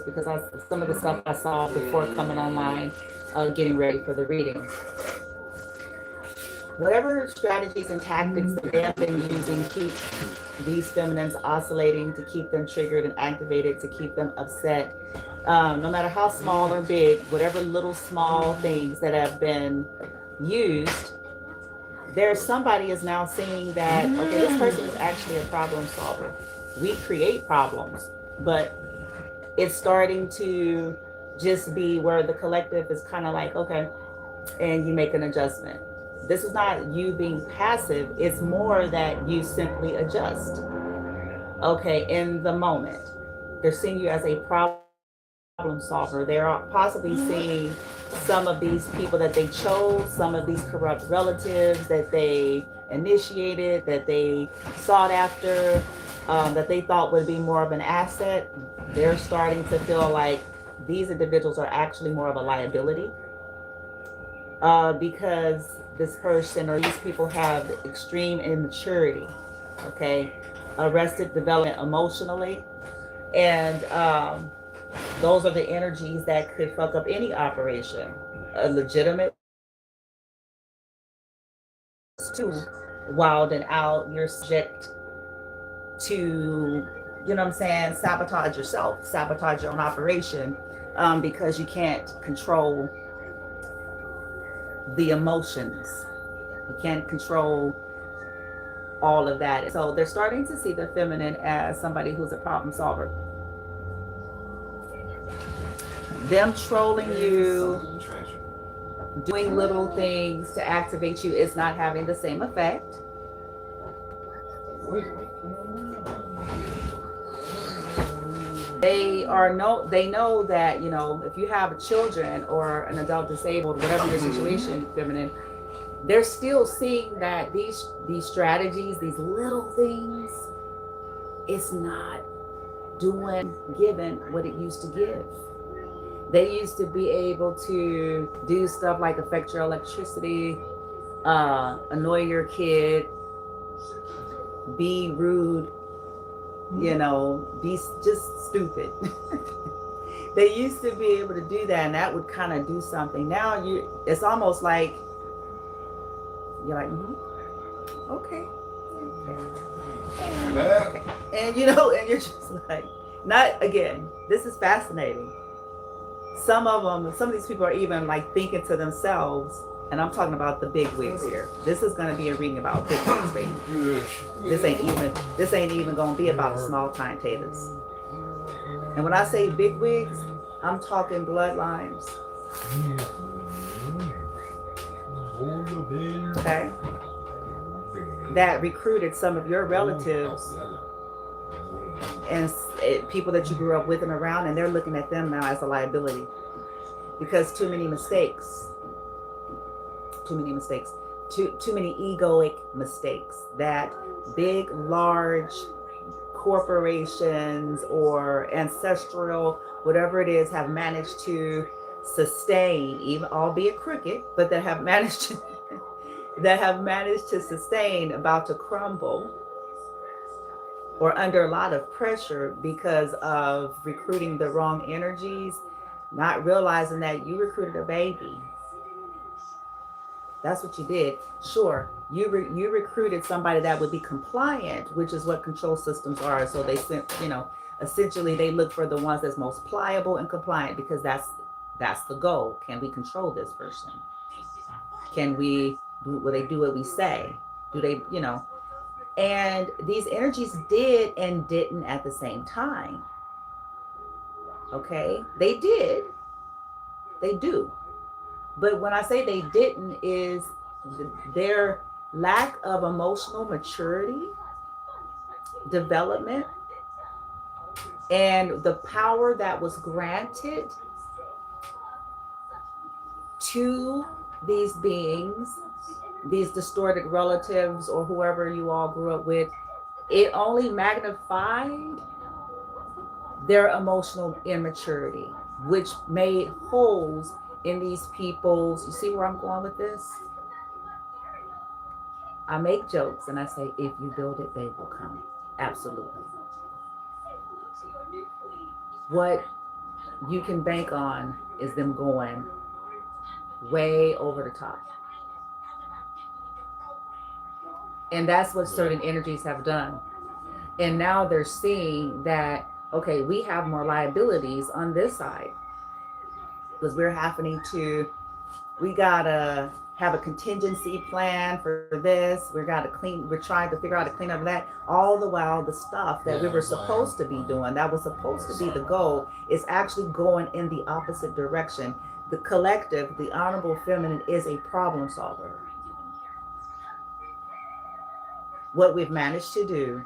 Because some of the stuff I saw before coming online, getting ready for the reading. Whatever strategies and tactics that they have been using keep these feminines oscillating, to keep them triggered and activated, to keep them upset. No matter how small or big, whatever little small things that have been used, there's somebody is now seeing that, okay, this person is actually a problem solver. We create problems, but it's starting to just be where the collective is kind of like, okay, and you make an adjustment. This is not you being passive, it's more that you simply adjust. Okay, in the moment. They're seeing you as a problem solver. They're possibly seeing some of these people that they chose, some of these corrupt relatives that they initiated, that they sought after, that they thought would be more of an asset. They're starting to feel like these individuals are actually more of a liability, because this person or these people have extreme immaturity, okay, arrested development emotionally, and those are the energies that could fuck up any operation. A legitimate to wild and out, you're subject to, you know what I'm saying, sabotage yourself, sabotage your own operation, because you can't control the emotions. You can't control all of that. So they're starting to see the feminine as somebody who's a problem solver. Them trolling you, doing little things to activate you is not having the same effect. They know that, you know, if you have children or an adult disabled, whatever your situation, feminine, they're still seeing that these strategies, these little things, it's not giving what it used to give. They used to be able to do stuff like affect your electricity, annoy your kid, be rude, you know, be just stupid. They used to be able to do that, and that would kind of do something. Now it's almost like you're like, okay. Okay. And you know, and you're just like, not again, this is fascinating. Some of these people are even like thinking to themselves, and I'm talking about the big wigs here. This is going to be a reading about big wigs, baby. This ain't even going to be about small time taters. And when I say big wigs, I'm talking bloodlines. Okay? That recruited some of your relatives and people that you grew up with and around, and they're looking at them now as a liability because too many mistakes, too many egoic mistakes that big, large corporations or ancestral, whatever it is, have managed to sustain, even albeit crooked, but that have managed to sustain, about to crumble or under a lot of pressure because of recruiting the wrong energies, not realizing that you recruited a baby. That's what you did. Sure, you recruited somebody that would be compliant, which is what control systems are. So they sent, you know, essentially they look for the ones that's most pliable and compliant, because that's the goal. Can we control this person? Can we, will they do what we say? Do they, you know? And these energies did and didn't at the same time. Okay, they did, they do. But when I say they didn't, is their lack of emotional maturity, development, and the power that was granted to these beings, these distorted relatives or whoever you all grew up with, it only magnified their emotional immaturity, which made holes in these people's. You see where I'm going with this? I make jokes and I say, if you build it, they will come. Absolutely. What you can bank on is them going way over the top. And that's what certain energies have done. And now they're seeing that, okay, we have more liabilities on this side because we gotta have a contingency plan for this. We're trying to figure out to clean up that. All the while, the stuff that we were supposed to be doing, that was supposed to be the goal, is actually going in the opposite direction. The collective, the honorable feminine, is a problem solver. What we've managed to do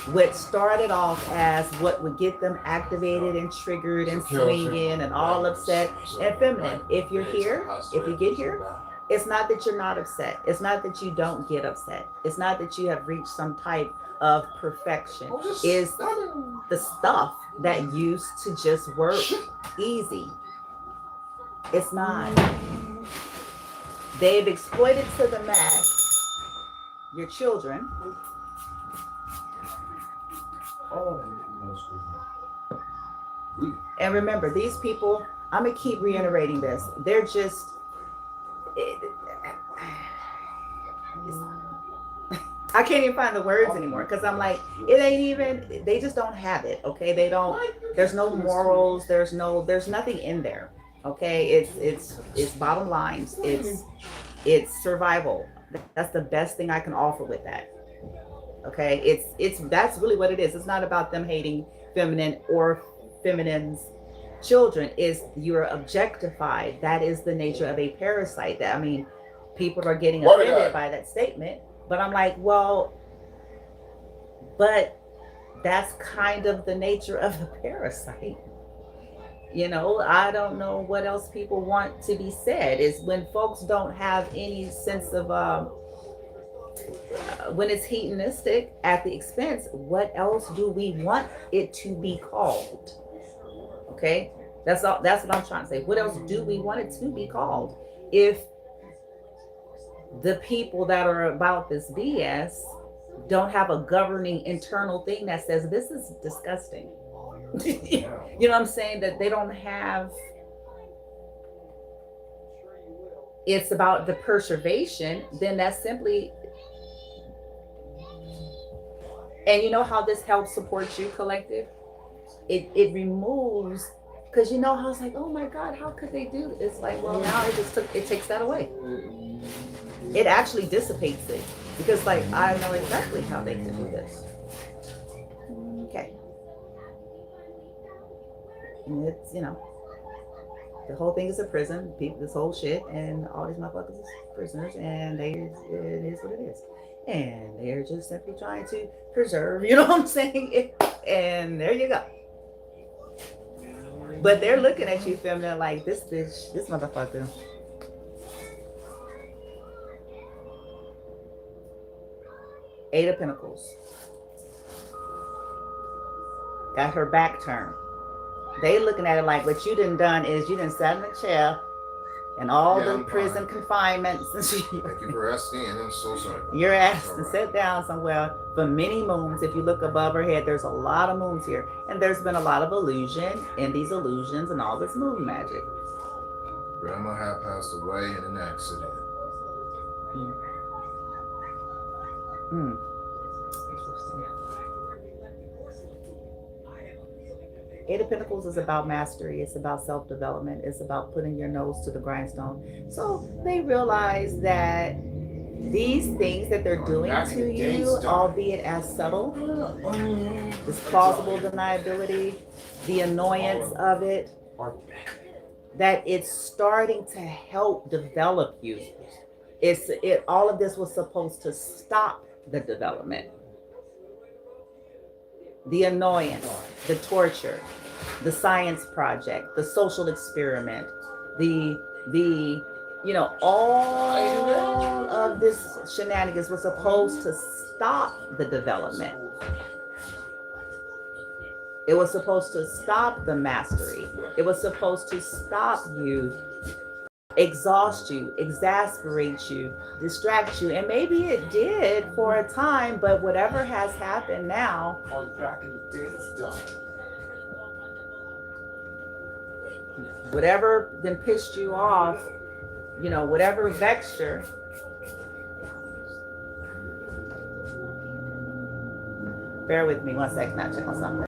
what started off as what would get them activated and triggered and swinging and all upset and feminine. If you're here, if you get here, it's not that you're not upset. It's not that you don't get upset. It's not that you have reached some type of perfection. It's the stuff that used to just work easy. It's not. They've exploited to the max your children. And remember, these people, I'm going to keep reiterating this. They're just, I can't even find the words anymore because I'm like, it ain't even, they just don't have it. Okay. They don't, there's no morals. There's nothing in there. Okay. It's bottom lines. It's survival. That's the best thing I can offer with that. Okay, that's really what it is. It's not about them hating feminine or feminine's children. Is you're objectified. That is the nature of a parasite. That, I mean, people are getting offended by that statement, but I'm like, well, but that's kind of the nature of the parasite. You know, I don't know what else people want to be said. Is when folks don't have any sense of when it's hedonistic at the expense, what else do we want it to be called? Okay, that's all. That's what I'm trying to say. What else do we want it to be called? If the people that are about this BS don't have a governing internal thing that says this is disgusting. You know what I'm saying? That they don't have. It's about the preservation. Then that's simply. And you know how this helps support you, collective? It removes, because you know how it's like, oh my God, how could they do this? It's like, well, now it takes that away. It actually dissipates it. Because like, I know exactly how they can do this. Okay. And it's, you know, the whole thing is a prison. People, this whole shit, and all these motherfuckers is prisoners, and it is what it is. And they're just simply trying to preserve, you know what I'm saying? And there you go. But they're looking at you, feminine, like this bitch, this motherfucker. Eight of Pentacles. Got her back turned. They looking at it like what you done is you done sat in a chair and all the prison confinements. Thank you for asking, and I'm so sorry. You're asked to sit down somewhere for many moons. If you look above her head, there's a lot of moons here. And there's been a lot of illusion in these illusions and all this moon magic. Grandma had passed away in an accident. Interesting. Eight of Pentacles is about mastery. It's about self-development. It's about putting your nose to the grindstone. So they realize that these things that they're doing to you, albeit as subtle, this plausible deniability, the annoyance of it, that it's starting to help develop you. All of this was supposed to stop the development. The annoyance, the torture, the science project, the social experiment, the You know, all of this shenanigans was supposed to stop the development. It was supposed to stop the mastery. It was supposed to stop you, exhaust you, exasperate you, distract you. And maybe it did for a time, but whatever has happened now, whatever then pissed you off, you know, whatever vexed you. Bear with me 1 second, I'll check on something.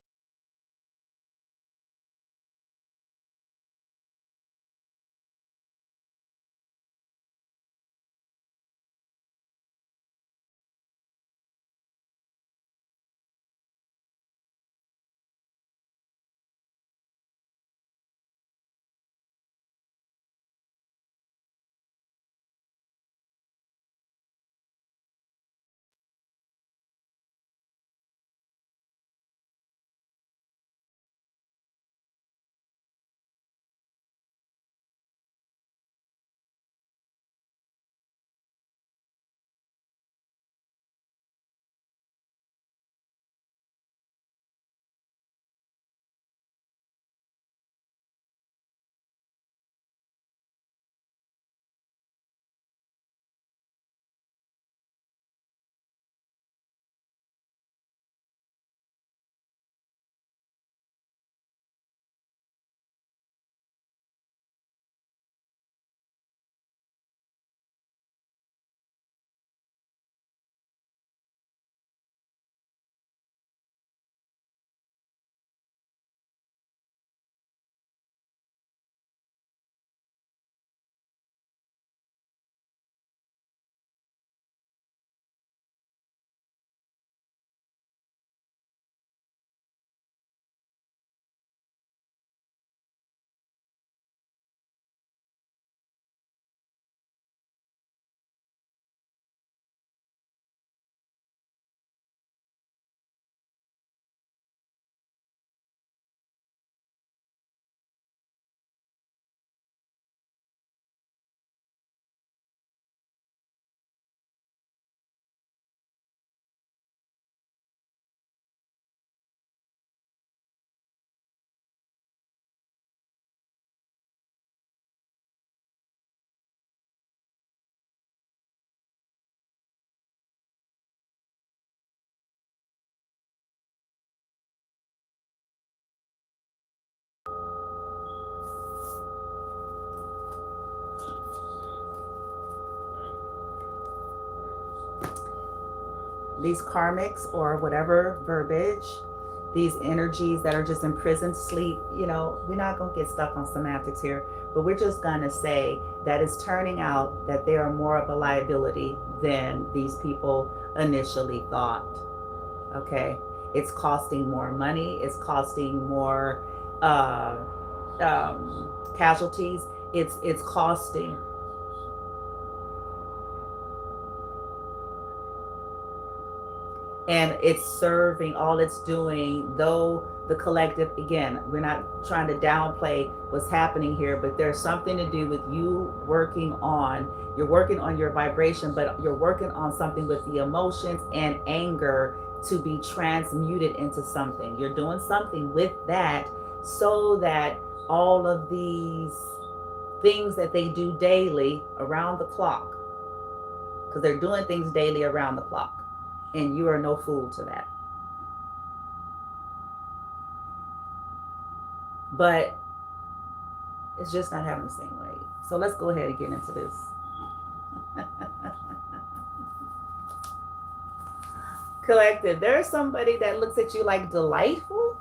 These karmics or whatever verbiage, these energies that are just imprisoned, sleep, you know, we're not going to get stuck on semantics here, but we're just going to say that it's turning out that they are more of a liability than these people initially thought. Okay. It's costing more money. It's costing more casualties. It's costing. And it's serving, all it's doing, though the collective, again, we're not trying to downplay what's happening here, but there's something to do with you you're working on your vibration, but you're working on something with the emotions and anger to be transmuted into something. You're doing something with that so that all of these things that they do daily around the clock, because they're doing things daily around the clock, and you are no fool to that. But it's just not having the same way. So let's go ahead and get into this. Collective, there's somebody that looks at you like delightful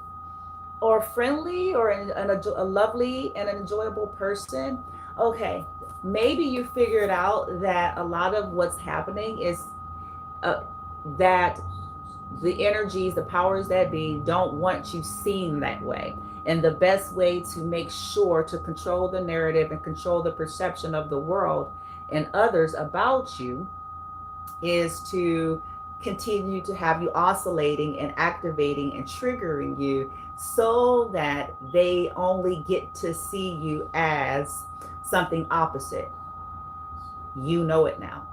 or friendly or a lovely and enjoyable person. Okay, maybe you figured out that a lot of what's happening is that the energies, the powers that be, don't want you seen that way. And the best way to make sure to control the narrative and control the perception of the world and others about you is to continue to have you oscillating and activating and triggering you so that they only get to see you as something opposite. You know it now.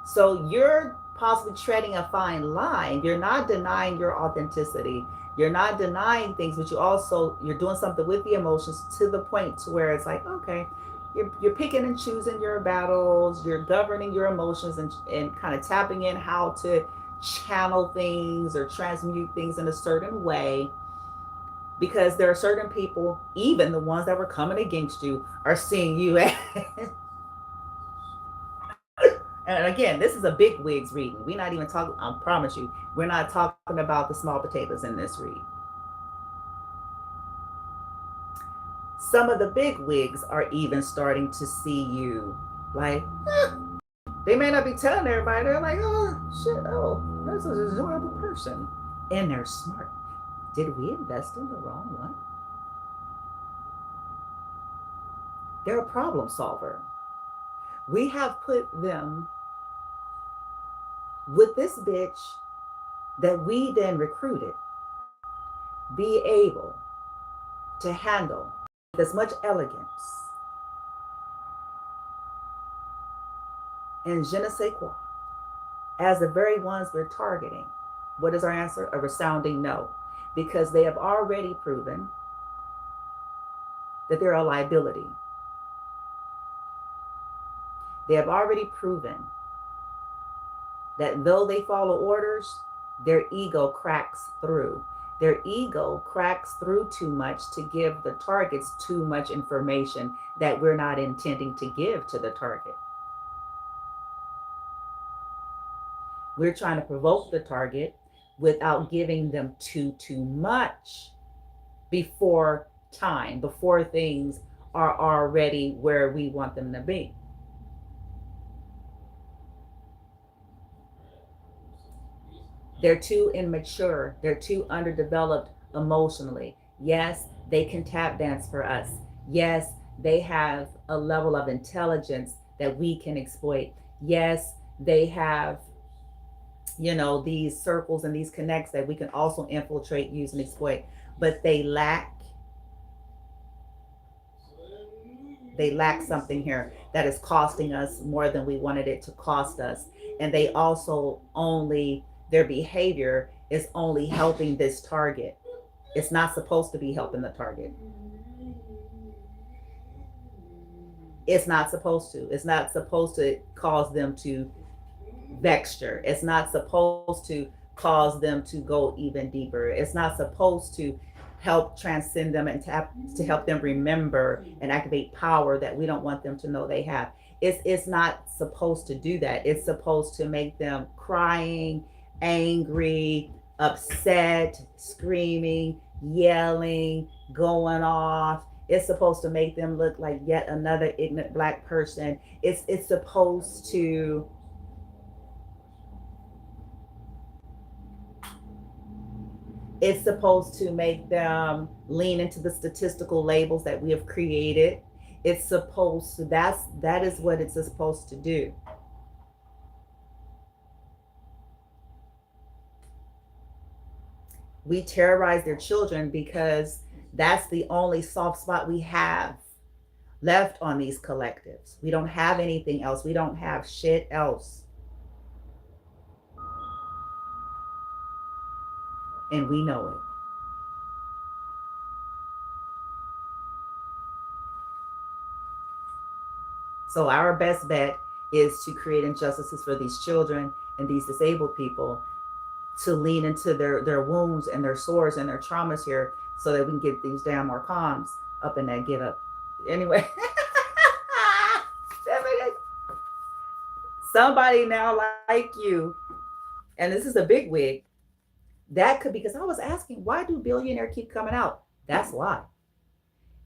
So you're possibly treading a fine line. You're not denying your authenticity. You're not denying things, but you're doing something with the emotions to the point to where it's like, okay, you're picking and choosing your battles, you're governing your emotions and kind of tapping in how to channel things or transmute things in a certain way, because there are certain people, even the ones that were coming against you, are seeing you as and again, this is a big wigs reading. We're not even talking, I promise you, we're not talking about the small potatoes in this read. Some of the big wigs are even starting to see you like, they may not be telling everybody. They're like, oh, shit, oh, that's an adorable person. And they're smart. Did we invest in the wrong one? They're a problem solver. We have put them with this bitch that we then recruited be able to handle with as much elegance and je ne sais quoi as the very ones we're targeting. What is our answer? A resounding no, because they have already proven that they're a liability. They have already proven that though they follow orders, their ego cracks through. Their ego cracks through too much to give the targets too much information that we're not intending to give to the target. We're trying to provoke the target without giving them too much before time, before things are already where we want them to be. They're too immature. They're too underdeveloped emotionally. Yes, they can tap dance for us. Yes, they have a level of intelligence that we can exploit. Yes, they have, these circles and these connects that we can also infiltrate, use, and exploit. But they lack something here that is costing us more than we wanted it to cost us. And they also their behavior is only helping this target. It's not supposed to be helping the target. It's not supposed to. It's not supposed to cause them to vexture. It's not supposed to cause them to go even deeper. It's not supposed to help transcend them and to help them remember and activate power that we don't want them to know they have. It's not supposed to do that. It's supposed to make them crying, angry, upset, screaming, yelling, going off. It's supposed to make them look like yet another ignorant Black person. It's supposed to make them lean into the statistical labels that we have created. It's supposed to, that is what it's supposed to do. We terrorize their children because that's the only soft spot we have left on these collectives. We don't have anything else. We don't have shit else. And we know it. So our best bet is to create injustices for these children and these disabled people, to lean into their wounds and their sores and their traumas here so that we can get these damn Archons up in that get up. Anyway. Somebody now like you, and this is a big wig, that could be, because I was asking, why do billionaire keep coming out? That's why.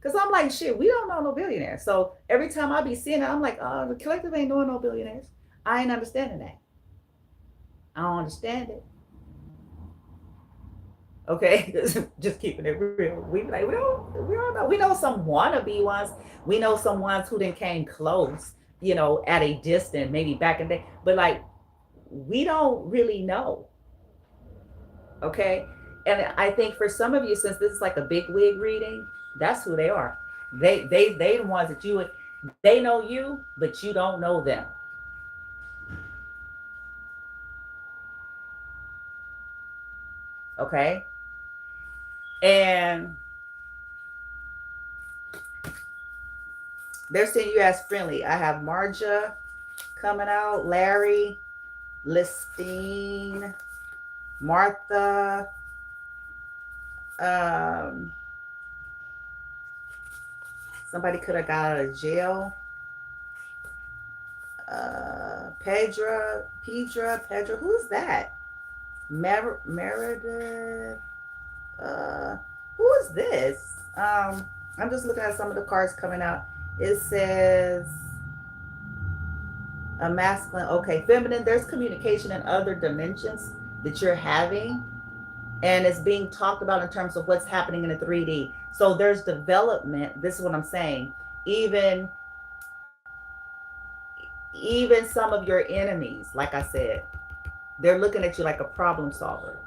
Because I'm like, shit, we don't know no billionaires. So every time I be seeing it, I'm like, the collective ain't knowing no billionaires. I ain't understanding that. I don't understand it. Okay, just keeping it real. We don't know. We know some wannabe ones. We know some ones who then came close, at a distance, maybe back in the day. But like, we don't really know. Okay, and I think for some of you, since this is like a big wig reading, that's who they are. They the ones that they know you, but you don't know them. Okay? And they're seeing you as friendly. I have Marja coming out, Larry, Listine, Martha, somebody could have got out of jail. Pedra, who's that? Meredith. Who is this? I'm just looking at some of the cards coming out. It says a masculine. Okay, feminine. There's communication in other dimensions that you're having, and it's being talked about in terms of what's happening in the 3D. So there's development. This is what I'm saying. Even some of your enemies, like I said, they're looking at you like a problem solver.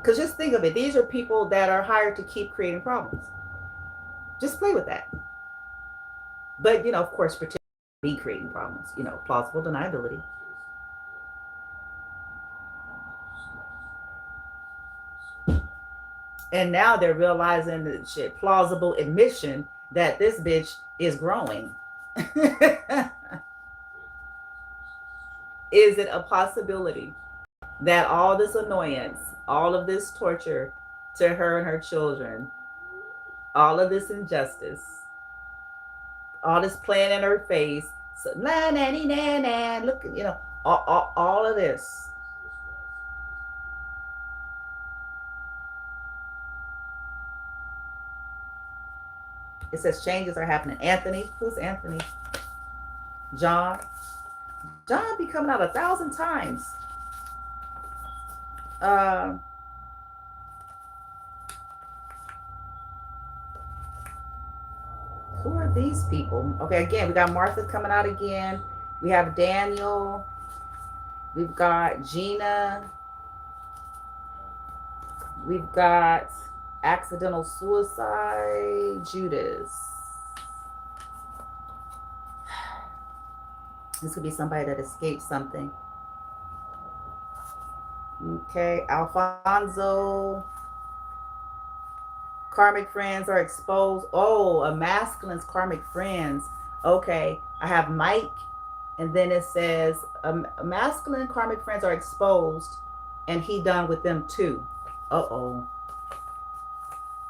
Because just think of it. These are people that are hired to keep creating problems. Just play with that. But, of course, pretend to be creating problems. Plausible deniability. And now they're realizing that shit, plausible admission that this bitch is growing. Is it a possibility that all this annoyance, all of this torture to her and her children, all of this injustice, all this playing in her face, so, na nanny nan nan, look, all of this. It says changes are happening. Anthony, who's Anthony? John be coming out 1,000 times. Who are these people? Okay, again, we got Martha coming out again. We have Daniel. We've got Gina. We've got accidental suicide, Judas. This could be somebody that escaped something. Okay, Alfonso. Karmic friends are exposed. Oh, a masculine's karmic friends. Okay, I have Mike, and then it says masculine karmic friends are exposed, and he done with them too. Uh-oh.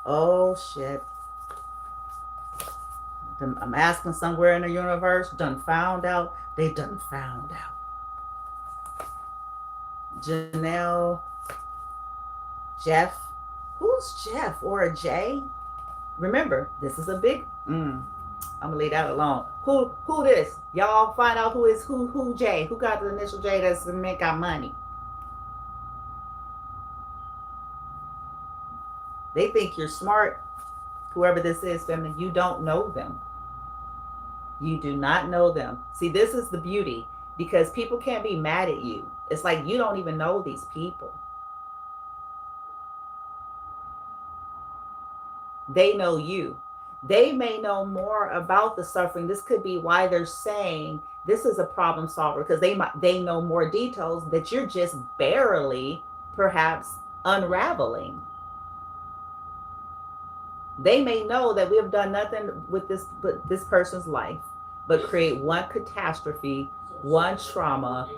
Oh, shit. A masculine somewhere in the universe done found out. They done found out. Janelle. Jeff. Who's Jeff or a J? Remember, this is a big. I'm gonna leave that alone. Who this? Y'all find out who is who J. Who got the initial J that's make our money? They think you're smart. Whoever this is, feminine, you don't know them. You do not know them. See, this is the beauty, because people can't be mad at you. It's like you don't even know these people. They know you. They may know more about the suffering. This could be why they're saying this is a problem solver, because they know more details that you're just barely, perhaps, unraveling. They may know that we have done nothing with this person's life but create one catastrophe, one trauma,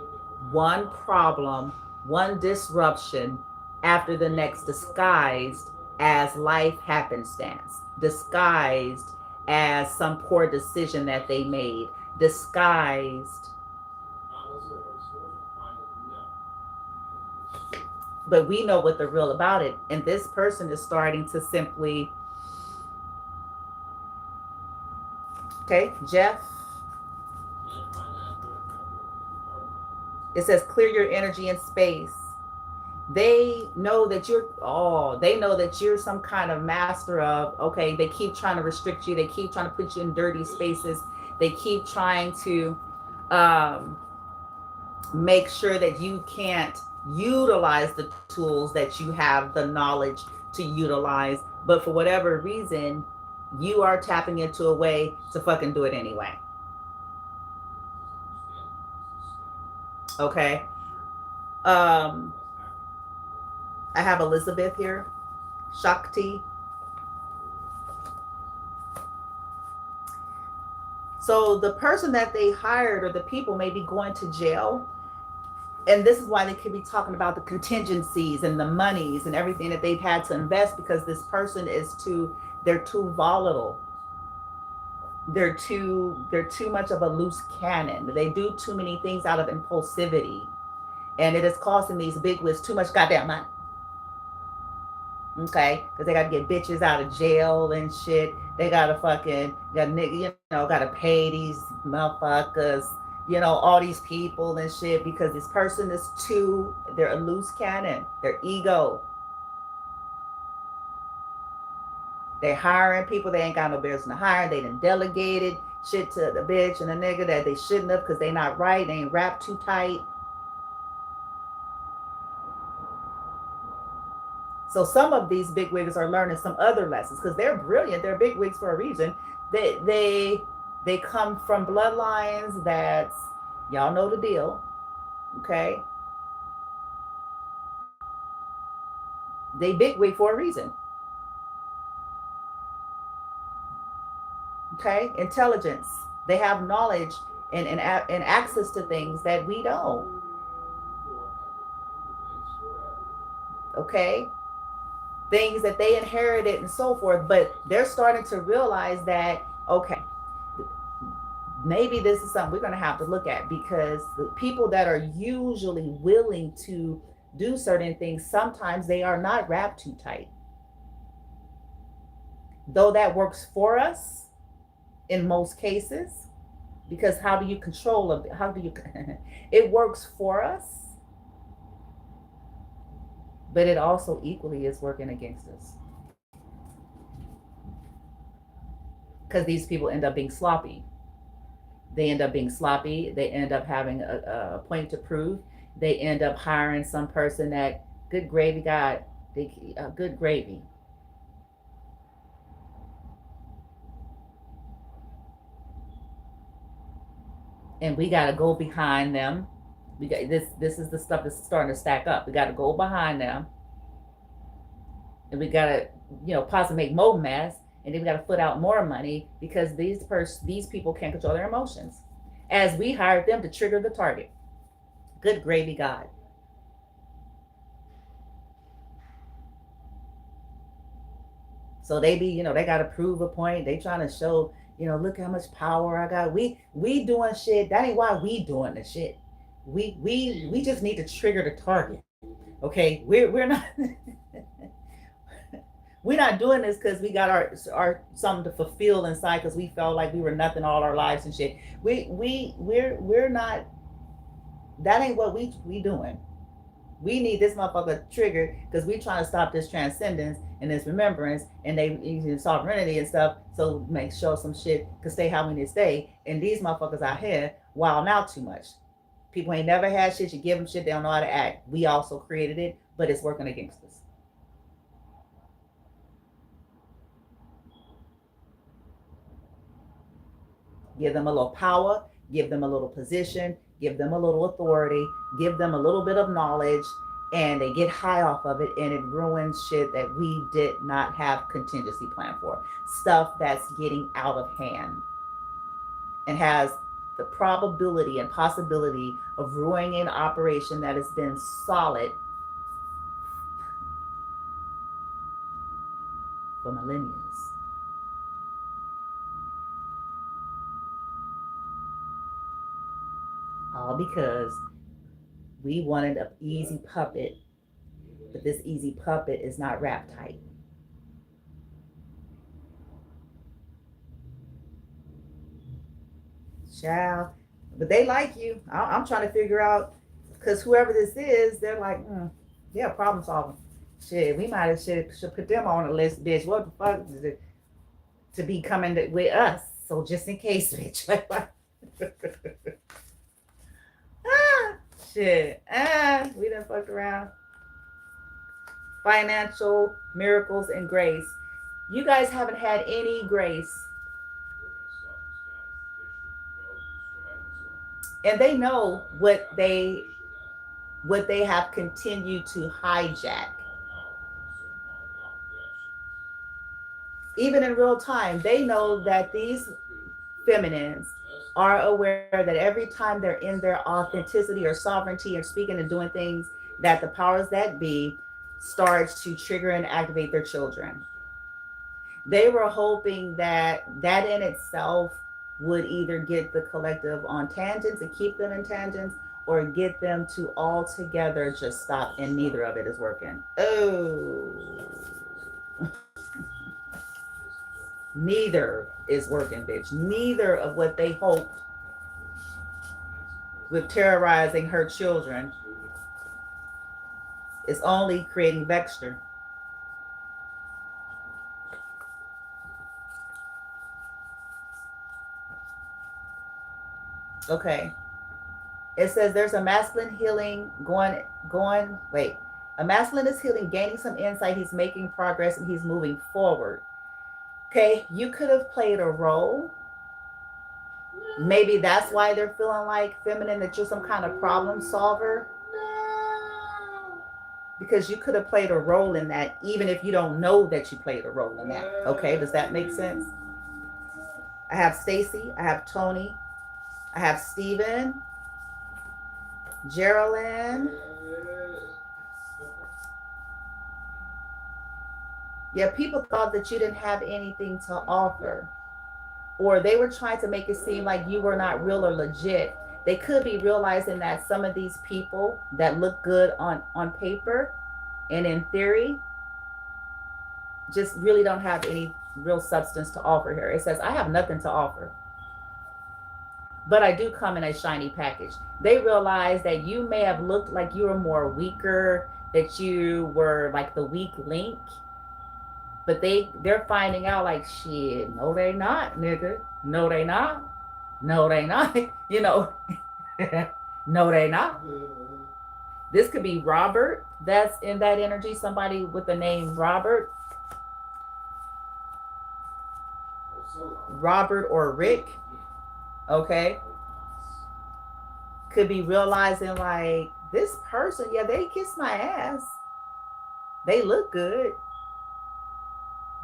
one problem, one disruption after the next, disguised as life happenstance, disguised as some poor decision that they made, disguised. But we know what the real about it. And this person is starting to simply, okay, Jeff. It says clear your energy and space. They know that you're some kind of master of, okay, they keep trying to restrict you. They keep trying to put you in dirty spaces. They keep trying to make sure that you can't utilize the tools that you have the knowledge to utilize. but for whatever reason, you are tapping into a way to fucking do it anyway. Okay. I have Elizabeth here. Shakti. So the person that they hired or the people may be going to jail. And this is why they could be talking about the contingencies and the monies and everything that they've had to invest, because this person is they're too volatile. They're too much of a loose cannon. They do too many things out of impulsivity. And it is costing these big wigs too much goddamn money. Okay, because they got to get bitches out of jail and shit. They got to got to pay these motherfuckers, all these people and shit, because this person is they're a loose cannon. Their ego. They're hiring people they ain't got no business to hire. They done delegated shit to the bitch and the nigga that they shouldn't have, because they not right. They ain't wrapped too tight. So some of these bigwigs are learning some other lessons, because they're brilliant. They're bigwigs for a reason. They come from bloodlines that's, y'all know the deal, okay? They bigwig for a reason, okay? Intelligence. They have knowledge and access to things that we don't, okay? Things that they inherited and so forth, but they're starting to realize that, okay, maybe this is something we're going to have to look at, because the people that are usually willing to do certain things, sometimes they are not wrapped too tight. Though that works for us in most cases, because how do you control it? How do you, it works for us, but it also equally is working against us. Because these people end up being sloppy. They end up being sloppy. They end up having a point to prove. They end up hiring some person that, good gravy, God, good gravy. And we got to go behind them. We got this is the stuff that's starting to stack up. We got to go behind them. And we got to, possibly make more mess. And then we got to put out more money, because these people can't control their emotions, as we hired them to trigger the target. Good gravy, God. So they be, they got to prove a point. They trying to show, look how much power I got. We doing shit. That ain't why we doing the shit. We just need to trigger the target. Okay, we're not we're not doing this because we got our something to fulfill inside, because we felt like we were nothing all our lives and shit. We're not. That ain't what we doing. We need this motherfucker triggered, because we trying to stop this transcendence and this remembrance, and they using sovereignty and stuff. So make sure some shit can stay how we need to stay. And these motherfuckers out here wilding out too much. People ain't never had shit. You give them shit, they don't know how to act. We also created it, but it's working against us. Give them a little power, give them a little position, give them a little authority, give them a little bit of knowledge, and they get high off of it, and it ruins shit that we did not have contingency plan for. Stuff that's getting out of hand and has the probability and possibility of ruining an operation that has been solid for millennia. All because we wanted an easy puppet, but this easy puppet is not wrapped tight. Child, but they like you. I'm trying to figure out, because whoever this is, they're like, yeah, problem solving. Shit, we might have should put them on the list, bitch. What the fuck is it to be coming with us? So just in case, bitch. Shit. We done fucked around. Financial miracles and grace. You guys haven't had any grace. And they know what they have continued to hijack. Even in real time, they know that these feminines are aware that every time they're in their authenticity or sovereignty or speaking and doing things, that the powers that be starts to trigger and activate their children. They were hoping that that in itself would either get the collective on tangents and keep them in tangents, or get them to all together just stop, and neither of it is working. Oh, neither is working, bitch. Neither of what they hoped with terrorizing her children is only creating vexure. Okay. It says there's a masculine healing wait. A masculine is healing, gaining some insight. He's making progress and he's moving forward. Okay, you could have played a role. Maybe that's why they're feeling like feminine, that you're some kind of problem solver. Because you could have played a role in that, even if you don't know that you played a role in that. Okay, does that make sense? I have Stacy, I have Tony, I have Steven, Geraldine. Yeah, people thought that you didn't have anything to offer, or they were trying to make it seem like you were not real or legit. They could be realizing that some of these people that look good on paper and in theory just really don't have any real substance to offer here. It says, I have nothing to offer, but I do come in a shiny package. They realize that you may have looked like you were more weaker, that you were like the weak link, but they're finding out like, shit, no they not, nigga. No they not. No they not. You know, no they not. This could be Robert that's in that energy, somebody with the name Robert. Robert or Rick. Okay. Could be realizing like, this person, yeah, they kiss my ass. They look good.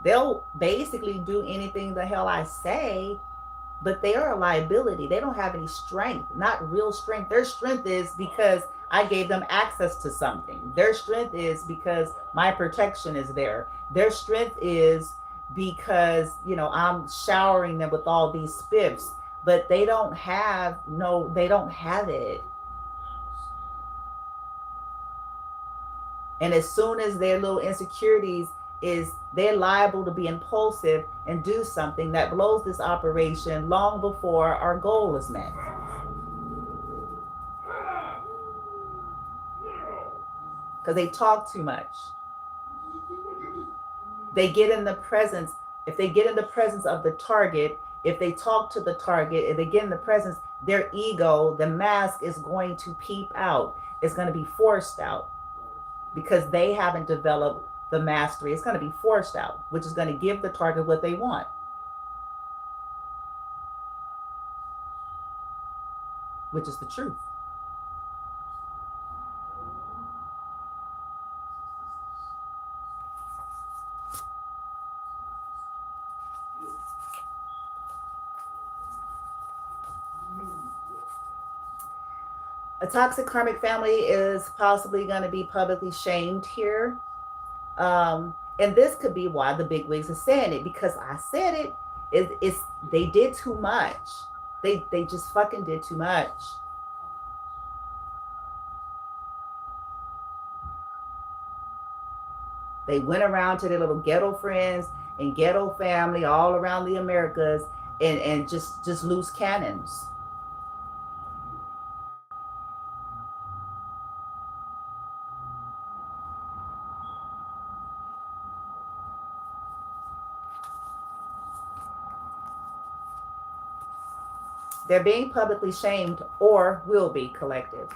They'll basically do anything the hell I say, but they are a liability. They don't have any strength, not real strength. Their strength is because I gave them access to something. Their strength is because my protection is there. Their strength is because, you know, I'm showering them with all these spiffs, but they don't have it. And as soon as their little insecurities is, they're liable to be impulsive and do something that blows this operation long before our goal is met. Because they talk too much. They get in the presence, if they get in the presence of the target, if they talk to the target, if they get in the presence, their ego, the mask is going to peep out. It's going to be forced out because they haven't developed the mastery. It's going to be forced out, which is going to give the target what they want, which is the truth. A toxic karmic family is possibly going to be publicly shamed here. And this could be why the big wigs are saying it, because I said it. It's they did too much. They just fucking did too much. They went around to their little ghetto friends and ghetto family all around the Americas and just loose cannons. They're being publicly shamed or will be collective,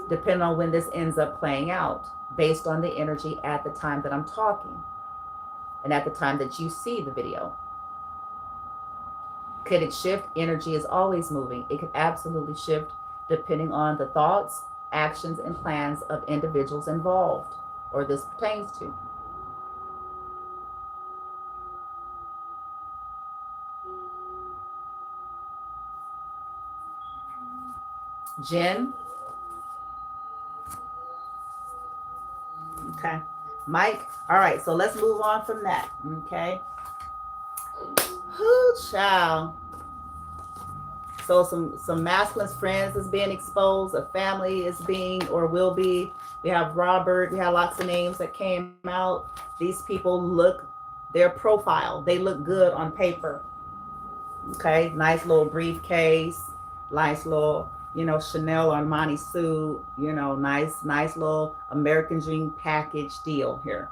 depending on when this ends up playing out, based on the energy at the time that I'm talking. and at the time that you see the video. Could it shift? Energy is always moving. It could absolutely shift depending on the thoughts, actions, and plans of individuals involved, or this pertains to. Jen? Okay. Mike? All right, so let's move on from that. Okay. Whoo, child. So some masculine friends is being exposed, a family is being or will be. We have Robert, we have lots of names that came out. These people look, their profile, they look good on paper. Okay, nice little briefcase, nice little, Chanel Armani suit, nice little American Dream package deal here.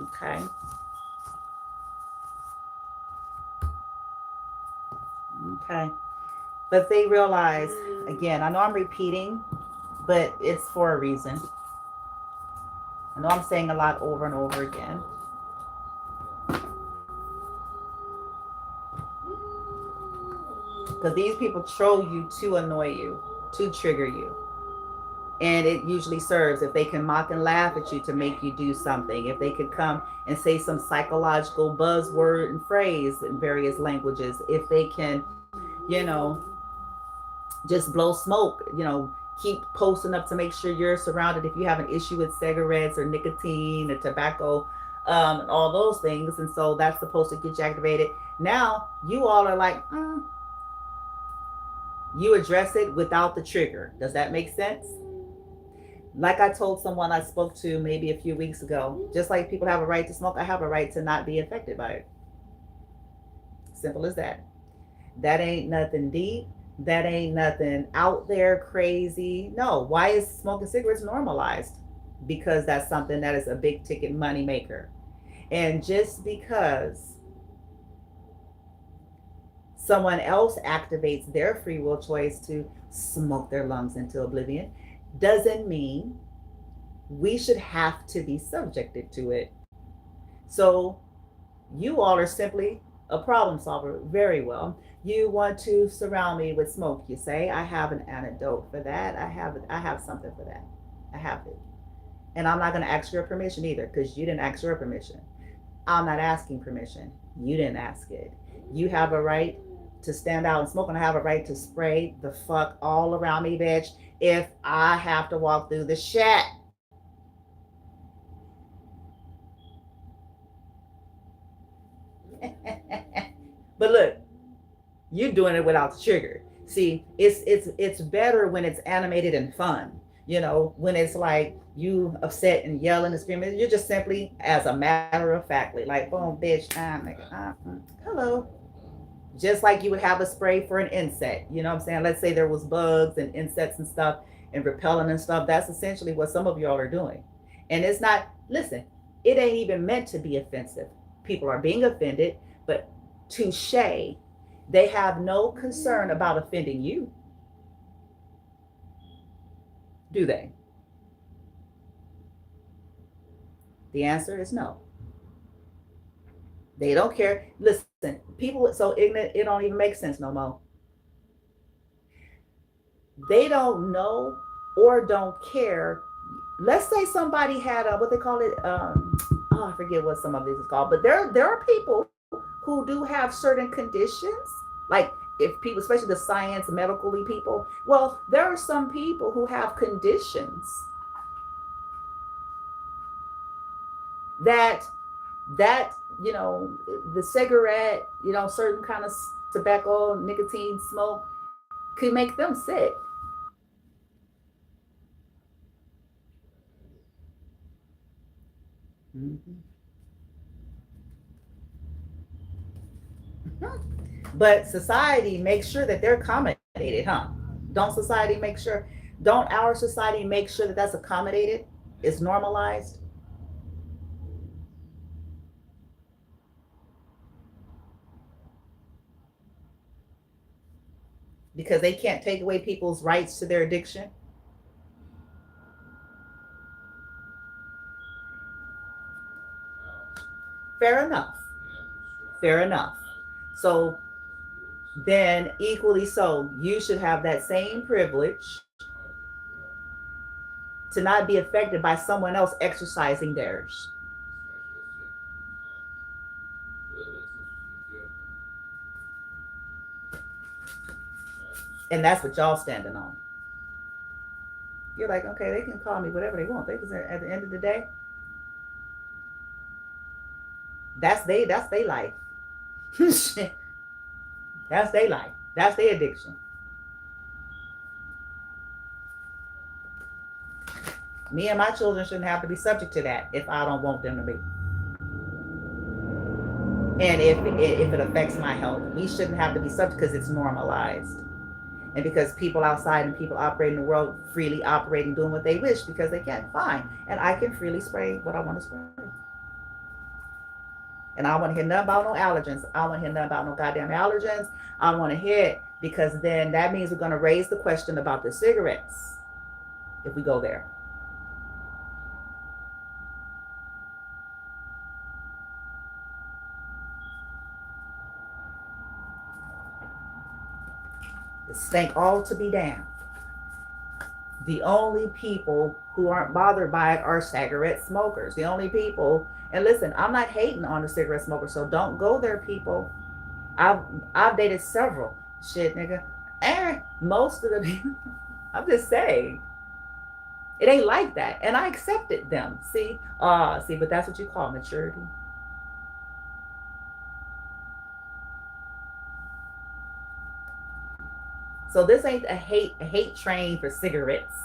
Okay. Okay. But they realize, again, I know I'm repeating, but it's for a reason. I know I'm saying a lot over and over again. Because these people troll you to annoy you, to trigger you. And it usually serves if they can mock and laugh at you to make you do something. If they could come and say some psychological buzzword and phrase in various languages. If they can, just blow smoke, keep posting up to make sure you're surrounded. If you have an issue with cigarettes or nicotine or tobacco, and all those things. And so that's supposed to get you activated. Now you all are like, you address it without the trigger. Does that make sense? Like I told someone I spoke to maybe a few weeks ago, just like people have a right to smoke, I have a right to not be affected by it. Simple as that. That ain't nothing deep. That ain't nothing out there crazy. No. Why is smoking cigarettes normalized? Because that's something that is a big ticket money maker. And just because someone else activates their free will choice to smoke their lungs into oblivion doesn't mean we should have to be subjected to it. So you all are simply a problem solver. Very well. You want to surround me with smoke, you say. I have an antidote for that. I have something for that. I have it. And I'm not going to ask your permission either, because you didn't ask your permission. I'm not asking permission. You didn't ask it. You have a right to stand out and smoke, and I have a right to spray the fuck all around me, bitch, if I have to walk through the shit. But look, you're doing it without the trigger. See, it's better when it's animated and fun. When it's like you upset and yelling and screaming, you're just simply, as a matter of factly, like, boom, bitch, hello. Just like you would have a spray for an insect. You know what I'm saying? Let's say there was bugs and insects and stuff and repellent and stuff. That's essentially what some of y'all are doing. And it's not, listen, it ain't even meant to be offensive. People are being offended, but touche, they have no concern about offending you. Do they? The answer is no. They don't care. Listen, people are so ignorant, it don't even make sense no more. They don't know or don't care. Let's say somebody had what they call it, I forget what some of these is called, but there are people who do have certain conditions, like if people, especially the science, medically people, well, there are some people who have conditions that the cigarette, certain kind of tobacco, nicotine, smoke could make them sick. Mm-hmm. But society makes sure that they're accommodated, huh? Don't our society make sure that that's accommodated? It's normalized? Because they can't take away people's rights to their addiction. Fair enough. Fair enough. So then, equally so, you should have that same privilege to not be affected by someone else exercising theirs. And that's what y'all standing on. You're like, okay, they can call me whatever they want. They can say at the end of the day, that's they life. That's their life. That's their addiction. Me and my children shouldn't have to be subject to that if I don't want them to be. And if it affects my health, we shouldn't have to be subject because it's normalized. And because people outside and people operating in the world freely operating, doing what they wish because they can, fine. And I can freely spray what I want to spray. And I don't want to hear nothing about no allergens. I don't want to hear nothing about no goddamn allergens. I don't want to hear it because then that means we're going to raise the question about the cigarettes if we go there. The stank all to be damned. The only people who aren't bothered by it are cigarette smokers. The only people, and listen, I'm not hating on the cigarette smoker, so don't go there, people. I've dated several. Shit, nigga. And most of the people, I'm just saying, it ain't like that. And I accepted them. See, but that's what you call maturity. So this ain't a hate train for cigarettes.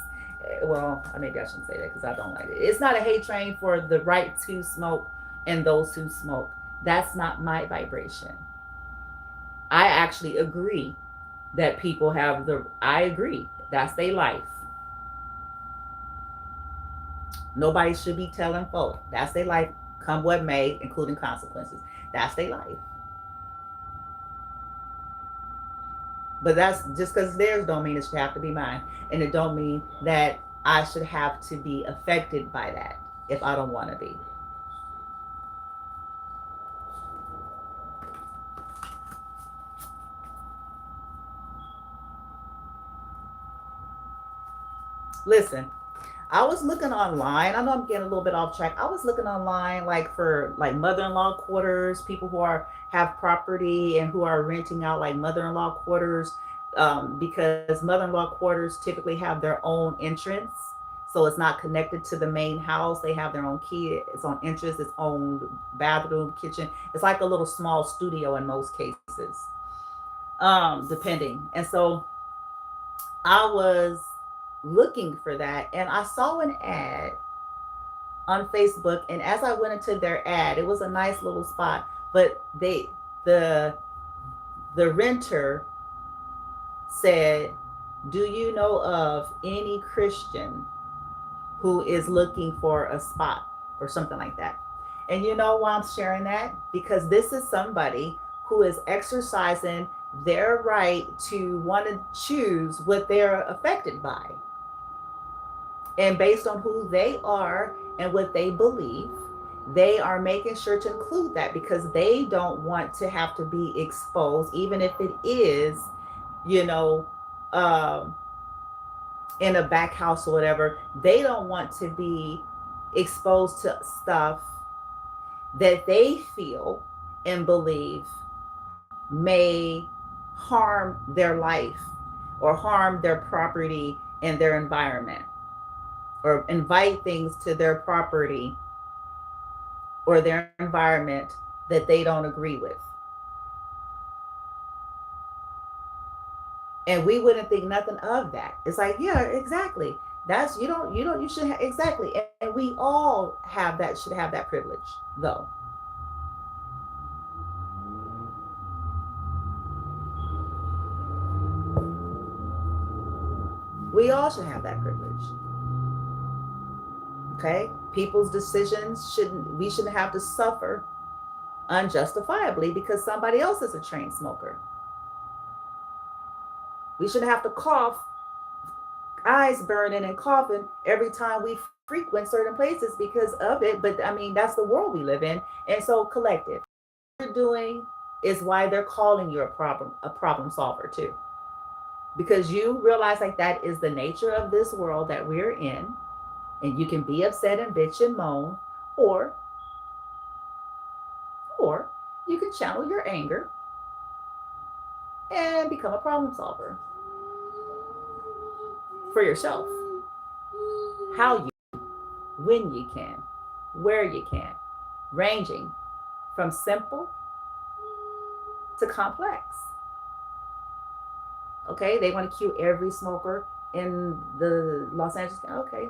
Well, maybe I shouldn't say that because I don't like it. It's not a hate train for the right to smoke and those who smoke. That's not my vibration. I actually agree that people have I agree. That's their life. Nobody should be telling folk. That's their life, come what may, including consequences. That's their life. But that's just because theirs don't mean it should have to be mine. And it don't mean that I should have to be affected by that if I don't want to be. Listen, I was looking online. I know I'm getting a little bit off track. I was looking online like for like mother-in-law quarters, people who have property and who are renting out like mother-in-law quarters, because mother-in-law quarters typically have their own entrance. So it's not connected to the main house. They have their own key, its own entrance, its own bathroom, kitchen. It's like a little small studio in most cases, depending. And so I was looking for that and I saw an ad on Facebook, and as I went into their ad, it was a nice little spot, but the renter said, do you know of any Christian who is looking for a spot or something like that? And you know why I'm sharing that? Because this is somebody who is exercising their right to want to choose what they're affected by. And based on who they are and what they believe, they are making sure to include that because they don't want to have to be exposed, even if it is, in a back house or whatever. They don't want to be exposed to stuff that they feel and believe may harm their life or harm their property and their environment, or invite things to their property or their environment that they don't agree with. And we wouldn't think nothing of that. It's like, yeah, exactly. That's, you should have, exactly. And we all should have that privilege though. We all should have that privilege. Okay? People's decisions we shouldn't have to suffer unjustifiably because somebody else is a chain smoker. We shouldn't have to cough, eyes burning and coughing every time we frequent certain places because of it. But I mean, that's the world we live in. And so collective, what you're doing is why they're calling you a problem solver too. Because you realize like that is the nature of this world that we're in. And you can be upset and bitch and moan, or or you can channel your anger and become a problem solver for yourself. How you, when you can, where you can, ranging from simple to complex. Okay, they want to cue every smoker in the Los Angeles. Okay.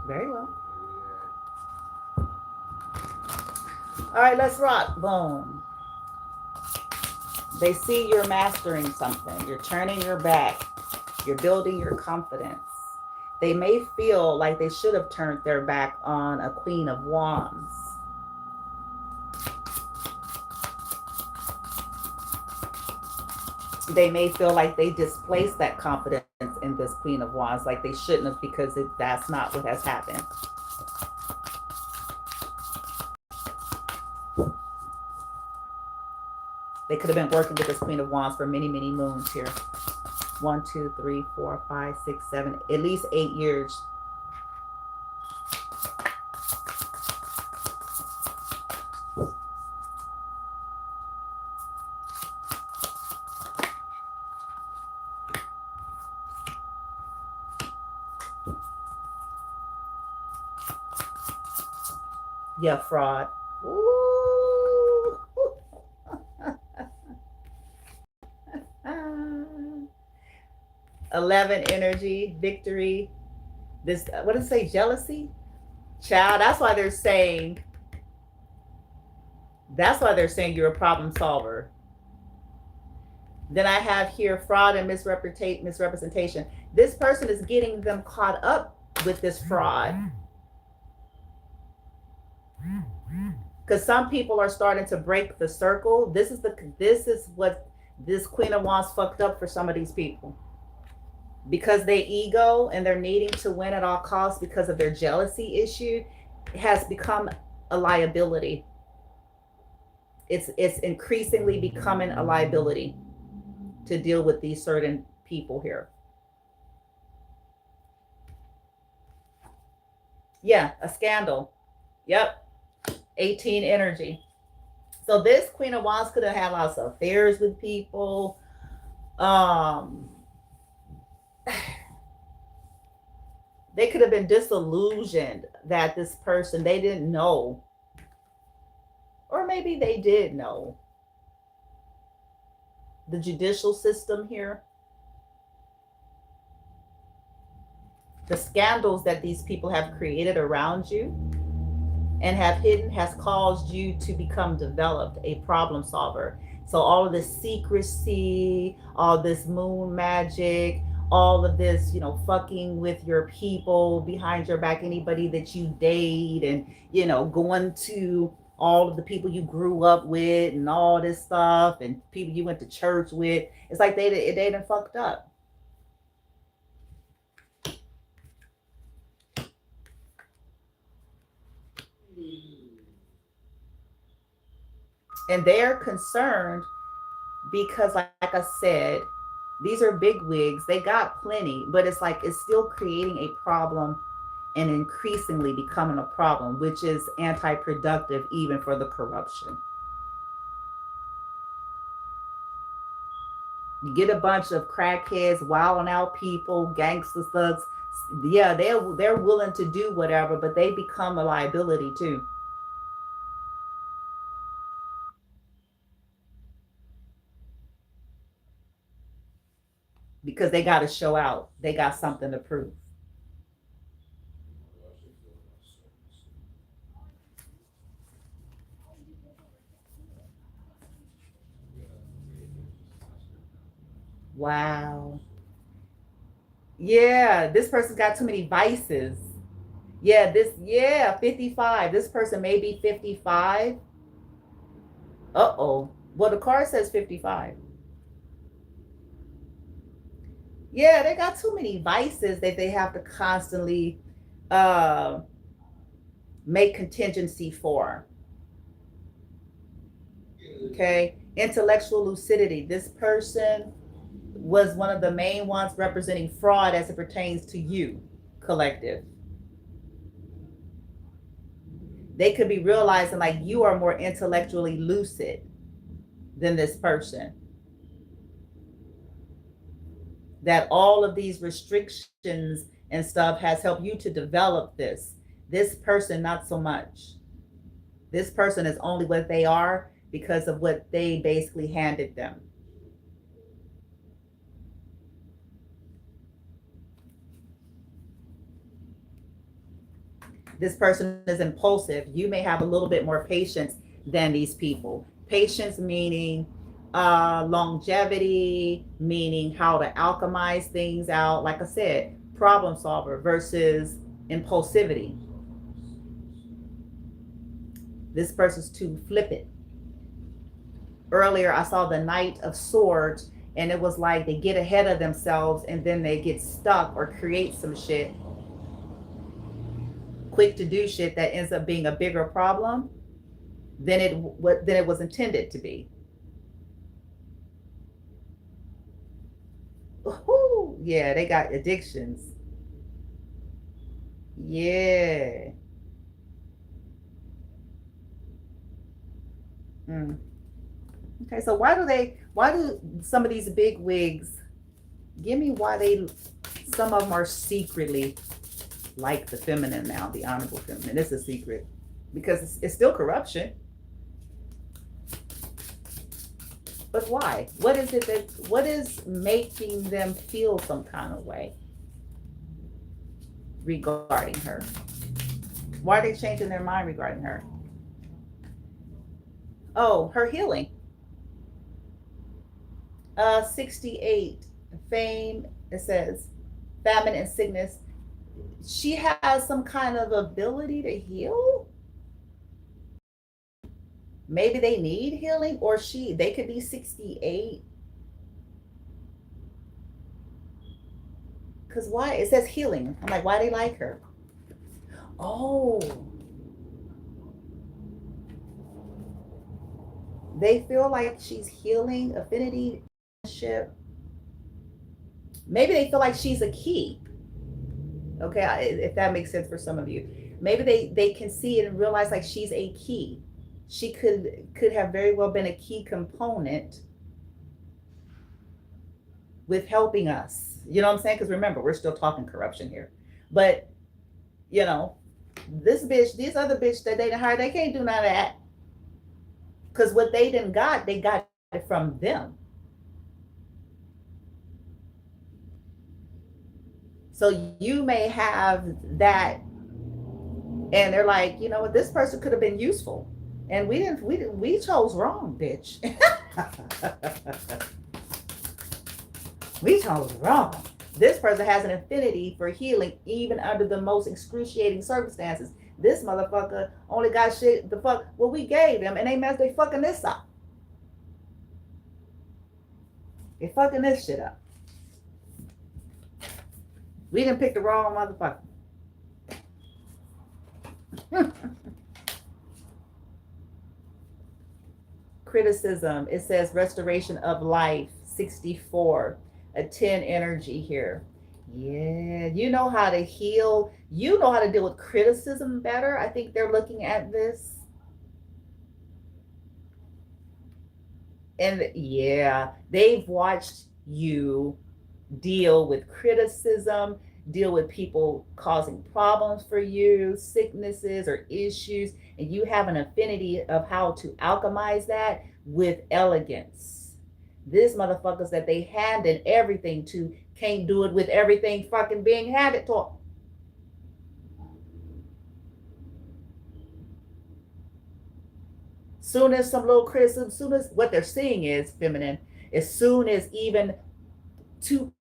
Very well. All right, let's rock. Boom. They see you're mastering something. You're turning your back. You're building your confidence. They may feel like they should have turned their back on a Queen of Wands. They may feel like they displaced that confidence in this Queen of Wands, like they shouldn't have, because that's not what has happened. They could have been working with this Queen of Wands for many, many moons here. 1, 2, 3, 4, 5, 6, 7, at least 8 years. Yeah, fraud. Ooh. 11 energy, victory. This, what does it say? Jealousy? Child, that's why they're saying you're a problem solver. Then I have here fraud and misrepresentation. This person is getting them caught up with this fraud. Because some people are starting to break the circle. This is what this Queen of Wands fucked up for some of these people. Because their ego and they're needing to win at all costs because of their jealousy issue has become a liability. It's increasingly becoming a liability to deal with these certain people here. Yeah, a scandal. Yep. 18 energy. So this Queen of Wands could have had lots of affairs with people. They could have been disillusioned that this person, they didn't know. Or maybe they did know. The judicial system here. The scandals that these people have created around you and have hidden has caused you to become developed, a problem solver. So all of this secrecy, all this moon magic, all of this, fucking with your people behind your back, anybody that you date, and, going to all of the people you grew up with and all this stuff, and people you went to church with. It's like they done fucked up. And they're concerned because, like I said, these are big wigs. They got plenty, but it's like it's still creating a problem and increasingly becoming a problem, which is anti-productive even for the corruption. You get a bunch of crackheads, wilding out people, gangster thugs. Yeah, they're willing to do whatever, but they become a liability too. Because they got to show out. They got something to prove. Wow. Yeah, this person's got too many vices. Yeah, 55. This person may be 55. Uh-oh. Well, the card says 55. Yeah, they got too many vices that they have to constantly uh, make contingency for. Okay. Intellectual lucidity. This person was one of the main ones representing fraud as it pertains to you, collective. They could be realizing like you are more intellectually lucid than this person. That all of these restrictions and stuff has helped you to develop this. This person, not so much. This person is only what they are because of what they basically handed them. This person is impulsive. You may have a little bit more patience than these people. Patience meaning longevity, meaning how to alchemize things out. Like I said, problem solver versus impulsivity. This person's too flippant. Earlier, I saw the Knight of Swords, and it was like they get ahead of themselves and then they get stuck or create some shit, quick to do shit that ends up being a bigger problem than it was intended to be. Ooh, yeah, they got addictions. Yeah. Mm. Okay, so why do some of these big wigs, give me why some of them are secretly like the feminine now, the honorable feminine. It's a secret because it's still corruption. But why? What is making them feel some kind of way regarding her? Why are they changing their mind regarding her? Oh, her healing. 68, fame, it says, famine and sickness. She has some kind of ability to heal. Maybe they need healing, or they could be 68. Because why? It says healing. I'm like, why they like her? Oh, they feel like she's healing affinity ship. Maybe they feel like she's a key. Okay, if that makes sense for some of you. Maybe they can see it and realize like she's a key. She could have very well been a key component with helping us. You know what I'm saying? Because remember, we're still talking corruption here. But you know, this other bitch that they didn't hire, they can't do none of that. Because what they didn't got, they got it from them. So you may have that, and they're like, you know what, this person could have been useful. And we chose wrong, bitch. We chose wrong. This person has an affinity for healing even under the most excruciating circumstances. This motherfucker only got shit the fuck what we gave them, and they fucking this up. They fucking this shit up. We didn't pick the wrong motherfucker. Criticism. It says restoration of life, 64. A 10 energy here. Yeah, you know how to heal. You know how to deal with criticism better. I think they're looking at this. And yeah, they've watched you deal with criticism, deal with people causing problems for you, sicknesses or issues, and you have an affinity of how to alchemize that with elegance. This motherfuckers that they handed everything to can't do it with everything fucking being handed to them. Soon as some little criticism, soon as what they're seeing is feminine, as soon as even 2%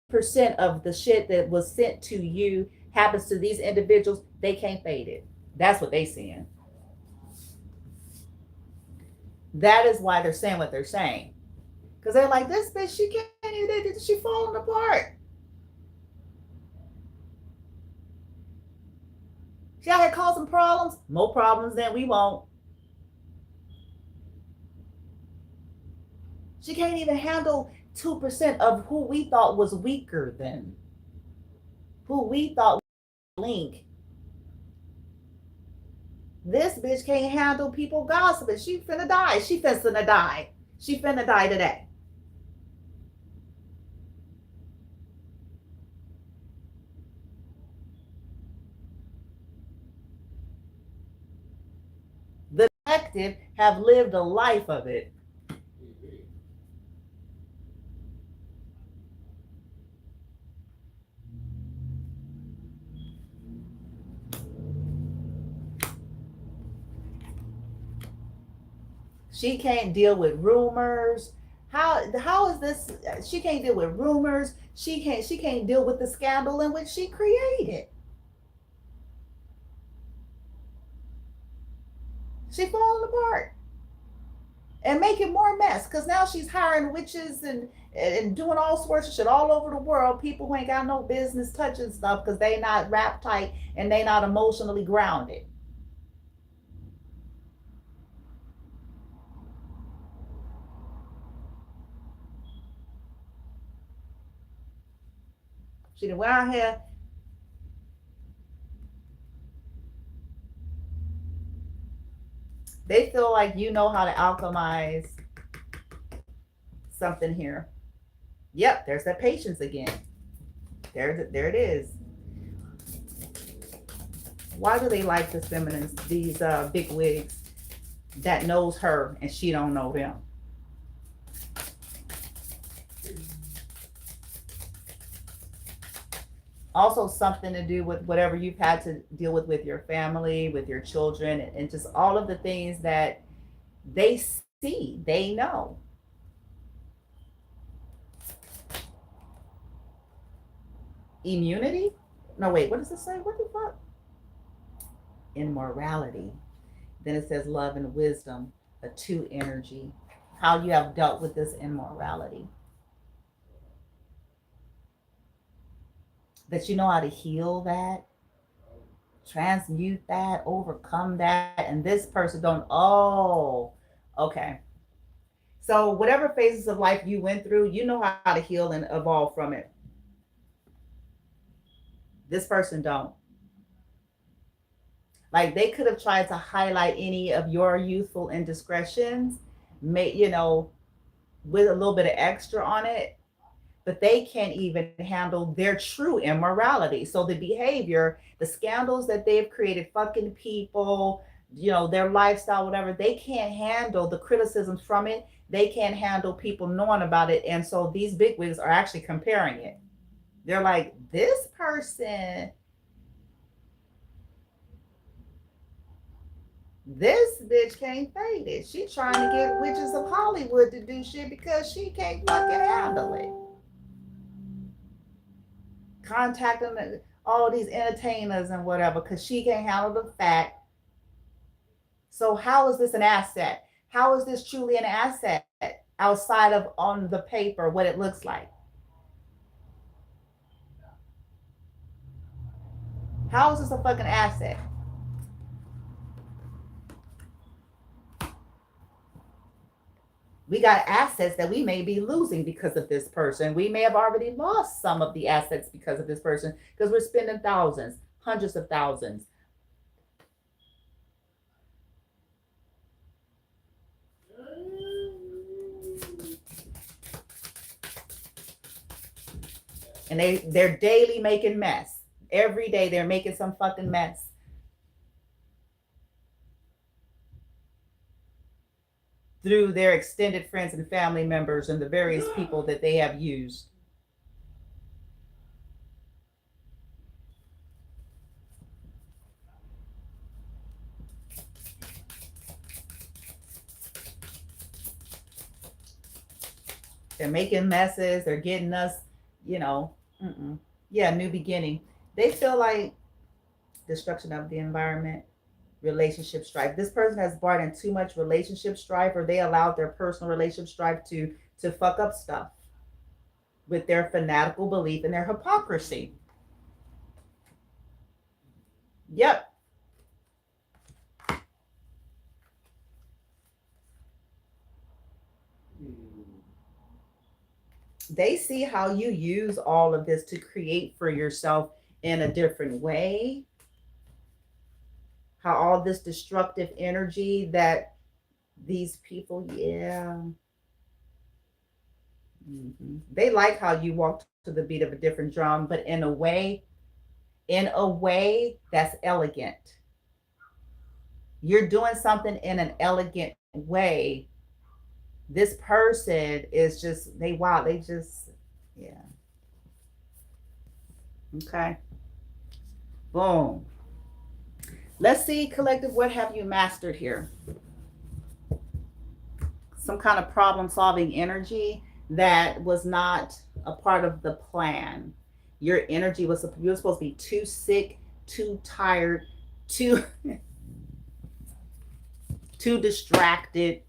of the shit that was sent to you happens to these individuals, they can't fade it. That's what they seeing. That is why they're saying what they're saying. Because they're like, this bitch, she can't even, she falling apart. She out here causing problems, more problems than we want. She can't even handle 2% of who we thought was weaker than, who we thought was link. This bitch can't handle people gossiping. She finna die. She finna die. She finna die today. The detective have lived a life of it. She can't deal with rumors. How is this? She can't deal with rumors. She can't deal with the scandal in which she created. She falling apart and making more mess because now she's hiring witches and doing all sorts of shit all over the world. People who ain't got no business touching stuff because they not wrapped tight and they not emotionally grounded. She done went out here. They feel like you know how to alchemize something here. Yep, there's that patience again. There it is. Why do they like the feminines, these big wigs that knows her and she don't know them? Also something to do with whatever you've had to deal with your family, with your children, and just all of the things that they see, they know. Immunity? No, wait, what does it say? What the fuck? Immorality. Then it says love and wisdom, a two energy. How you have dealt with this immorality. That you know how to heal that, transmute that, overcome that, and this person don't. Oh, okay. So whatever phases of life you went through, you know how to heal and evolve from it. This person don't. Like they could have tried to highlight any of your youthful indiscretions, with a little bit of extra on it, but they can't even handle their true immorality. So the behavior, the scandals that they've created, fucking people, their lifestyle, whatever, they can't handle the criticisms from it. They can't handle people knowing about it. And so these bigwigs are actually comparing it. They're like, this person, this bitch can't fade it. She trying to get witches of Hollywood to do shit because she can't fucking handle it. Contacting all these entertainers and whatever because she can't handle the fact. So how is this an asset? How is this truly an asset outside of on the paper what it looks like? How is this a fucking asset? We got assets that we may be losing because of this person. We may have already lost some of the assets because of this person because we're spending thousands, hundreds of thousands. And they're daily making mess. Every day they're making some fucking mess. Through their extended friends and family members and the various people that they have used. They're making messes. They're getting us, yeah, new beginning. They feel like destruction of the environment, relationship strife. This person has brought in too much relationship strife, or they allowed their personal relationship strife to fuck up stuff with their fanatical belief and their hypocrisy. Yep. They see how you use all of this to create for yourself in a different way. How all this destructive energy that these people, yeah. They like how you walk to the beat of a different drum, but in a way that's elegant. You're doing something in an elegant way. This person is just, they, wow, they just, yeah. Okay. Boom. Let's see, collective, what have you mastered here? Some kind of problem solving energy that was not a part of the plan. Your energy was, you were supposed to be too sick, too tired, too too distracted,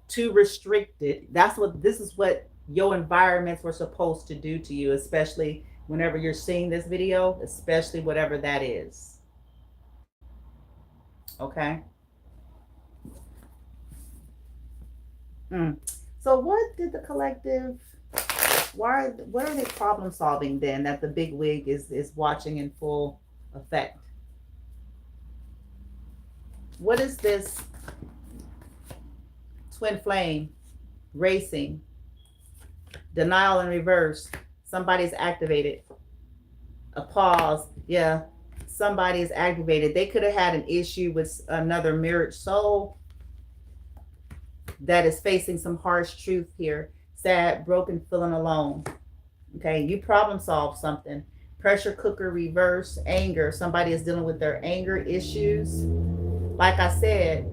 too restricted. This is what your environments were supposed to do to you, especially whenever you're seeing this video, especially whatever that is. Okay. So what did the collective, what are they problem solving then that the big wig is watching in full effect? What is this twin flame racing, denial in reverse? Somebody's activated. A pause. Yeah, somebody is activated. They could have had an issue with another mirrored soul that is facing some harsh truth here. Sad, broken, feeling alone. Okay, you problem solve something. Pressure cooker reverse, anger. Somebody is dealing with their anger issues. Like I said,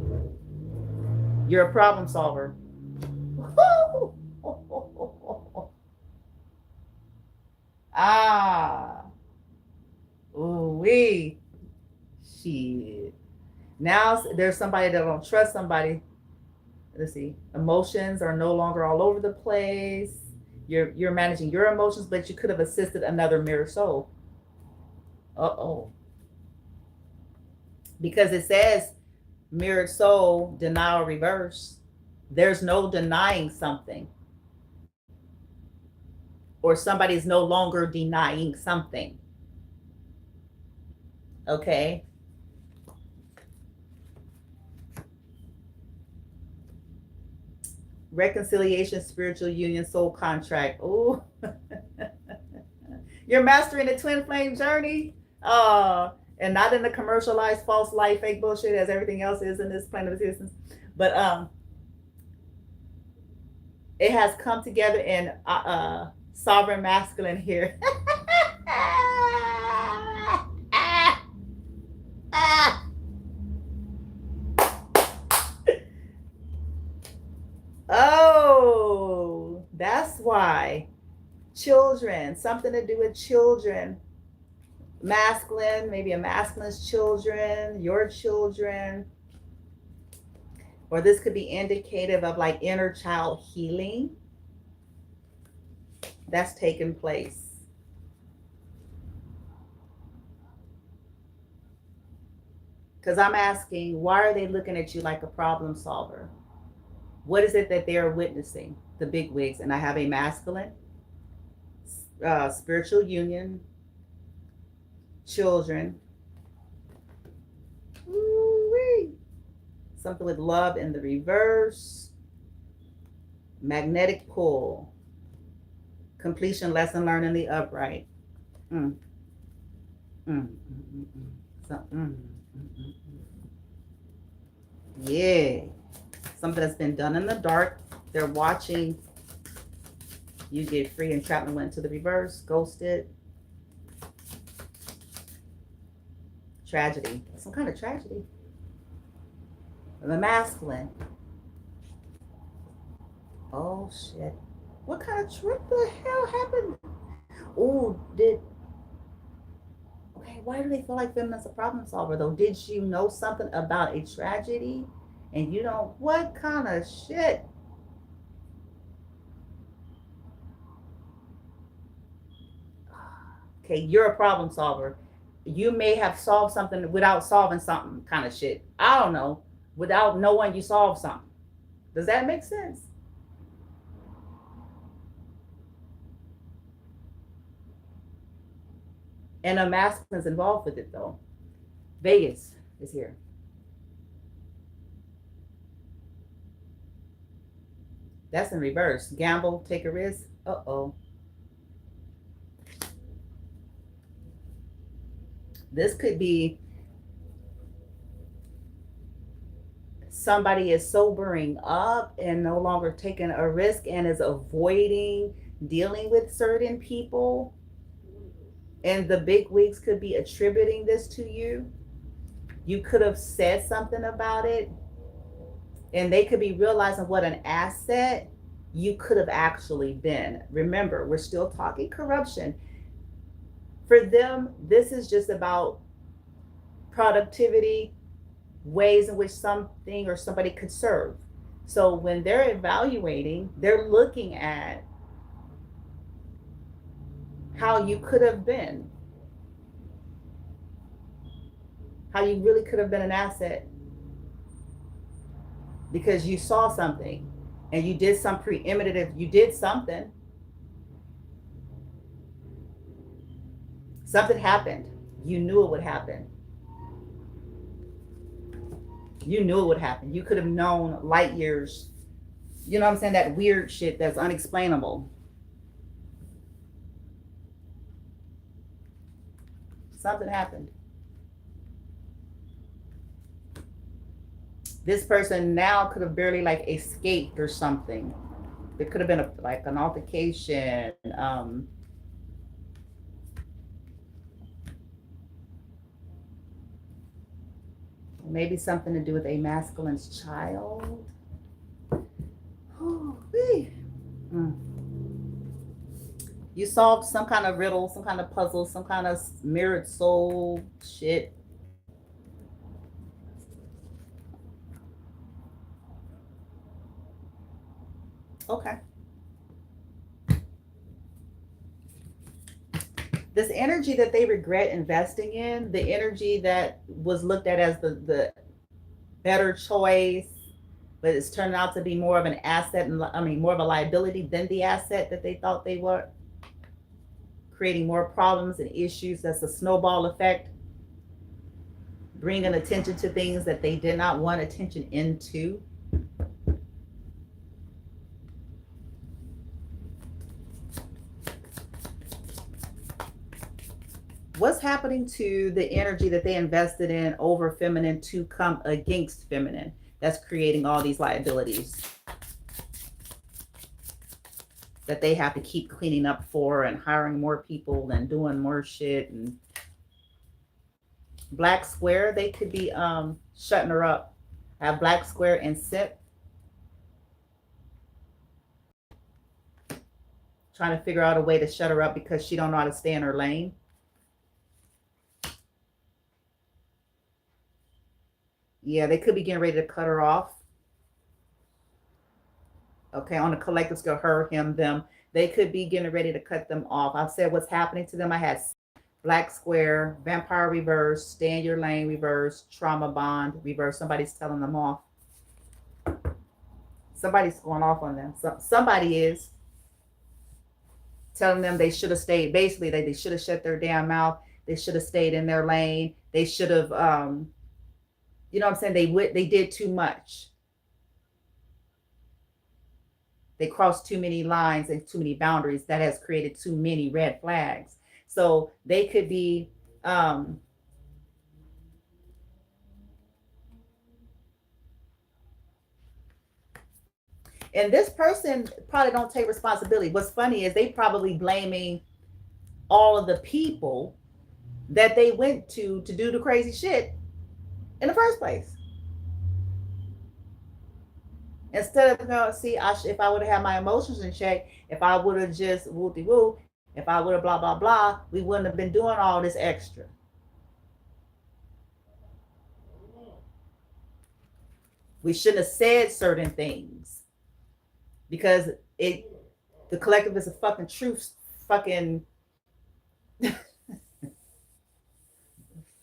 you're a problem solver. Ah. Ooh wee. Shit. Now there's somebody that don't trust somebody. Let's see. Emotions are no longer all over the place. You're managing your emotions, but you could have assisted another mirror soul. Uh-oh. Because it says mirrored soul, denial reverse. There's no denying something. Or somebody is no longer denying something. Okay. Reconciliation, spiritual union, soul contract. Oh, you're mastering the twin flame journey. And not in the commercialized false life, fake bullshit as everything else is in this plane of existence. But it has come together in sovereign masculine here. Oh, that's why. Children, something to do with children. Masculine, maybe a masculine's children, your children. Or this could be indicative of like inner child healing that's taken place. Because I'm asking, why are they looking at you like a problem solver? What is it that they're witnessing? The big wigs. And I have a masculine, spiritual union, children. Ooh-wee. Something with love in the reverse. Magnetic pull. Completion, lesson learned in the upright. Yeah. Something that's been done in the dark. They're watching you get free. Entrapment went to the reverse. Ghosted. Tragedy. Some kind of tragedy. The masculine. Oh shit. What kind of trip the hell happened? Oh, okay, why do they feel like feminine's a problem solver though? Did you know something about a tragedy? And you don't, what kind of shit? Okay, you're a problem solver. You may have solved something without solving something kind of shit. I don't know. Without knowing you solved something. Does that make sense? And a masculine is involved with it though. Vegas is here. That's in reverse. Gamble, take a risk. Uh-oh. This could be somebody is sobering up and no longer taking a risk and is avoiding dealing with certain people. And the big wigs could be attributing this to you. You could have said something about it, and they could be realizing what an asset you could have actually been. Remember, we're still talking corruption. For them, this is just about productivity, ways in which something or somebody could serve. So when they're evaluating, they're looking at how you could have been, how you really could have been an asset because you saw something and you did some preemptive, you did something. Something happened. You knew it would happen. You knew it would happen. You could have known light years. You know what I'm saying? That weird shit that's unexplainable. Something happened. This person now could have barely like escaped or something. There could have been like an altercation. Maybe something to do with a masculine's child. You solved some kind of riddle, some kind of puzzle, some kind of mirrored soul shit. Okay. This energy that they regret investing in, the energy that was looked at as the better choice, but it's turned out to be more of an asset, and I mean more of a liability than the asset that they thought they were, creating more problems and issues. That's a snowball effect, bringing attention to things that they did not want attention into. What's happening to the energy that they invested in over feminine to come against feminine? That's creating all these liabilities that they have to keep cleaning up for and hiring more people and doing more shit. And black square, they could be shutting her up. I have black square and sip. Trying to figure out a way to shut her up because she don't know how to stay in her lane. Yeah, they could be getting ready to cut her off. Okay, on the collective scale, her, him, them. They could be getting ready to cut them off. I've said what's happening to them. I had black square, vampire reverse, stay in your lane reverse, trauma bond reverse. Somebody's telling them off. Somebody's going off on them. Somebody is telling them they should have stayed. Basically, they should have shut their damn mouth. They should have stayed in their lane. They should have, you know what I'm saying? They did too much. They crossed too many lines and too many boundaries. That has created too many red flags. So they could be, and this person probably don't take responsibility. What's funny is they probably blaming all of the people that they went to do the crazy shit in the first place. Instead of, see, if I would have had my emotions in check, if I would have just woo-de-woo, if I would have blah, blah, blah, we wouldn't have been doing all this extra. We shouldn't have said certain things because the collective is a fucking truth, fucking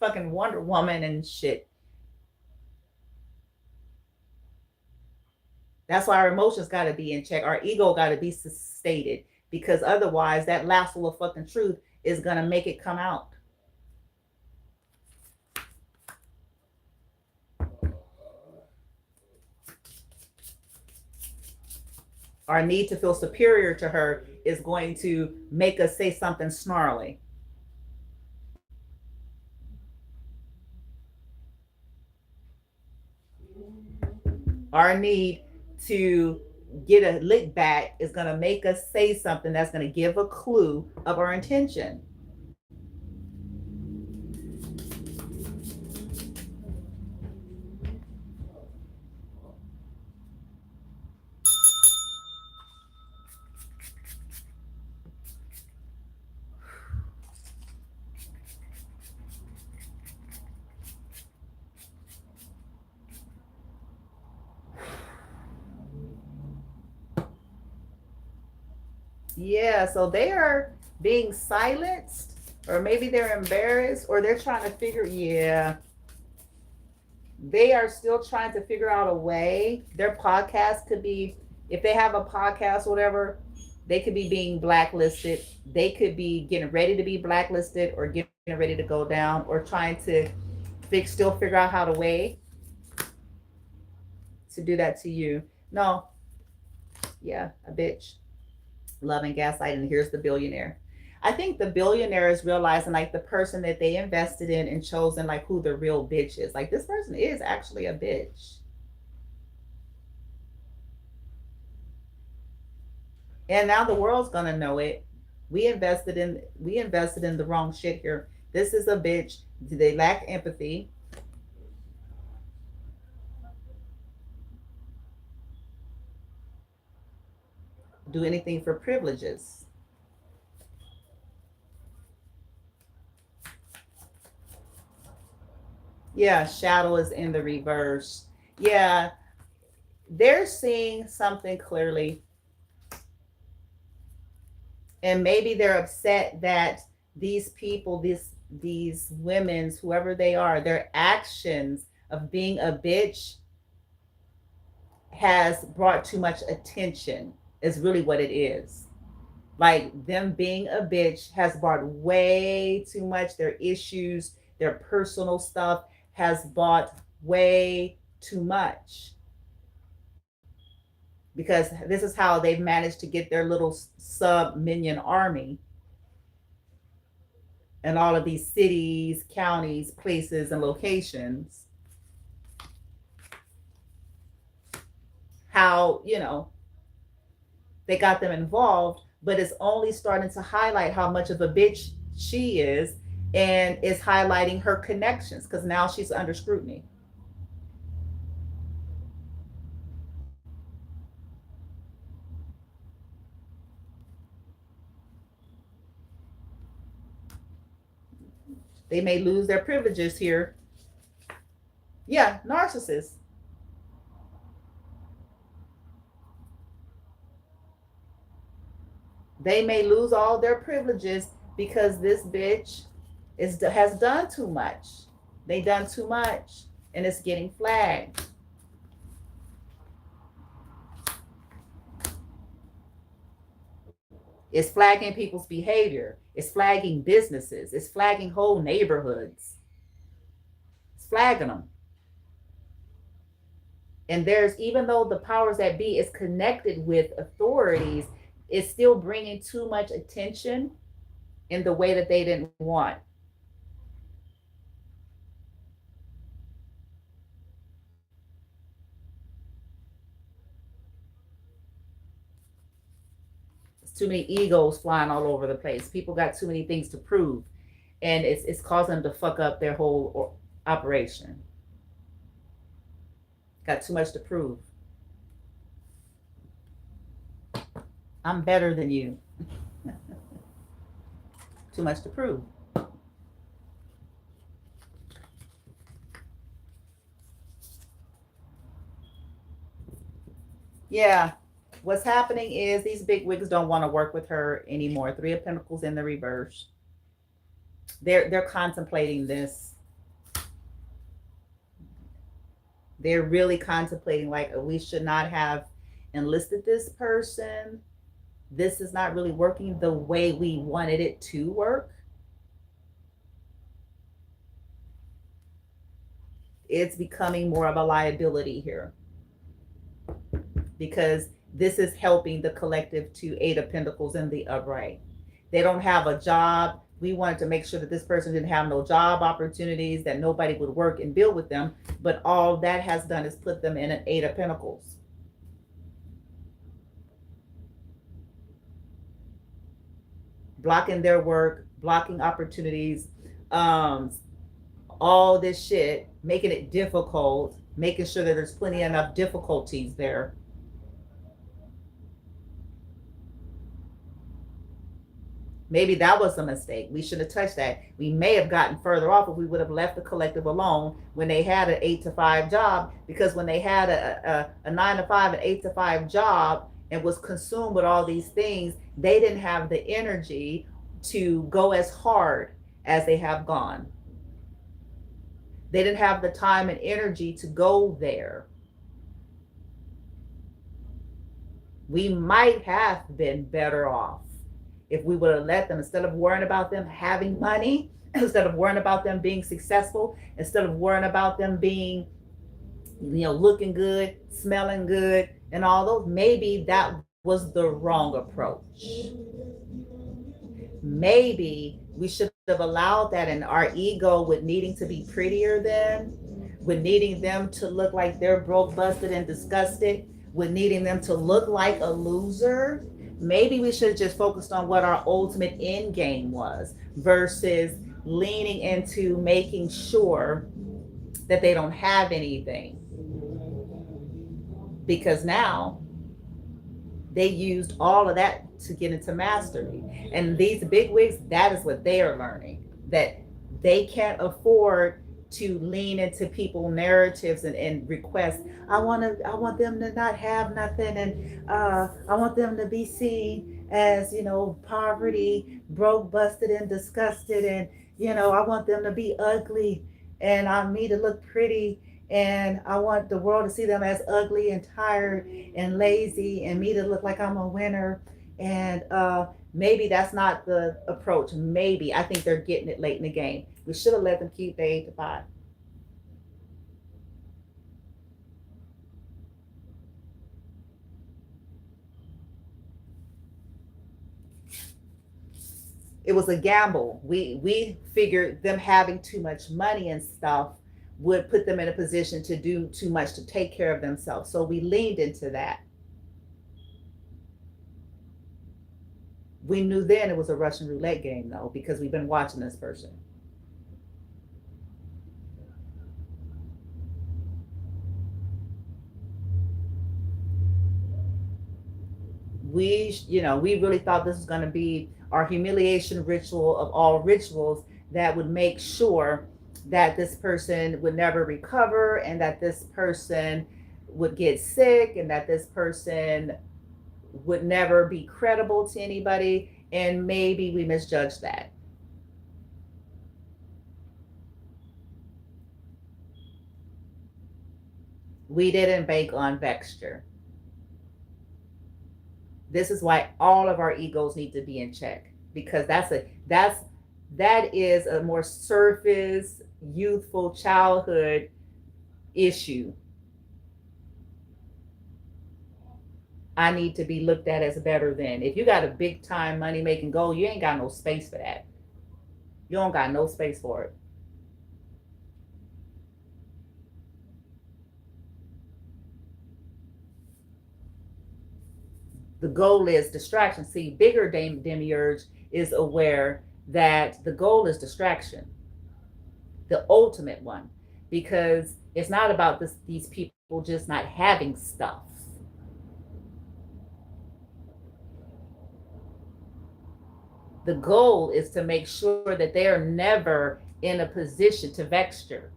fucking Wonder Woman and shit. That's why our emotions got to be in check. Our ego got to be sustated, because otherwise that last little fucking truth is going to make it come out. Our need to feel superior to her is going to make us say something snarly. Our need to get a lick back is going to make us say something that's going to give a clue of our intention. Yeah, so they are being silenced, or maybe they're embarrassed, or they're trying to figure, yeah, they are still trying to figure out a way. Their podcast could be, if they have a podcast or whatever, they could be being blacklisted. They could be getting ready to be blacklisted, or getting ready to go down, or trying to still figure out how to way to do that to you. No, yeah, a bitch. Love and gaslight, and here's the billionaire. I think the billionaire is realizing like the person that they invested in and chosen like who the real bitch is. Like this person is actually a bitch. And now the world's gonna know it. We invested in the wrong shit here. This is a bitch. They lack empathy. Do anything for privileges. Yeah, shadow is in the reverse. Yeah, they're seeing something clearly, and maybe they're upset that these people, these women's, whoever they are, their actions of being a bitch has brought too much attention, is really what it is. Like them being a bitch has brought way too much. Their issues, their personal stuff has brought way too much, because this is how they've managed to get their little sub minion army in all of these cities, counties, places, and locations. How, they got them involved, but it's only starting to highlight how much of a bitch she is, and is highlighting her connections, because now she's under scrutiny. They may lose their privileges here. Yeah, narcissists. They may lose all their privileges because this bitch has done too much. They done too much, and it's getting flagged. It's flagging people's behavior. It's flagging businesses. It's flagging whole neighborhoods. It's flagging them. And there's, even though the powers that be is connected with authorities, it's still bringing too much attention in the way that they didn't want. It's too many egos flying all over the place. People got too many things to prove, and it's causing them to fuck up their whole operation. Got too much to prove. I'm better than you. Too much to prove. Yeah. What's happening is these big wigs don't want to work with her anymore. Three of Pentacles in the reverse. They're contemplating this. They're really contemplating, like, we should not have enlisted this person. This is not really working the way we wanted it to work. It's becoming more of a liability here, because this is helping the collective to Eight of Pentacles in the upright. They don't have a job. We wanted to make sure that this person didn't have no job opportunities, that nobody would work and build with them. But all that has done is put them in an Eight of Pentacles. Blocking their work, blocking opportunities, all this shit, making it difficult, making sure that there's plenty enough difficulties there. Maybe that was a mistake. We should have touched that. We may have gotten further off if we would have left the collective alone when they had an 8 to 5 job, because when they had a 9 to 5 and 8 to 5 job and was consumed with all these things, they didn't have the energy to go as hard as they have gone. They didn't have the time and energy to go there. We might have been better off if we would have let them, instead of worrying about them having money, instead of worrying about them being successful, instead of worrying about them being, looking good, smelling good, and all those. Maybe that was the wrong approach. Maybe we should have allowed that, and our ego with needing to be prettier than, with needing them to look like they're broke, busted, and disgusted, with needing them to look like a loser. Maybe we should have just focused on what our ultimate end game was, versus leaning into making sure that they don't have anything. Because now they used all of that to get into mastery. And these big wigs, that is what they are learning, that they can't afford to lean into people narratives and requests. I want them to not have nothing, and I want them to be seen as, poverty, broke, busted, and disgusted, and I want them to be ugly, and I need to look pretty, and I want the world to see them as ugly and tired and lazy, and me to look like I'm a winner. And maybe that's not the approach. Maybe I think they're getting it late in the game. We should have let them keep the 8 to 5. It was a gamble. We figured them having too much money and stuff would put them in a position to do too much to take care of themselves. So we leaned into that. We knew then it was a Russian roulette game, though, because we've been watching this person. We really thought this was going to be our humiliation ritual of all rituals, that would make sure that this person would never recover, and that this person would get sick, and that this person would never be credible to anybody. And maybe we misjudged that. We didn't bank on vexture. This is why all of our egos need to be in check, because that is a more surface, youthful, childhood issue. I need to be looked at as better than. If you got a big time money making goal, you ain't got no space for that. You don't got no space for it. The goal is distraction. See, bigger demiurge is aware that the goal is distraction, the ultimate one, because it's not about these people just not having stuff. The goal is to make sure that they are never in a position to vexture.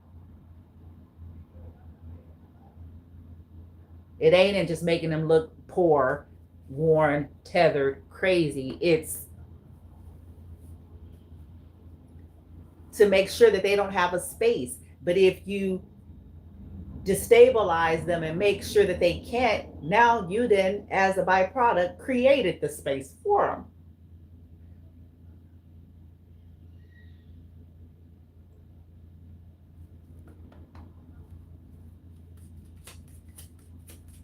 It ain't in just making them look poor, worn, tethered, crazy. It's to make sure that they don't have a space. But if you destabilize them and make sure that they can't. Now you then, as a byproduct, created the space for them.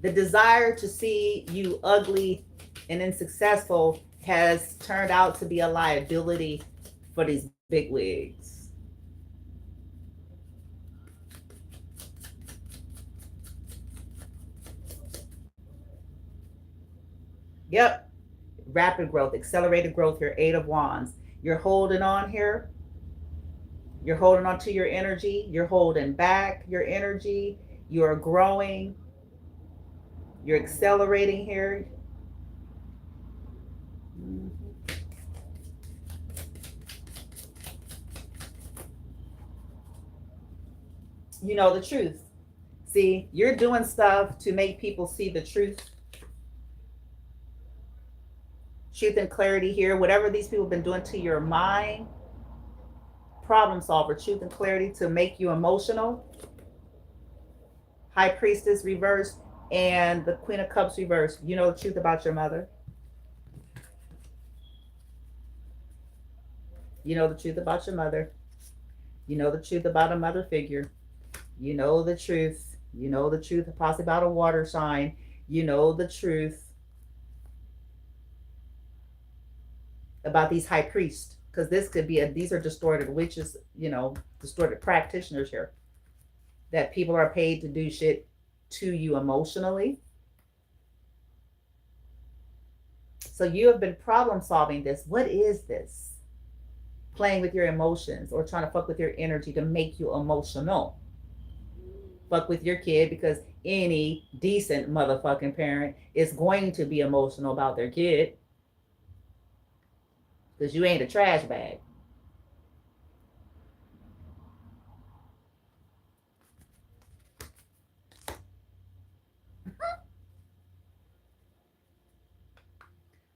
The desire to see you ugly and unsuccessful has turned out to be a liability for these big wigs. Yep. Rapid growth, accelerated growth here, Eight of Wands. You're holding on here. You're holding on to your energy. You're holding back your energy. You're growing. You're accelerating here. You know the truth. See, you're doing stuff to make people see the truth. Truth and clarity here. Whatever these people have been doing to your mind, problem solver, truth and clarity to make you emotional. High Priestess reversed and the Queen of Cups reversed. You know the truth about your mother. You know the truth about your mother. You know the truth about a mother figure. You know the truth. You know the truth possibly about a water sign. You know the truth about these high priests. Because this could be these are distorted witches, you know, distorted practitioners here. That people are paid to do shit to you emotionally. So you have been problem solving this. What is this? Playing with your emotions or trying to fuck with your energy to make you emotional. Fuck with your kid, because any decent motherfucking parent is going to be emotional about their kid. Because you ain't a trash bag.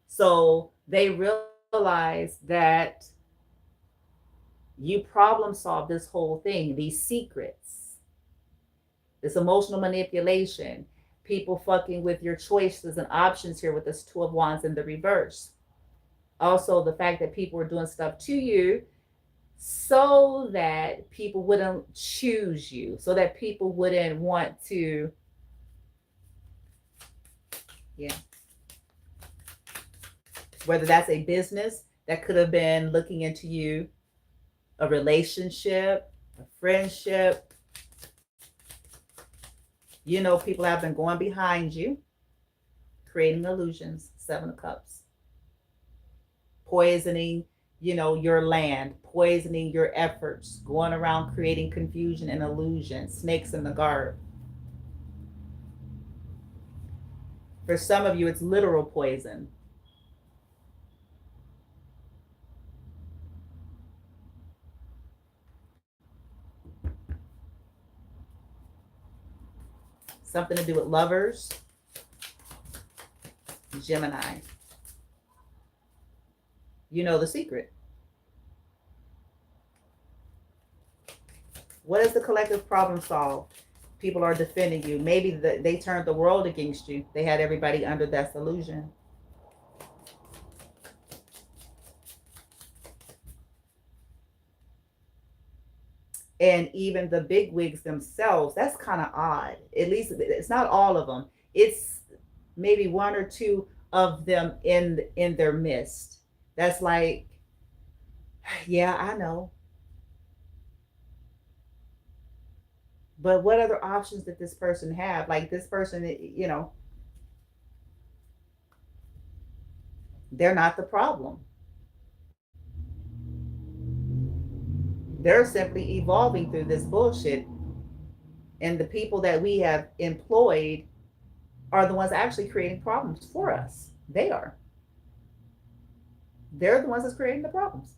So they realize that you problem solve this whole thing, these secrets, this emotional manipulation, people fucking with your choices and options here with this Two of Wands in the reverse. Also, the fact that people are doing stuff to you so that people wouldn't choose you, so that people wouldn't want to, yeah. Whether that's a business that could have been looking into you, a relationship, a friendship. You know, people have been going behind you, creating illusions, Seven of Cups. Poisoning, you know, your land, poisoning your efforts, going around creating confusion and illusion, snakes in the garden. For some of you, it's literal poison. Something to do with lovers, Gemini. You know the secret. What is the collective problem solved? People are defending you. Maybe they turned the world against you. They had everybody under that illusion. And even the big wigs themselves, that's kind of odd. At least it's not all of them. It's maybe one or two of them in their midst. That's like, yeah, I know. But what other options did this person have? Like this person, you know, they're not the problem. They're simply evolving through this bullshit. And the people that we have employed are the ones actually creating problems for us. They are. They're the ones that's creating the problems.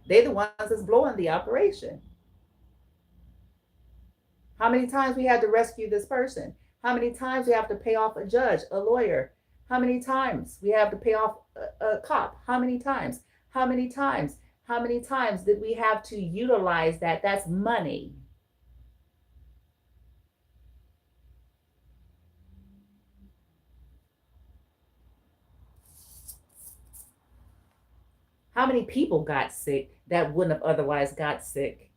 They're the ones that's blowing the operation. How many times we had to rescue this person? How many times we have to pay off a judge, a lawyer? How many times we have to pay off a cop? How many times? How many times? How many times did we have to utilize that? That's money. How many people got sick that wouldn't have otherwise got sick?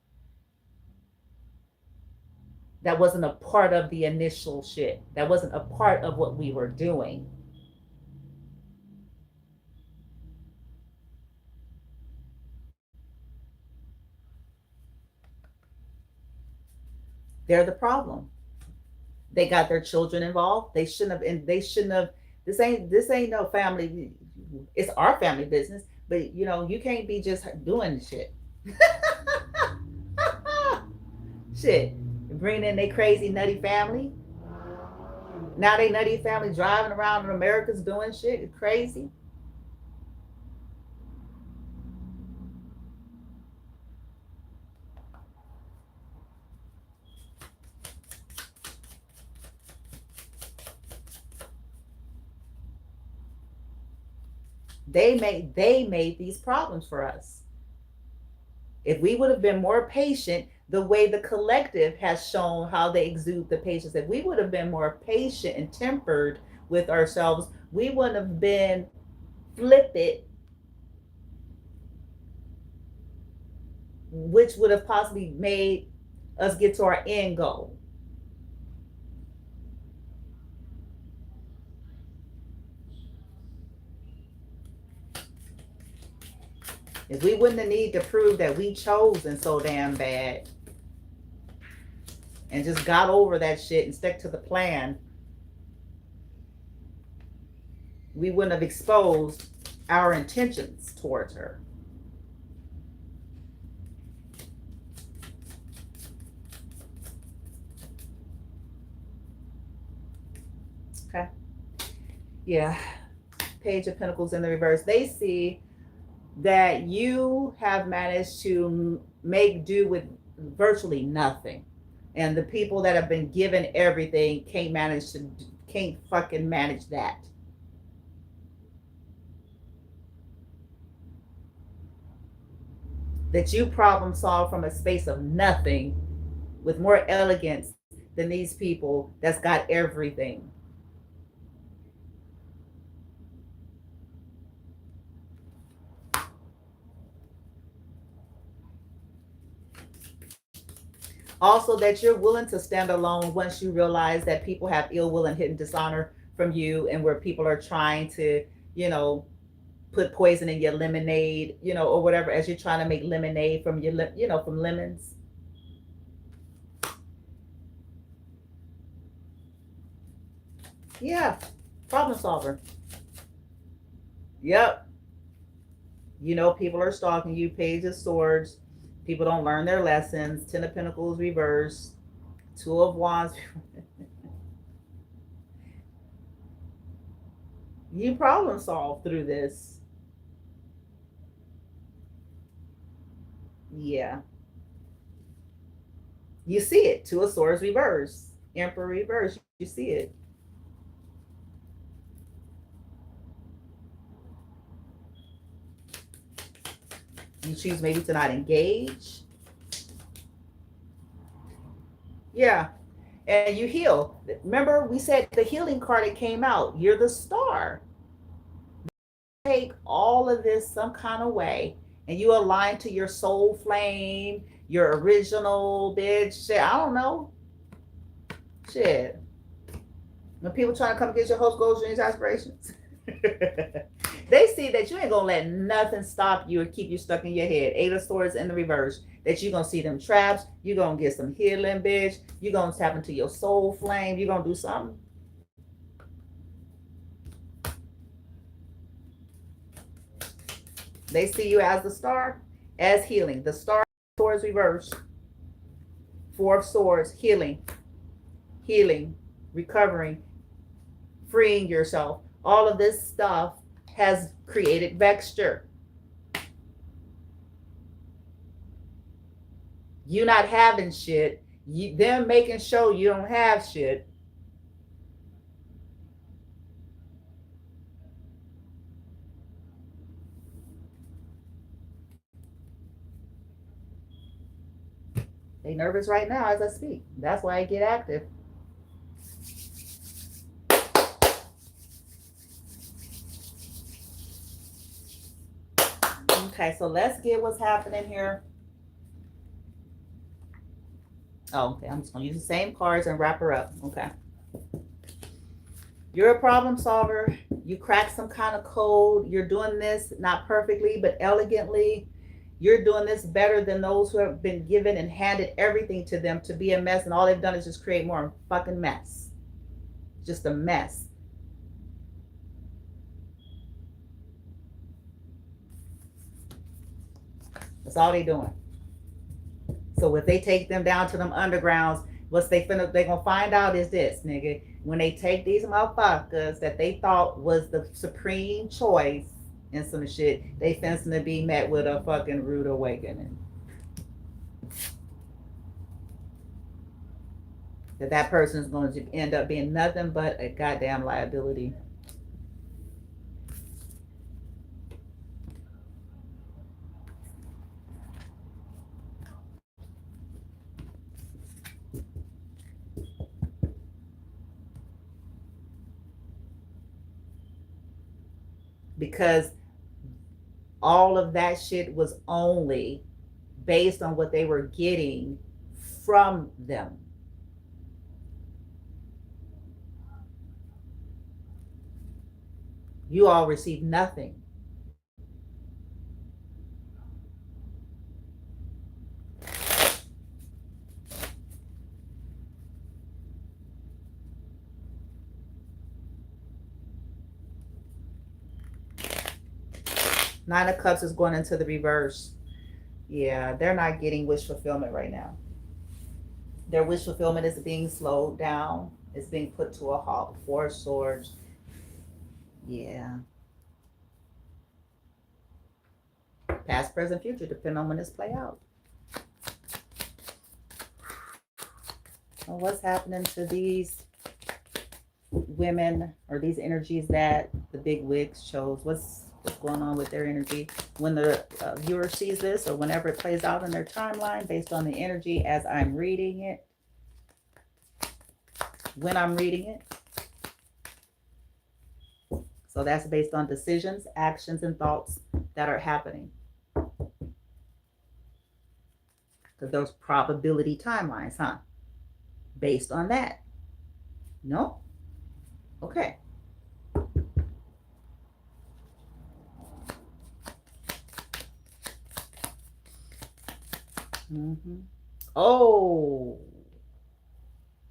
That wasn't a part of the initial shit. That wasn't a part of what we were doing. They're the problem. They got their children involved. They shouldn't have, and they shouldn't have. This ain't no family. It's our family business, but you can't be just doing shit. Shit, bringing in their crazy nutty family. Now they nutty family driving around in America's doing shit. It's crazy. They made these problems for us. If we would have been more patient, the way the collective has shown how they exude the patience, if we would have been more patient and tempered with ourselves, we wouldn't have been flippant, which would have possibly made us get to our end goal. If we wouldn't have need to prove that we chosen so damn bad and just got over that shit and stuck to the plan, we wouldn't have exposed our intentions towards her. Okay. Yeah. Page of Pentacles in the reverse. They see that you have managed to make do with virtually nothing. And the people that have been given everything can't fucking manage that. That you problem solve from a space of nothing with more elegance than these people that's got everything. Also, that you're willing to stand alone once you realize that people have ill will and hidden dishonor from you, and where people are trying to, put poison in your lemonade, or whatever, as you're trying to make lemonade from from lemons. Yeah, problem solver. Yep. People are stalking you. Page of Swords. People don't learn their lessons. Ten of Pentacles reverse. Two of Wands. You problem solve through this. Yeah. You see it. Two of Swords reverse. Emperor reverse. You see it. You choose maybe to not engage. Yeah. And you heal. Remember, we said the healing card that came out. You're the star. Take all of this some kind of way and you align to your soul flame, your original bitch. Shit, I don't know. Shit. When people try to come against your hopes, goals, dreams, aspirations, they see that you ain't gonna let nothing stop you or keep you stuck in your head. Eight of Swords in the reverse. That you're gonna see them traps. You're gonna get some healing, bitch. You're gonna tap into your soul flame. You're gonna do something. They see you as the star, as healing. The star, Swords reverse. Four of Swords, healing, recovering, freeing yourself. All of this stuff has created vexture. You not having shit. Them making sure you don't have shit. They nervous right now as I speak. That's why I get active. Okay, so let's get what's happening here. Oh, okay, I'm just gonna use the same cards and wrap her up. Okay. You're a problem solver. You crack some kind of code. You're doing this not perfectly, but elegantly. You're doing this better than those who have been given and handed everything to them to be a mess, and all they've done is just create more fucking mess. Just a mess. That's all they doing. So if they take them down to them undergrounds, what's they gonna find out is this, nigga. When they take these motherfuckers that they thought was the supreme choice and some shit, they finna be met with a fucking rude awakening. That person is going to end up being nothing but a goddamn liability. Because all of that shit was only based on what they were getting from them. You all received nothing. Nine of Cups is going into the reverse. Yeah, they're not getting wish fulfillment right now. Their wish fulfillment is being slowed down. It's being put to a halt. Four of Swords. Yeah. Past, present, future, depending on when this play out. Well, what's happening to these women or these energies that the big wigs chose? What's going on with their energy when the viewer sees this, or whenever it plays out in their timeline, based on the energy as I'm reading it, when I'm reading it? So that's based on decisions, actions, and thoughts that are happening. Because those probability timelines, huh? Based on that. No? Okay. Oh,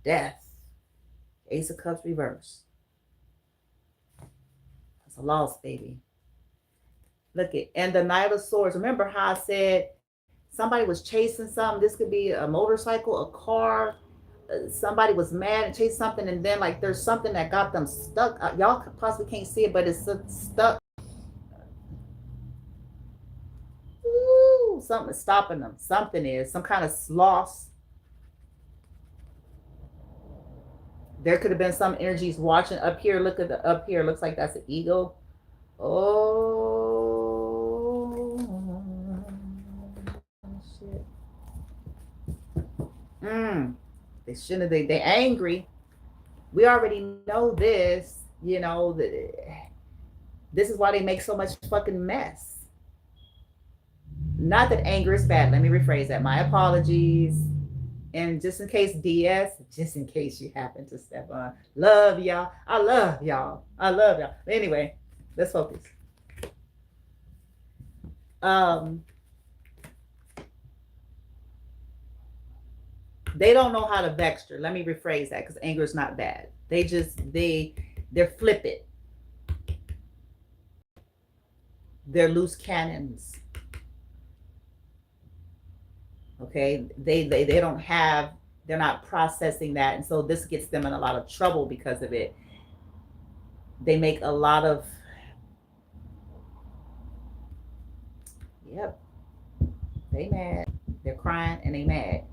death. Ace of Cups reverse. That's a loss, baby. Look it. And the Knight of Swords. Remember how I said somebody was chasing something? This could be a motorcycle, a car. Somebody was mad and chased something, and then like there's something that got them stuck. Y'all possibly can't see it, but it's stuck. Ooh, something is stopping them. Something is some kind of loss. There could have been some energies watching up here. Look at the up here. Looks like that's an eagle. Oh shit. They shouldn't have. They angry. We already know this. You know that. This is why they make so much fucking mess. Not that anger is bad. Let me rephrase that. My apologies. And just in case DS, just in case you happen to step on, love y'all. I love y'all. I love y'all. Anyway, let's focus. They don't know how to vex her. Let me rephrase that, because anger is not bad. They're flippant. They're loose cannons. Okay, they don't have, they're not processing that, and so this gets them in a lot of trouble because of it. They make a lot of, yep, they mad, they're crying and they mad.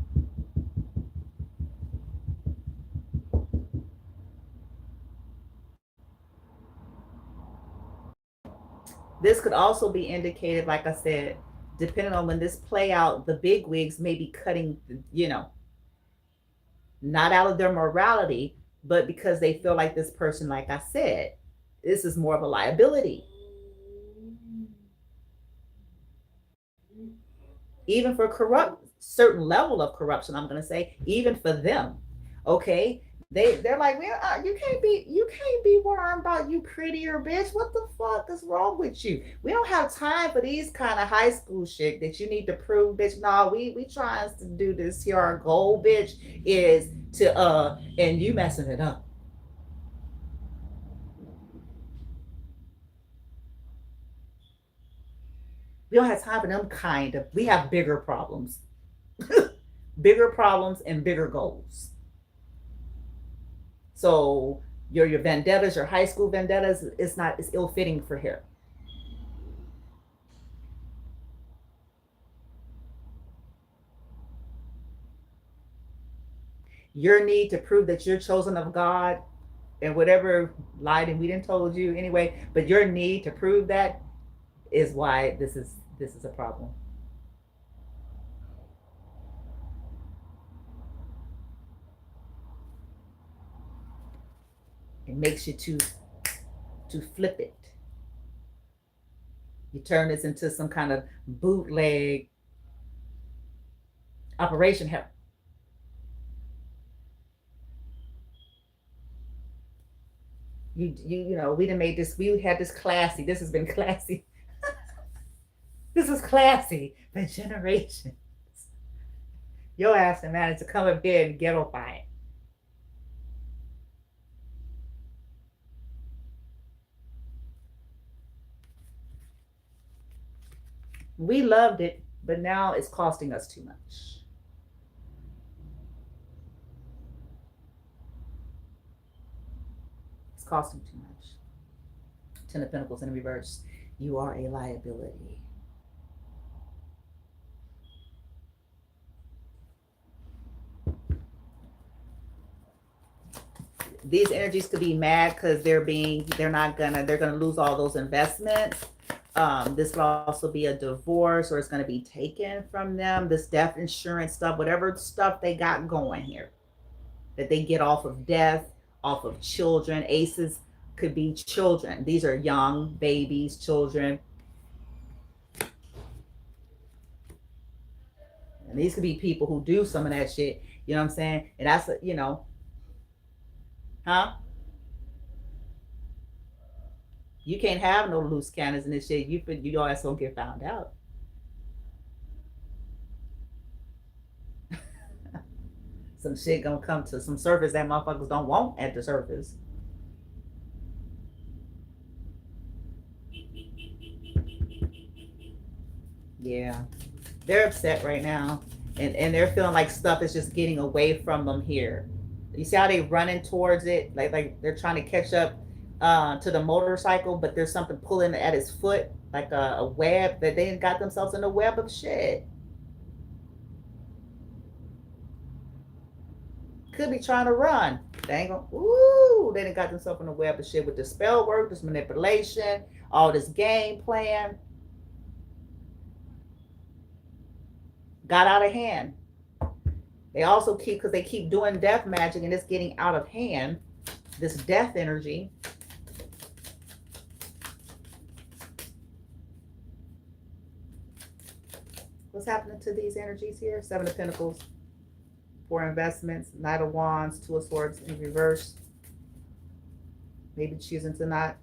This could also be indicated, like I said, depending on when this play out, the big wigs may be cutting, you know, not out of their morality, but because they feel like this person, like I said, this is more of a liability. even for corrupt, certain level of corruption, I'm going to say, even for them. Okay, they're like, well, you can't be worrying about you prettier bitch. What the fuck is wrong with you? We don't have time for these kind of high school shit that you need to prove, bitch. No, we trying to do this here. Our goal, bitch, is to and you messing it up. We don't have time for them kind of. We have bigger problems, bigger problems and bigger goals. So your vendettas, your high school vendettas, it's ill fitting for here. Your need to prove that you're chosen of God and whatever lied and we didn't told you anyway, but your need to prove that is why this is a problem. It makes you to flip it. You turn this into some kind of bootleg operation help. You know, we done made this, we had this classy. This has been classy. This is classy for generations. Your ass and managed to come up here and ghettoify it. We loved it, but now it's costing us too much. It's costing too much. Ten of Pentacles in reverse. You are a liability. These energies could be mad because they're gonna lose all those investments. This will also be a divorce, or it's going to be taken from them. This death insurance stuff, whatever stuff they got going here, that they get off of death, off of children. Aces could be children. These are young babies, children. And these could be people who do some of that shit. You know what I'm saying? And that's, huh? You can't have no loose cannons in this shit. Your ass gonna get found out. Some shit gonna come to some surface that motherfuckers don't want at the surface. Yeah, they're upset right now, and they're feeling like stuff is just getting away from them here. You see how they running towards it, like they're trying to catch up to the motorcycle, but there's something pulling at his foot, like a web, that they got themselves in a web of shit. Could be trying to run. They ain't gonna, ooh, they done got themselves in a web of shit with the spell work, this manipulation, all this game plan. Got out of hand. They also because they keep doing death magic and it's getting out of hand. This death energy. What's happening to these energies here? Seven of Pentacles, for investments, Knight of Wands, Two of Swords in reverse. Maybe choosing to not.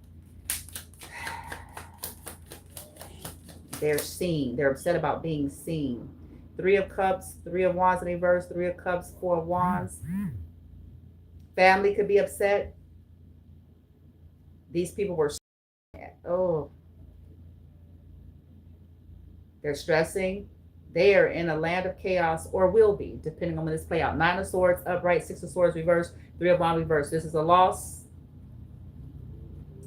They're seen. They're upset about being seen. Three of Cups, Three of Wands in reverse, Three of Cups, Four of Wands. Family could be upset. These people were, oh, they're stressing. They are in a land of chaos, or will be, depending on when this play out. Nine of Swords upright, Six of Swords reverse, Three of Wands reverse. This is a loss.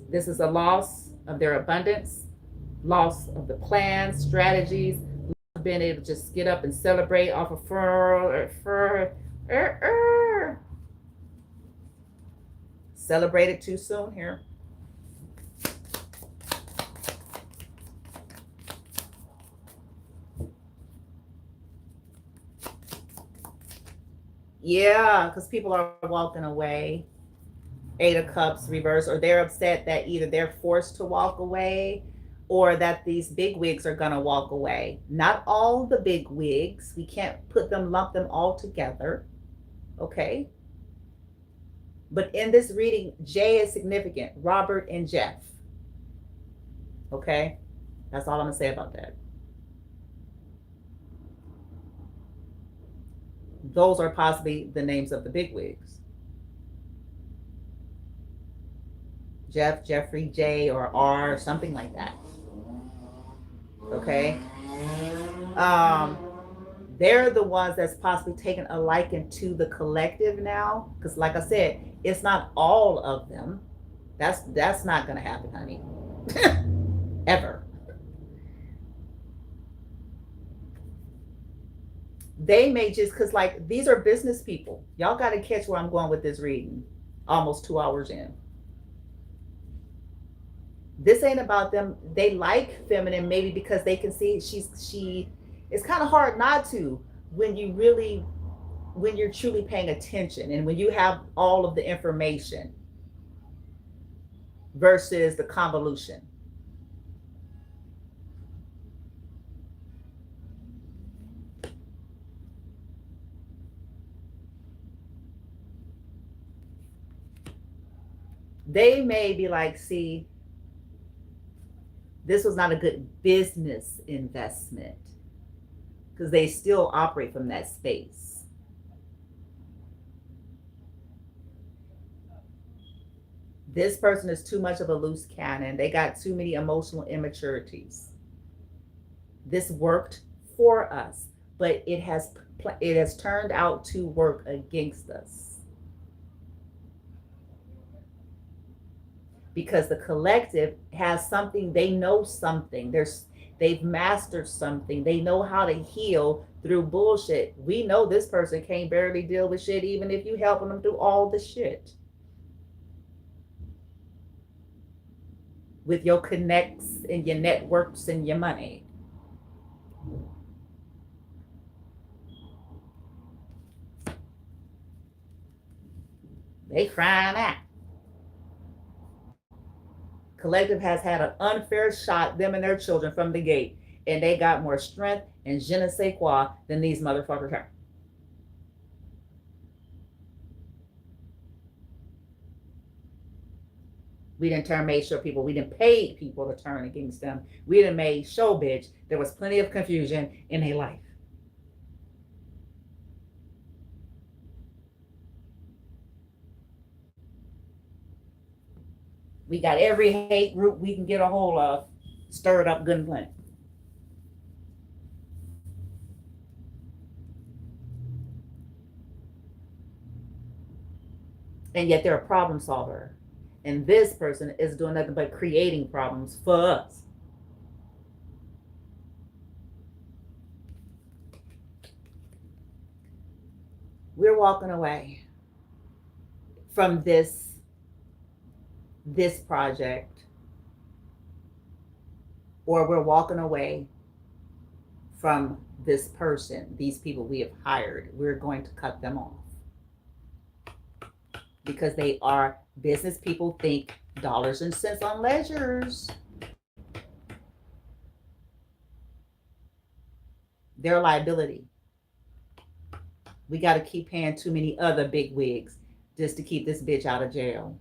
This is a loss of their abundance, loss of the plans, strategies, being able to just get up and celebrate off of celebrated too soon here. Yeah, because people are walking away. Eight of Cups reverse, or they're upset that either they're forced to walk away, or that these big wigs are going to walk away. Not all the big wigs. We can't lump them all together. Okay. But in this reading, J is significant. Robert and Jeff. Okay. That's all I'm going to say about that. Those are possibly the names of the big wigs. Jeff, Jeffrey, J, or R, something like that. Okay. They're the ones that's possibly taken a liking to the collective now. Because like I said, it's not all of them. That's not going to happen, honey. Ever. They may just, because like these are business people. Y'all got to catch where I'm going with this reading. Almost 2 hours in. This ain't about them. They like feminine maybe because they can see she it's kind of hard not to when you're truly paying attention and when you have all of the information versus the convolution. They may be like, see, this was not a good business investment because they still operate from that space. This person is too much of a loose cannon. They got too many emotional immaturities. This worked for us, but it has turned out to work against us. Because the collective has something, they know something. They've mastered something. They know how to heal through bullshit. We know this person can't barely deal with shit, even if you helping them through all the shit. With your connects and your networks and your money. They crying out. Collective has had an unfair shot, them and their children, from the gate. And they got more strength and je ne sais quoi than these motherfuckers have. We didn't made sure people, we didn't pay people to turn against them. We didn't made show, bitch. There was plenty of confusion in their life. We got every hate root we can get a hold of, stirred up good and plenty. And yet they're a problem solver. And this person is doing nothing but creating problems for us. We're walking away from this project, or we're walking away from this person, these people we have hired. We're going to cut them off because they are business people, think dollars and cents on ledgers. They're a liability. We got to keep paying too many other big wigs just to keep this bitch out of jail.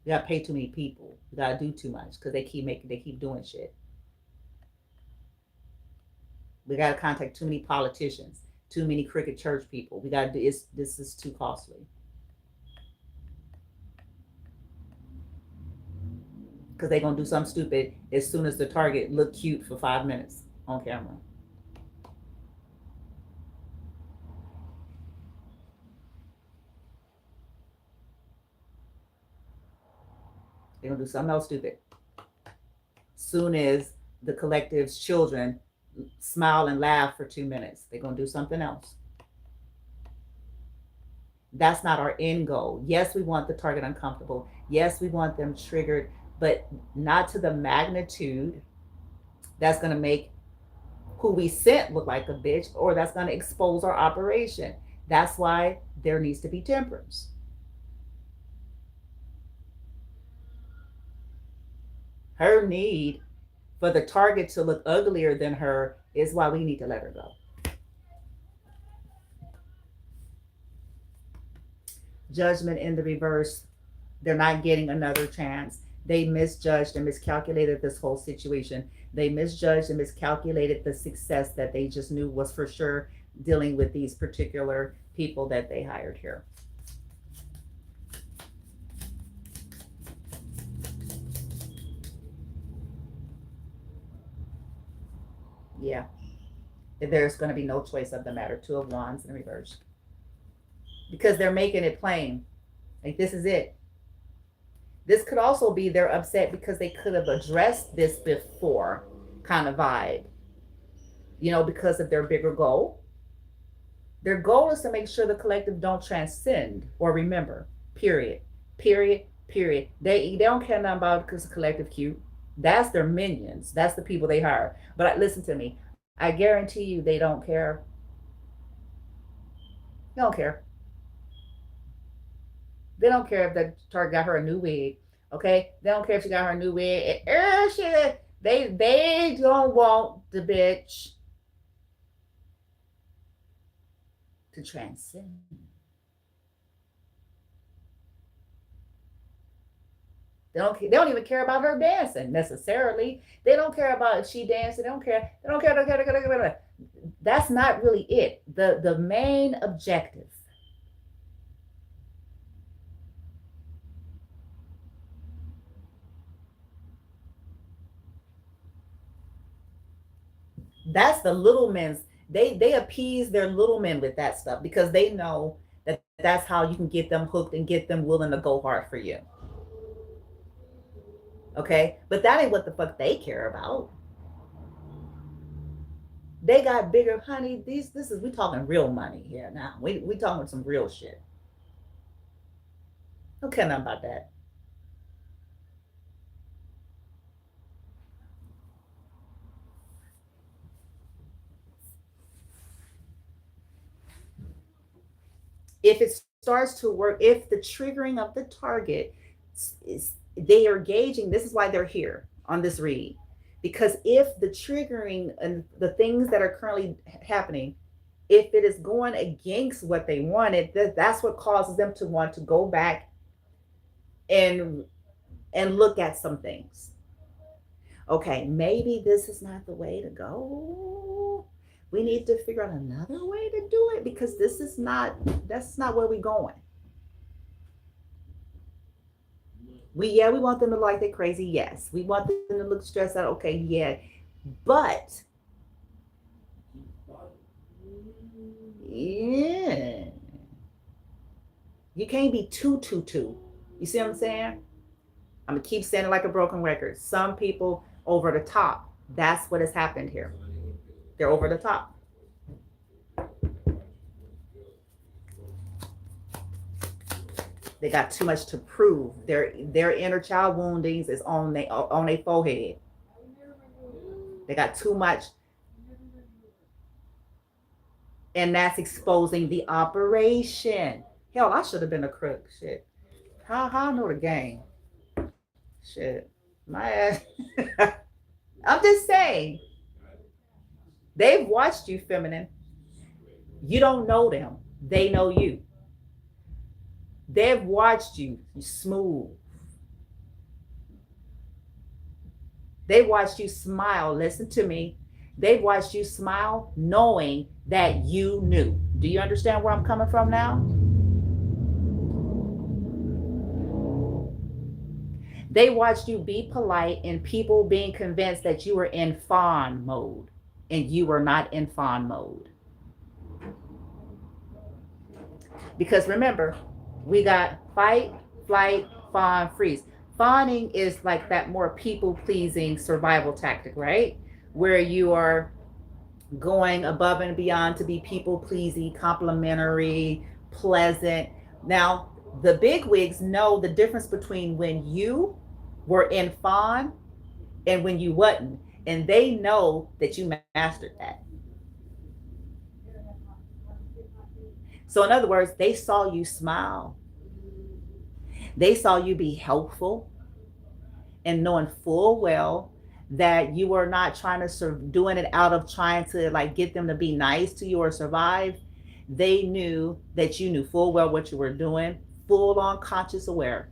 We gotta pay too many people. We gotta do too much because they keep doing shit. We gotta contact too many politicians, too many crooked church people. We gotta do this is too costly. Because they're gonna do something stupid as soon as the target look cute for 5 minutes on camera. They're gonna do something else stupid. Soon as the collective's children smile and laugh for 2 minutes, they're gonna do something else. That's not our end goal. Yes, we want the target uncomfortable. Yes, we want them triggered, but not to the magnitude that's gonna make who we sent look like a bitch, or that's going to expose our operation. That's why there needs to be temperance. Her need for the target to look uglier than her is why we need to let her go. Judgment in the reverse. They're not getting another chance. They misjudged and miscalculated this whole situation. They misjudged and miscalculated the success that they just knew was for sure dealing with these particular people that they hired here. Yeah. There's going to be no choice of the matter. Two of Wands in reverse. Because they're making it plain. Like, this is it. This could also be they're upset because they could have addressed this before kind of vibe. You know, because of their bigger goal. Their goal is to make sure the collective don't transcend or remember. Period. Period. Period. They don't care nothing about it because the collective cute. That's their minions. That's the people they hire. But listen to me. I guarantee you they don't care. They don't care. They don't care if the target got her a new wig. Okay? They don't care if she got her a new wig. Shit. They don't want the bitch to transcend. They don't even care about her dancing necessarily. They don't care about if she dancing. They don't care. They don't care. That's not really it. The main objective. That's the little men's. They appease their little men with that stuff because they know that that's how you can get them hooked and get them willing to go hard for you. Okay, but that ain't what the fuck they care about. They got bigger, honey. We talking real money here now. We talking some real shit. Don't care nothing about that. If it starts to work, if the triggering of the target is, they are gauging, this is why they're here on this read. Because if the triggering and the things that are currently happening, if it is going against what they wanted, that's what causes them to want to go back and look at some things. Okay, maybe this is not the way to go. We need to figure out another way to do it because that's not where we're going. We want them to like they're crazy. Yes. We want them to look stressed out. Okay. Yeah. But yeah, you can't be too. You see what I'm saying? I'm going to keep saying it like a broken record. Some people over the top. That's what has happened here. They're over the top. They got too much to prove. Their inner child woundings is on their forehead. They got too much. And that's exposing the operation. Hell, I should have been a crook. Shit. How I know the game? Shit. My ass. I'm just saying. They've watched you, feminine. You don't know them. They know you. They've watched you smooth. They watched you smile. Listen to me. They watched you smile knowing that you knew. Do you understand where I'm coming from now? They watched you be polite and people being convinced that you were in fawn mode. And you were not in fawn mode. Because remember, we got fight, flight, fawn, freeze. Fawning is like that more people-pleasing survival tactic, right? Where you are going above and beyond to be people-pleasing, complimentary, pleasant. Now, the bigwigs know the difference between when you were in fawn and when you wasn't. And they know that you mastered that. So, in other words, they saw you smile, they saw you be helpful, and knowing full well that you were not trying to doing it out of trying to like get them to be nice to you or survive. They knew that you knew full well what you were doing, full on conscious aware.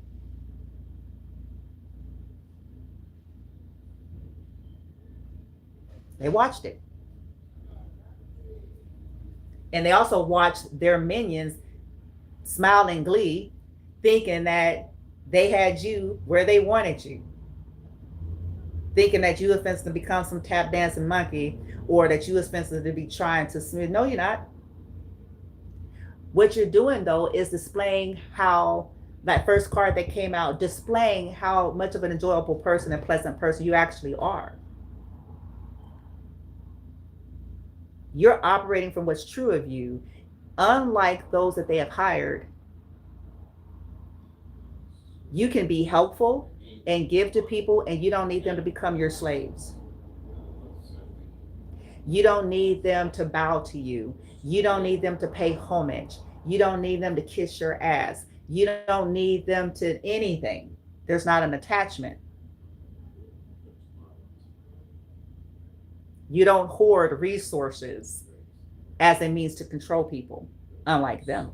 They watched it. And they also watched their minions smile in glee, thinking that they had you where they wanted you, thinking that you were supposed to become some tap dancing monkey, or that you were supposed to be trying to smooth. No, you're not. What you're doing though is displaying how that first card that came out, displaying how much of an enjoyable person and pleasant person you actually are. You're operating from what's true of you, unlike those that they have hired. You can be helpful and give to people, and you don't need them to become your slaves. You don't need them to bow to you. You don't need them to pay homage. You don't need them to kiss your ass. You don't need them to anything. There's not an attachment. You don't hoard resources as a means to control people, unlike them.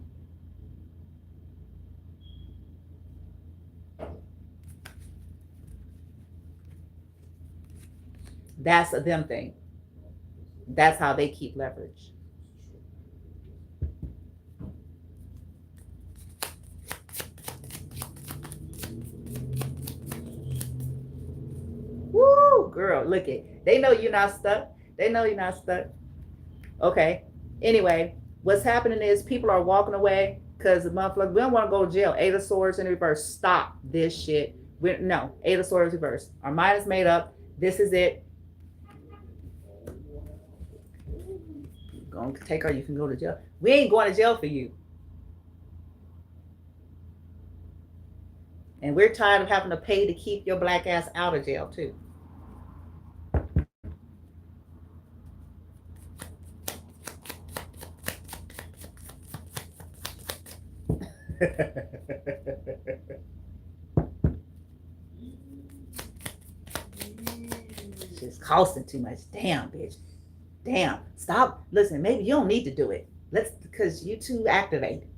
That's a them thing. That's how they keep leverage. Woo, girl, look it. They know you're not stuck. They know you're not stuck. Okay. Anyway, what's happening is people are walking away because the motherfucker, we don't want to go to jail. Eight of Swords in reverse. Stop this shit. No, Eight of Swords reverse. Our mind is made up. This is it. Go take her. You can go to jail. We ain't going to jail for you. And we're tired of having to pay to keep your black ass out of jail too. It's costing too much. Damn, bitch. Damn. Stop. Listen, maybe you don't need to do it. Let's, because you too activated.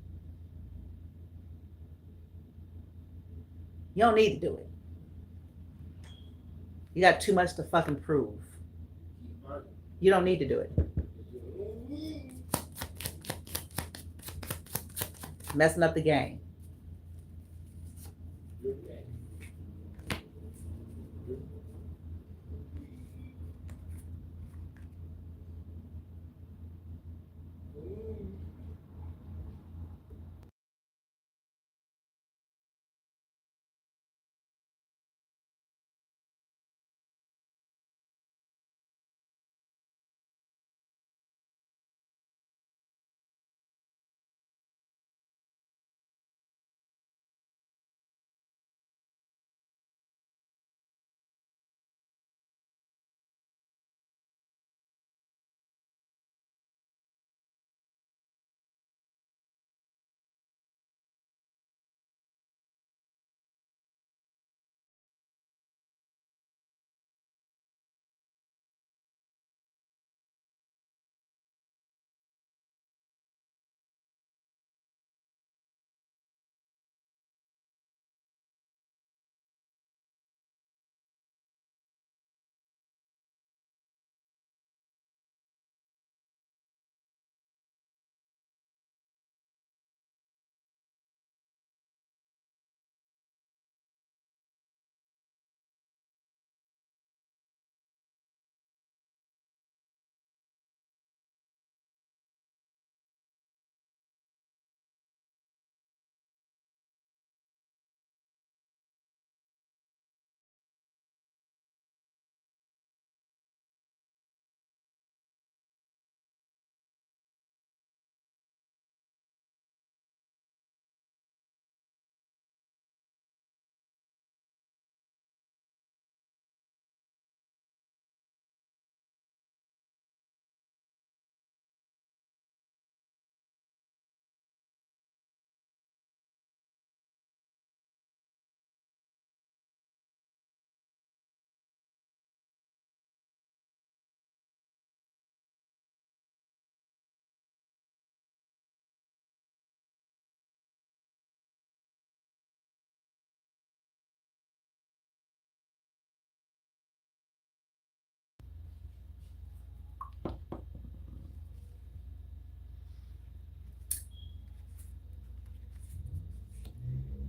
You don't need to do it. You got too much to fucking prove. You don't need to do it. Messing up the game.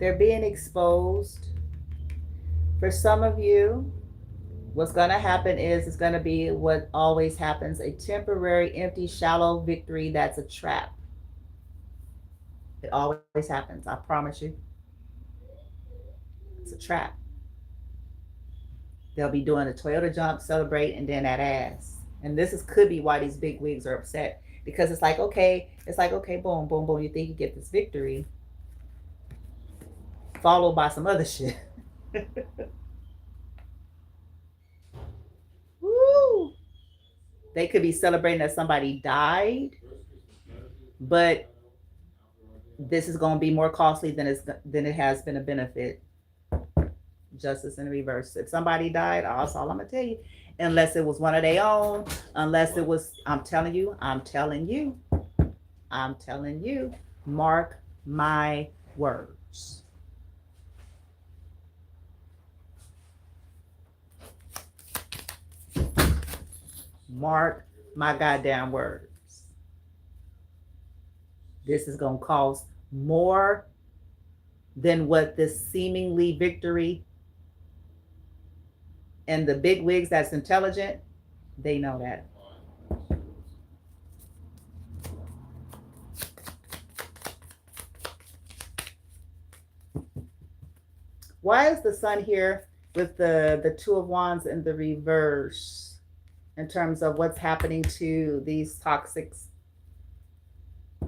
They're being exposed. For some of you, what's going to happen is it's going to be what always happens, a temporary, empty, shallow victory that's a trap. It always happens, I promise you. It's a trap. They'll be doing a Toyota jump, celebrate, and then that ass. And this is could be why these big wigs are upset. Because it's like, okay, boom, boom, boom. You think you get this victory, followed by some other shit. Woo! They could be celebrating that somebody died, but this is going to be more costly than it has been a benefit. Justice in reverse. If somebody died, that's all I'm gonna tell you. Unless it was one of their own, unless it was, I'm telling you, mark my words. Mark my goddamn words. This is gonna cost more than what this seemingly victory. And the big wigs that's intelligent, they know that. Why is the sun here with the Two of Wands in the reverse in terms of what's happening to these toxics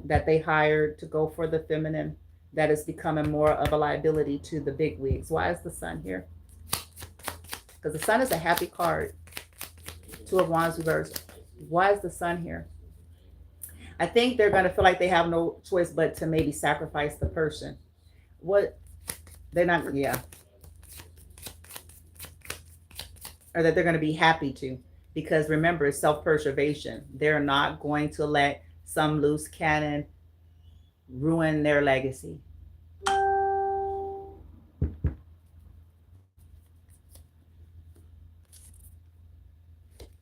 that they hired to go for the feminine that is becoming more of a liability to the big wigs? Why is the sun here? Because the sun is a happy card. Two of Wands reverse. Why is the sun here? I think they're going to feel like they have no choice but to maybe sacrifice the person. What? They're not, yeah. Or that they're going to be happy to. Because remember, it's self-preservation. They're not going to let some loose cannon ruin their legacy.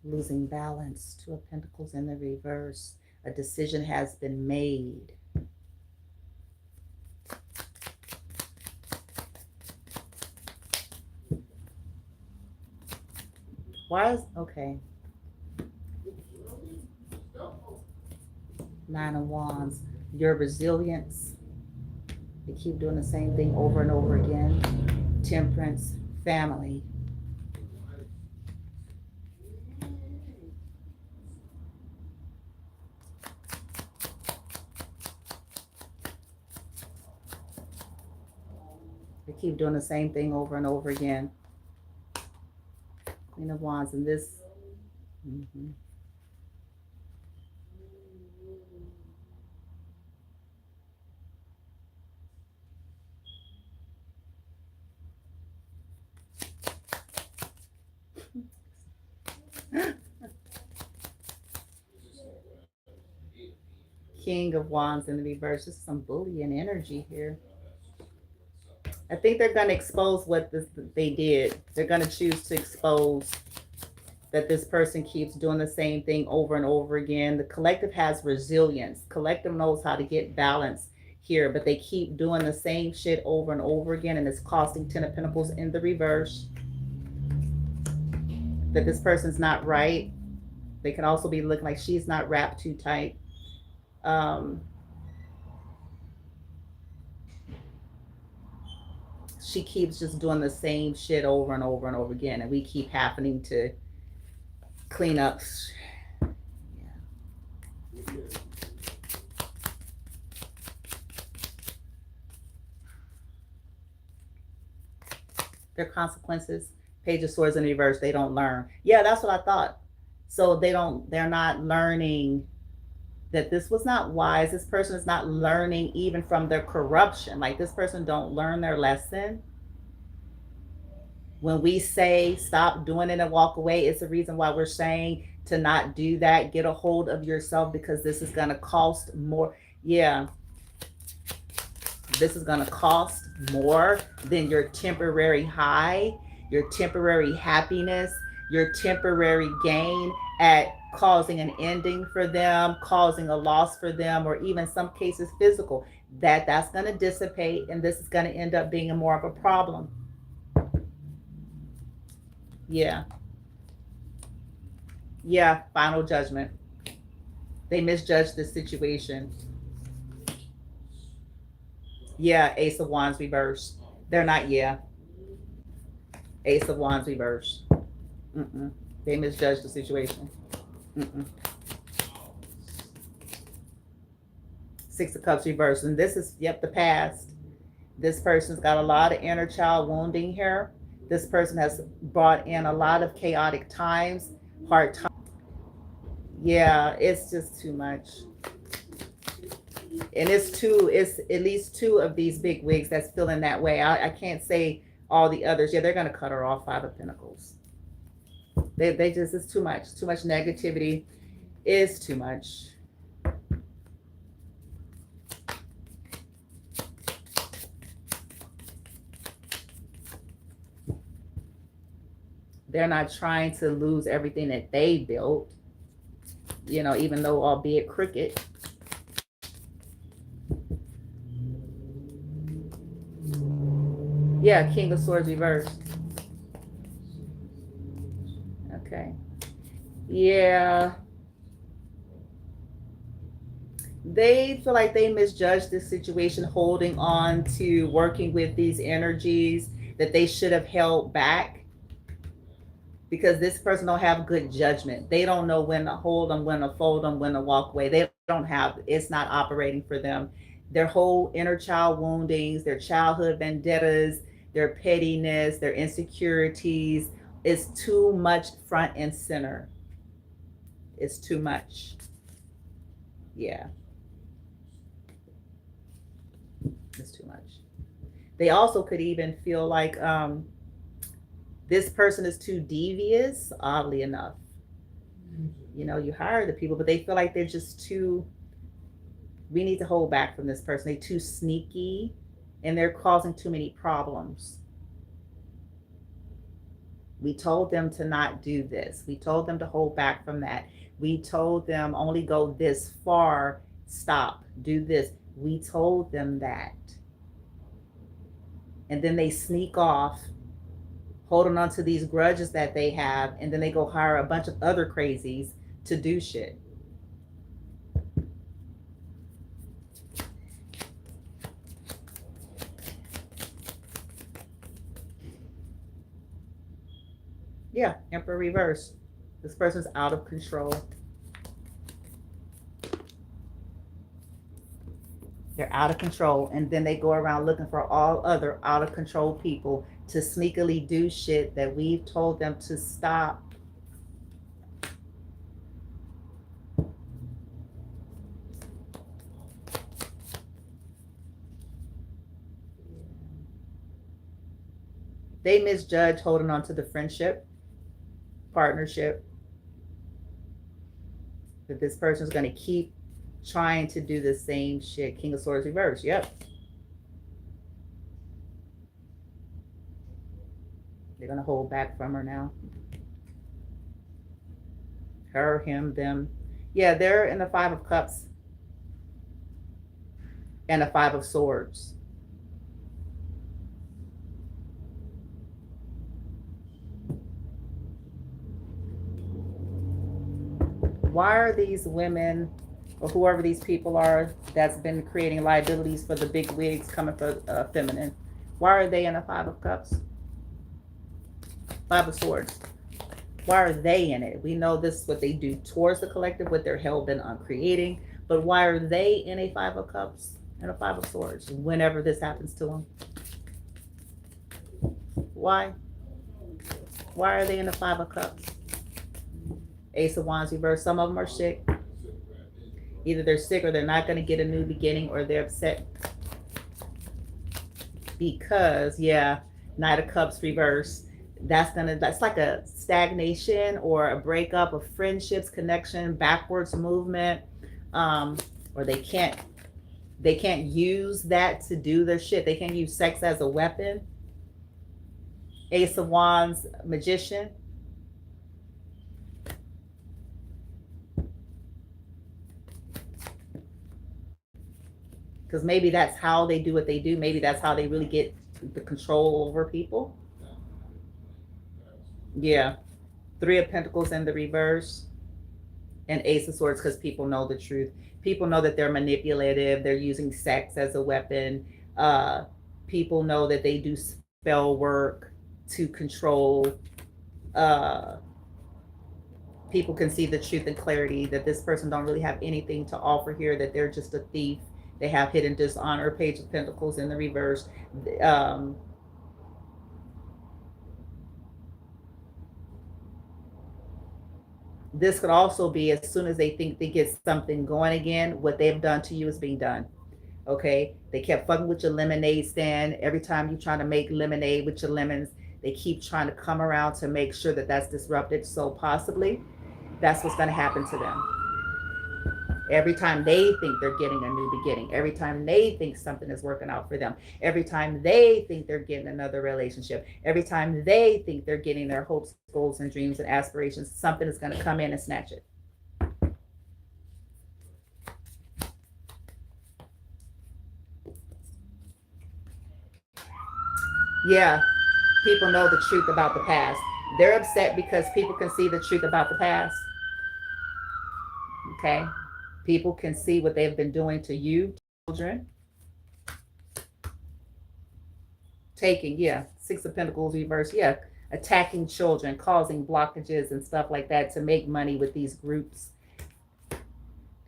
Losing balance. Two of Pentacles in the reverse. A decision has been made. Why is, okay. Nine of Wands. Your resilience. You keep doing the same thing over and over again. Temperance. Family. They keep doing the same thing over and over again. Queen of Wands and this. King of Wands in the reverse. This is some bullying energy here. I think they're going to expose what they did. They're going to choose to expose that this person keeps doing the same thing over and over again. The collective has resilience. Collective knows how to get balance here, but they keep doing the same shit over and over again, and it's costing Ten of Pentacles in the reverse. That this person's not right. They can also be looking like she's not wrapped too tight. She keeps just doing the same shit over and over and over again, and we keep having to clean up. Yeah. Their consequences. Page of Swords in reverse. They don't learn. Yeah, that's what I thought. So they're not learning that this was not wise. This person is not learning even from their corruption. Like this person don't learn their lesson. When we say stop doing it and walk away, it's the reason why we're saying to not do that. Get a hold of yourself, because this is going to cost more. Yeah. This is going to cost more than your temporary high, your temporary happiness, your temporary gain at causing an ending for them, causing a loss for them, or even some cases physical. That's going to dissipate, and this is going to end up being more of a problem. Yeah. Yeah, final judgment. They misjudged the situation. Yeah, Ace of Wands reversed. They're not, yeah. Ace of Wands reversed. Mm-mm. They misjudged the situation. Mm-mm. Six of Cups reversed. And this is, yep, the past. This person's got a lot of inner child wounding here. This person has brought in a lot of chaotic times, hard times. Yeah, it's just too much. And it's at least two of these big wigs that's feeling that way. I can't say all the others. Yeah, they're going to cut her off. Five of Pentacles. They just, it's too much. Too much negativity is too much. They're not trying to lose everything that they built, you know, even though albeit crooked. Yeah, King of Swords reversed. Okay. Yeah. They feel like they misjudged this situation, holding on to working with these energies that they should have held back, because this person don't have good judgment. They don't know when to hold them, when to fold them, when to walk away. They don't have, it's not operating for them. Their whole inner child woundings, their childhood vendettas, their pettiness, their insecurities is too much front and center. It's too much. Yeah. It's too much. They also could even feel like this person is too devious, oddly enough. You know, you hire the people, but they feel like they're just too, we need to hold back from this person. They're too sneaky and they're causing too many problems. We told them to not do this. We told them to hold back from that. We told them only go this far, stop, do this. We told them that. And then they sneak off, holding on to these grudges that they have, and then they go hire a bunch of other crazies to do shit. Yeah, Emperor reverse. This person's out of control. They're out of control, and then they go around looking for all other out of control people to sneakily do shit that we've told them to stop. They misjudge holding on to the friendship, partnership, that this person's going to keep trying to do the same shit. King of Swords reverse. Yep. They're going to hold back from her now. Her, him, them. Yeah, they're in the Five of Cups and the Five of Swords. Why are these women, or whoever these people are that's been creating liabilities for the big wigs coming for feminine, why are they in the Five of Cups? Five of Swords. Why are they in it? We know this is what they do towards the collective, what they're hell-bent on creating, but why are they in a Five of Cups and a Five of Swords whenever this happens to them? Why? Why are they in the Five of Cups? Ace of Wands reverse. Some of them are sick. Either they're sick or they're not going to get a new beginning, or they're upset because, yeah, Knight of Cups reverse. That's like a stagnation or a breakup of friendships, connection, backwards movement, or they can't use that to do their shit. They can't use sex as a weapon. Ace of Wands, Magician. Because maybe that's how they do what they do. Maybe that's how they really get the control over people. Yeah. Three of Pentacles in the reverse. And Ace of Swords, because people know the truth. People know that they're manipulative. They're using sex as a weapon. People know that they do spell work to control. People can see the truth and clarity that this person don't really have anything to offer here, that they're just a thief. They have hidden dishonor. Page of Pentacles in the reverse. This could also be, as soon as they think they get something going again, what they've done to you is being done. Okay, they kept fucking with your lemonade stand. Every time you're trying to make lemonade with your lemons, they keep trying to come around to make sure that that's disrupted. So possibly that's what's going to happen to them. Every time they think they're getting a new beginning, every time they think something is working out for them, every time they think they're getting another relationship, every time they think they're getting their hopes, goals, and dreams and aspirations, something is going to come in and snatch it. Yeah, people know the truth about the past. They're upset because people can see the truth about the past. Okay? People can see what they've been doing to you, children. Taking, yeah, Six of Pentacles reverse, yeah, attacking children, causing blockages and stuff like that to make money with these groups,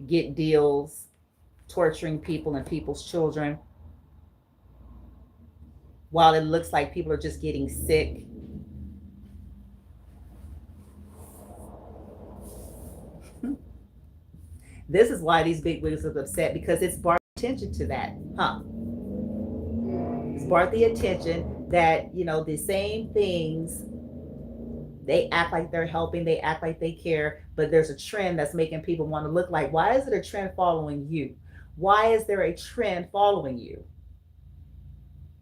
get deals, torturing people and people's children. While it looks like people are just getting sick. This is why these big wigs are upset, because it's brought attention to that, huh? It's brought the attention that, you know, the same things, they act like they're helping, they act like they care, but there's a trend that's making people want to look like, why is it a trend following you? Why is there a trend following you?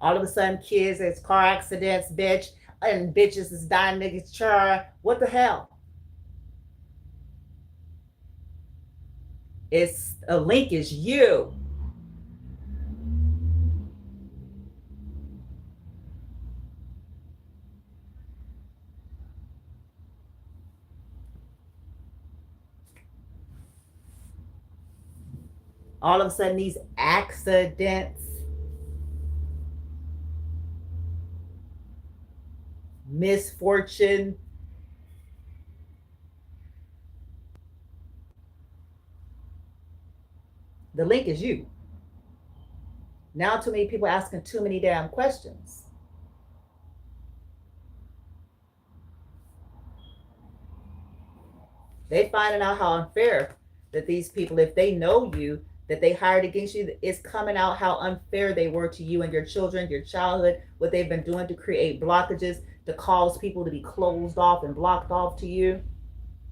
All of a sudden, kids, it's car accidents, bitch, and bitches is dying, niggas, char. What the hell? It's a link is you. All of a sudden, these accidents, misfortune, the link is you. Now too many people asking too many damn questions. They finding out how unfair that these people, if they know you, that they hired against you, it's coming out how unfair they were to you and your children, your childhood, what they've been doing to create blockages, to cause people to be closed off and blocked off to you,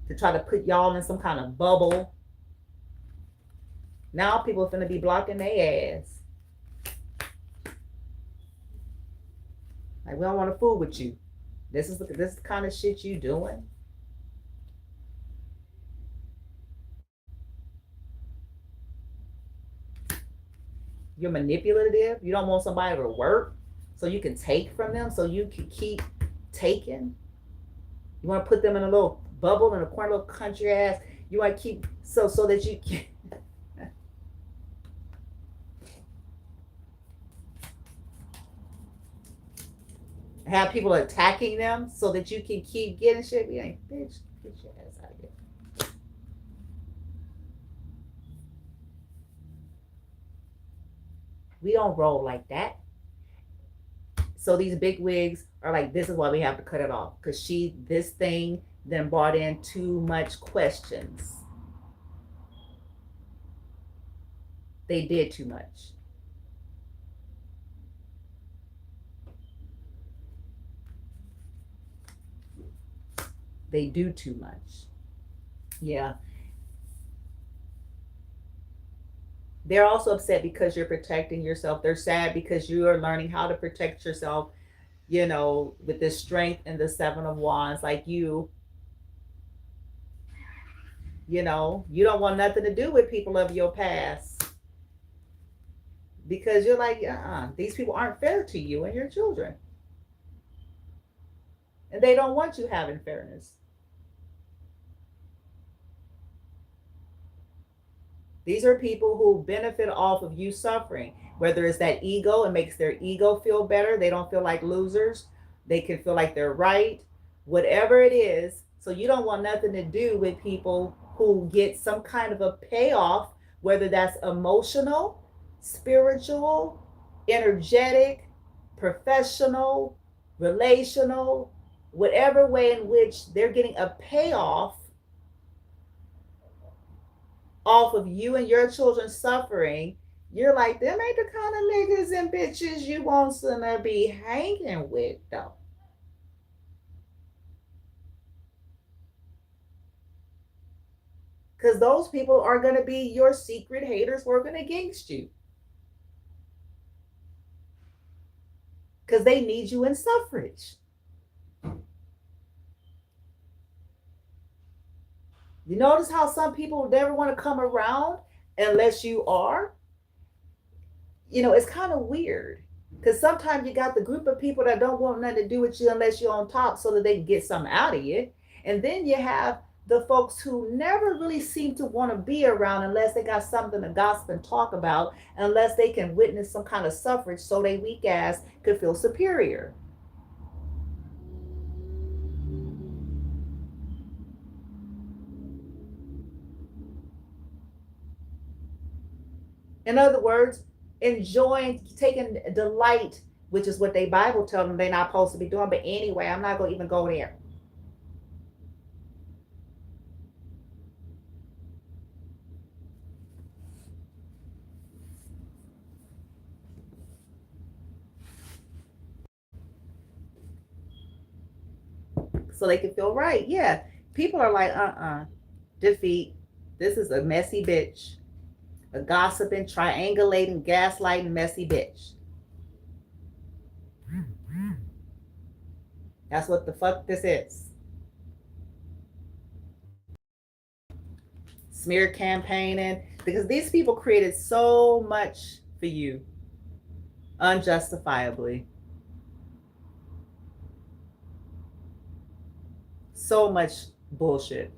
to try to put y'all in some kind of bubble. Now people are going to be blocking their ass. Like, we don't want to fool with you. This is the kind of shit you doing. You're manipulative. You don't want somebody to work so you can take from them, so you can keep taking. You want to put them in a little bubble in a corner, little country ass. You want to keep so that you can have people attacking them so that you can keep getting shit. You ain't, bitch, get your ass out of here. We don't roll like that. So these big wigs are like, this is why we have to cut it off. Because this thing then brought in too much questions. They did too much. They do too much. Yeah. They're also upset because you're protecting yourself. They're sad because you are learning how to protect yourself, you know, with this strength and the Seven of Wands. Like you know, you don't want nothing to do with people of your past. because you're like, these people aren't fair to you and your children. And they don't want you having fairness. These are people who benefit off of you suffering, whether it's that ego, it makes their ego feel better. They don't feel like losers. They can feel like they're right, whatever it is. So you don't want nothing to do with people who get some kind of a payoff, whether that's emotional, spiritual, energetic, professional, relational, whatever way in which they're getting a payoff off of you and your children suffering. You're like, them ain't the kind of niggas and bitches you want to be hanging with, though. Because those people are going to be your secret haters working against you. Because they need you in suffrage. You notice how some people never want to come around unless you are? You know, it's kind of weird. Because sometimes you got the group of people that don't want nothing to do with you unless you're on top so that they can get something out of you. And then you have the folks who never really seem to want to be around unless they got something to gossip and talk about, unless they can witness some kind of suffrage so they weak ass could feel superior. In other words, enjoying, taking delight, which is what they Bible tell them they're not supposed to be doing. But anyway, I'm not going to even go there. So they can feel right. Yeah. People are like, defeat. This is a messy bitch. A gossiping, triangulating, gaslighting, messy bitch. That's what the fuck this is. Smear campaigning. Because these people created so much for you unjustifiably. So much bullshit.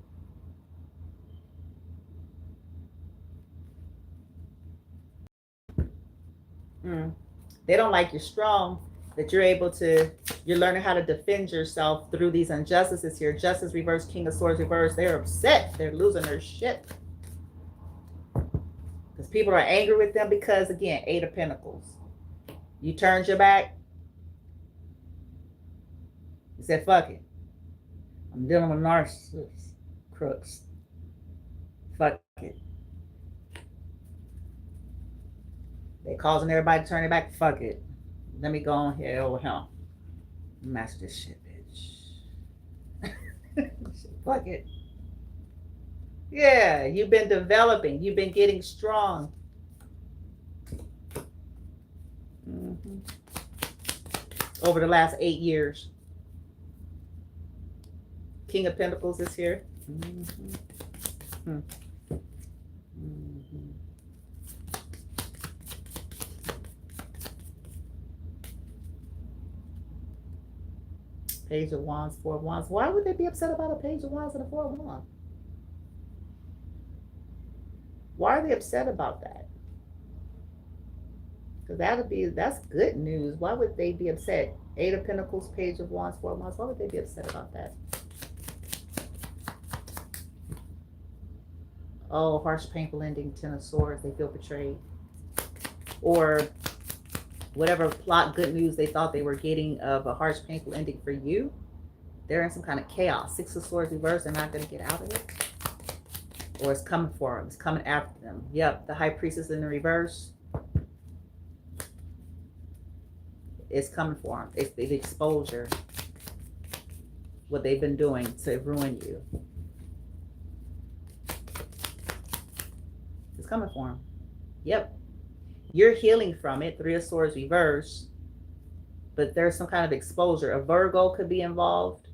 They don't like you're strong, that you're learning how to defend yourself through these injustices here. Justice reverse, King of Swords reverse. They're upset. They're losing their shit. Because people are angry with them because, again, Eight of Pentacles. You turned your back. You said, fuck it. I'm dealing with narcissists, crooks. Fuck it. They causing everybody to turn their back. Fuck it. Let me go on here over here. Master this shit, bitch. Fuck it. Yeah, you've been developing. You've been getting strong. Over the last 8 years. King of Pentacles is here. Page of Wands, Four of Wands. Why would they be upset about a Page of Wands and a Four of Wands? Why are they upset about that? Because that's good news. Why would they be upset? Eight of Pentacles, Page of Wands, Four of Wands. Why would they be upset about that? Oh, harsh, painful ending, Ten of Swords. They feel betrayed. Or whatever plot good news they thought they were getting of a harsh, painful ending for you. They're in some kind of chaos. Six of Swords reversed. They're not going to get out of it. Or it's coming for them. It's coming after them. Yep, the High Priestess in the reverse. It's coming for them. It's the exposure. What they've been doing to ruin you. It's coming for them. Yep. You're healing from it. Three of Swords reverse. But there's some kind of exposure. A Virgo could be involved.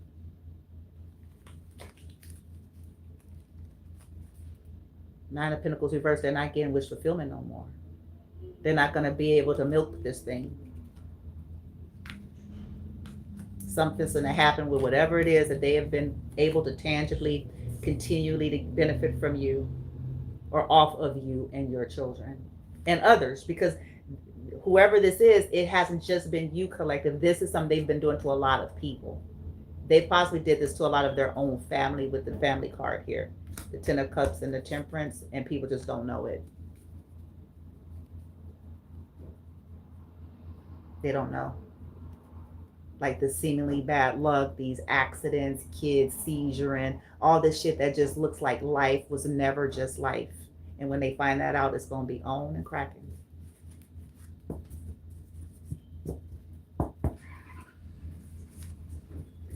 Nine of Pentacles reverse. They're not getting wish fulfillment no more. They're not going to be able to milk this thing. Something's going to happen with whatever it is that they have been able to tangibly, continually to benefit from you or off of you and your children and others. Because whoever this is, it hasn't just been you, collective. This is something they've been doing to a lot of people. They possibly did this to a lot of their own family with the family card here, the Ten of Cups and the Temperance, and people just don't know it. They don't know. Like the seemingly bad luck, these accidents, kids seizuring, all this shit that just looks like life was never just life. And when they find that out, it's going to be on and cracking.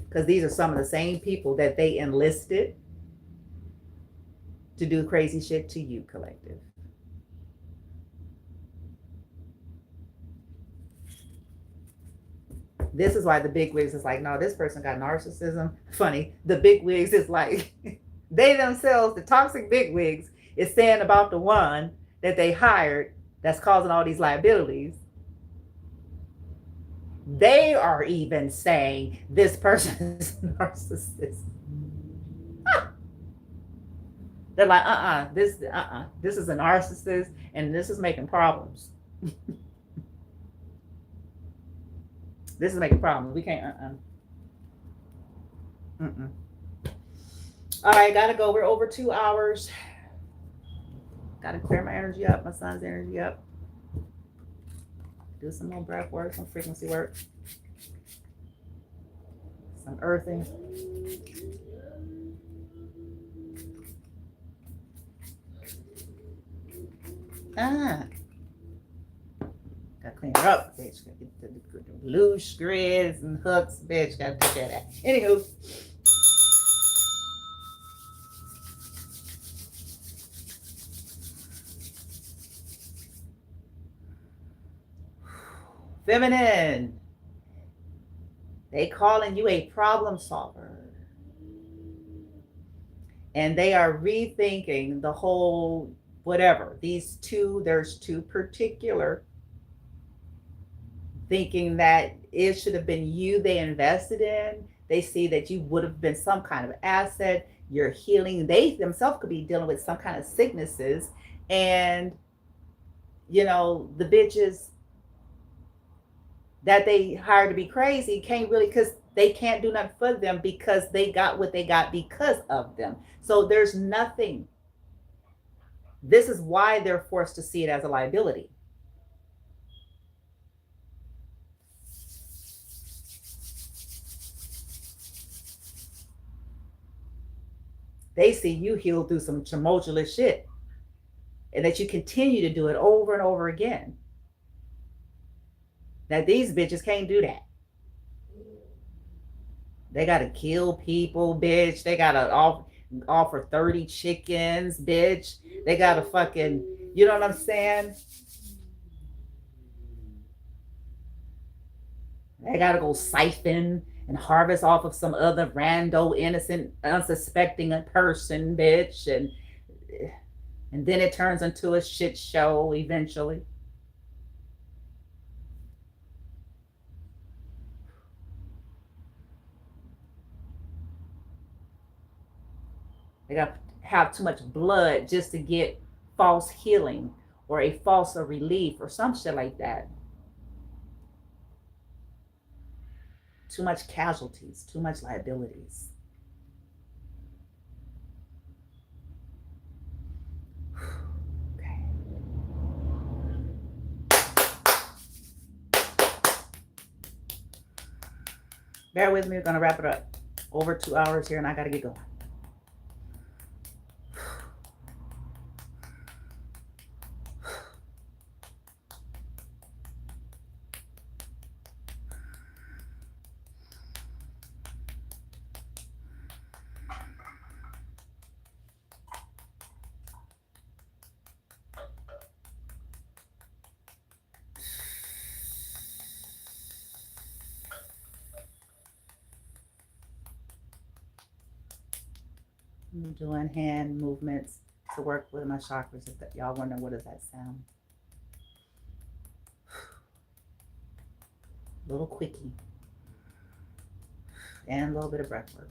Because these are some of the same people that they enlisted to do crazy shit to you, collective. This is why the big wigs is like, no, this person got narcissism. Funny, the big wigs is like, they themselves, the toxic big wigs, is saying about the one that they hired that's causing all these liabilities. They are even saying this person is a narcissist. They're like, this is a narcissist, and this is making problems. This is making problems. We can't, All right, gotta go. We're over 2 hours. Gotta clear my energy up, my son's energy up. Do some more breath work, some frequency work, some earthing. Gotta clean her up, bitch. Gotta get the loose threads and hooks, bitch. Gotta take care of that. Anywho. Feminine. They calling you a problem solver. And they are rethinking the whole whatever. There's two particular, thinking that it should have been you they invested in. They see that you would have been some kind of asset. You're healing. They themselves could be dealing with some kind of sicknesses. And, you know, the bitches that they hired to be crazy can't really, because they can't do nothing for them because they got what they got because of them. So there's nothing. This is why they're forced to see it as a liability. They see you heal through some tumultuous shit, and that you continue to do it over and over again. That these bitches can't do that. They gotta kill people, bitch. They gotta offer 30 chickens, bitch. They gotta fucking, you know what I'm saying? They gotta go siphon and harvest off of some other rando, innocent, unsuspecting person, bitch. And then it turns into a shit show eventually. They got to have too much blood just to get false healing or a false relief or some shit like that. Too much casualties, too much liabilities. Okay. Bear with me, we're gonna wrap it up. Over 2 hours here and I gotta get going. I'm doing hand movements to work with my chakras. If y'all wonder what does that sound? Little quickie. And a little bit of breath work.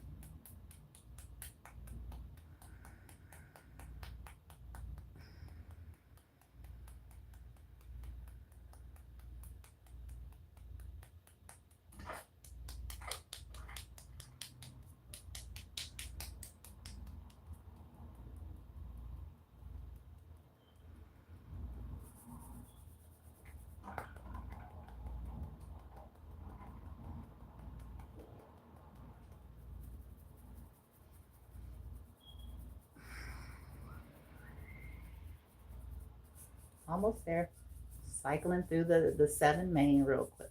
Almost there. Cycling through the 7 main real quick.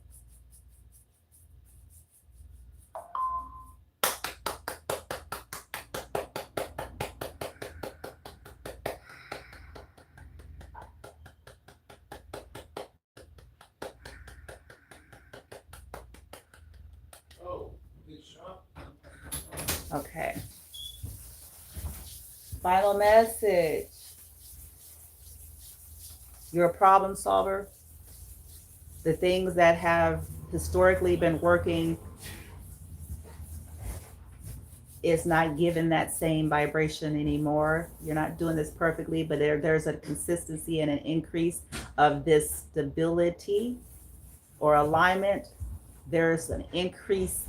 Oh, good shot. Okay. Final message. You're a problem solver. The things that have historically been working is not given that same vibration anymore. You're not doing this perfectly, but there's a consistency and an increase of this stability or alignment. There's an increase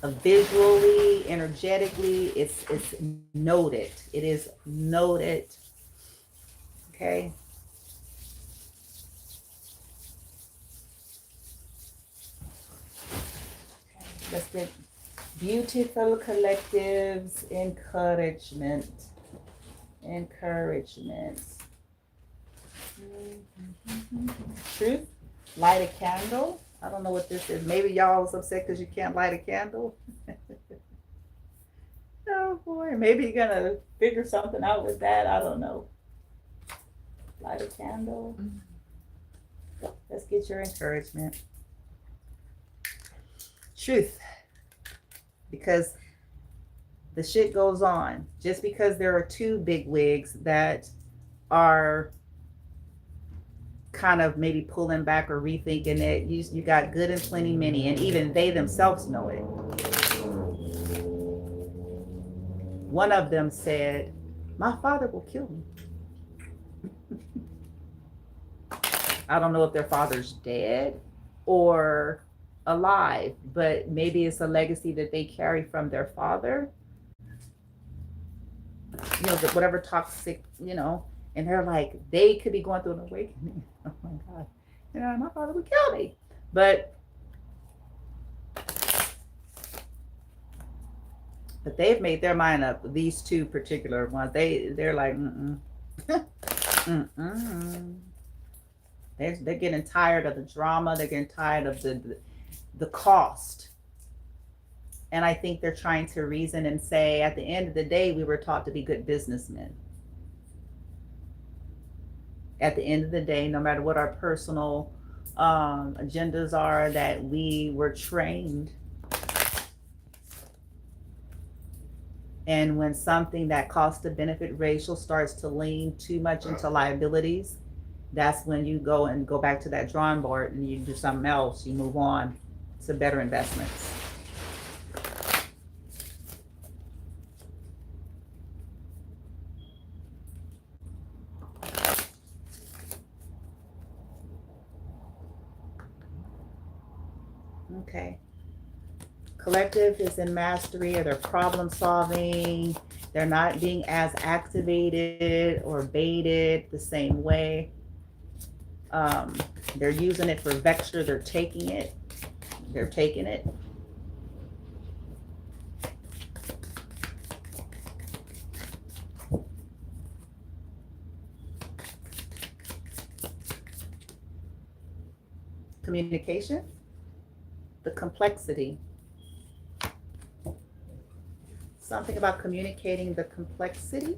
of visually, energetically. It's noted. It is noted. Okay. Let's get beautiful collectives encouragement. Truth. Light a candle. I don't know what this is. Maybe y'all was upset because you can't light a candle. Oh boy, maybe you're gonna figure something out with that. I don't know. Light a candle. Let's get your encouragement. Truth. Because the shit goes on. Just because there are 2 big wigs that are kind of maybe pulling back or rethinking it, you got good and plenty many, and even they themselves know it. One of them said, "My father will kill me." I don't know if their father's dead or alive, but maybe it's a legacy that they carry from their father. You know, whatever toxic, you know, and they're like, they could be going through an awakening. Oh my God. You know, my father would kill me. But they've made their mind up. These 2 particular ones, they're like, They're getting tired of the drama. They're getting tired of the cost. And I think they're trying to reason and say, at the end of the day, we were taught to be good businessmen. At the end of the day, no matter what our personal agendas are, that we were trained. And when something that cost to benefit ratio starts to lean too much into liabilities, that's when you go back to that drawing board and you do something else. You move on to better investments. Okay. Collective is in mastery, or they're problem solving. They're not being as activated or baited the same way. They're using it for vector. They're taking it. Communication, the complexity. Something about communicating the complexity.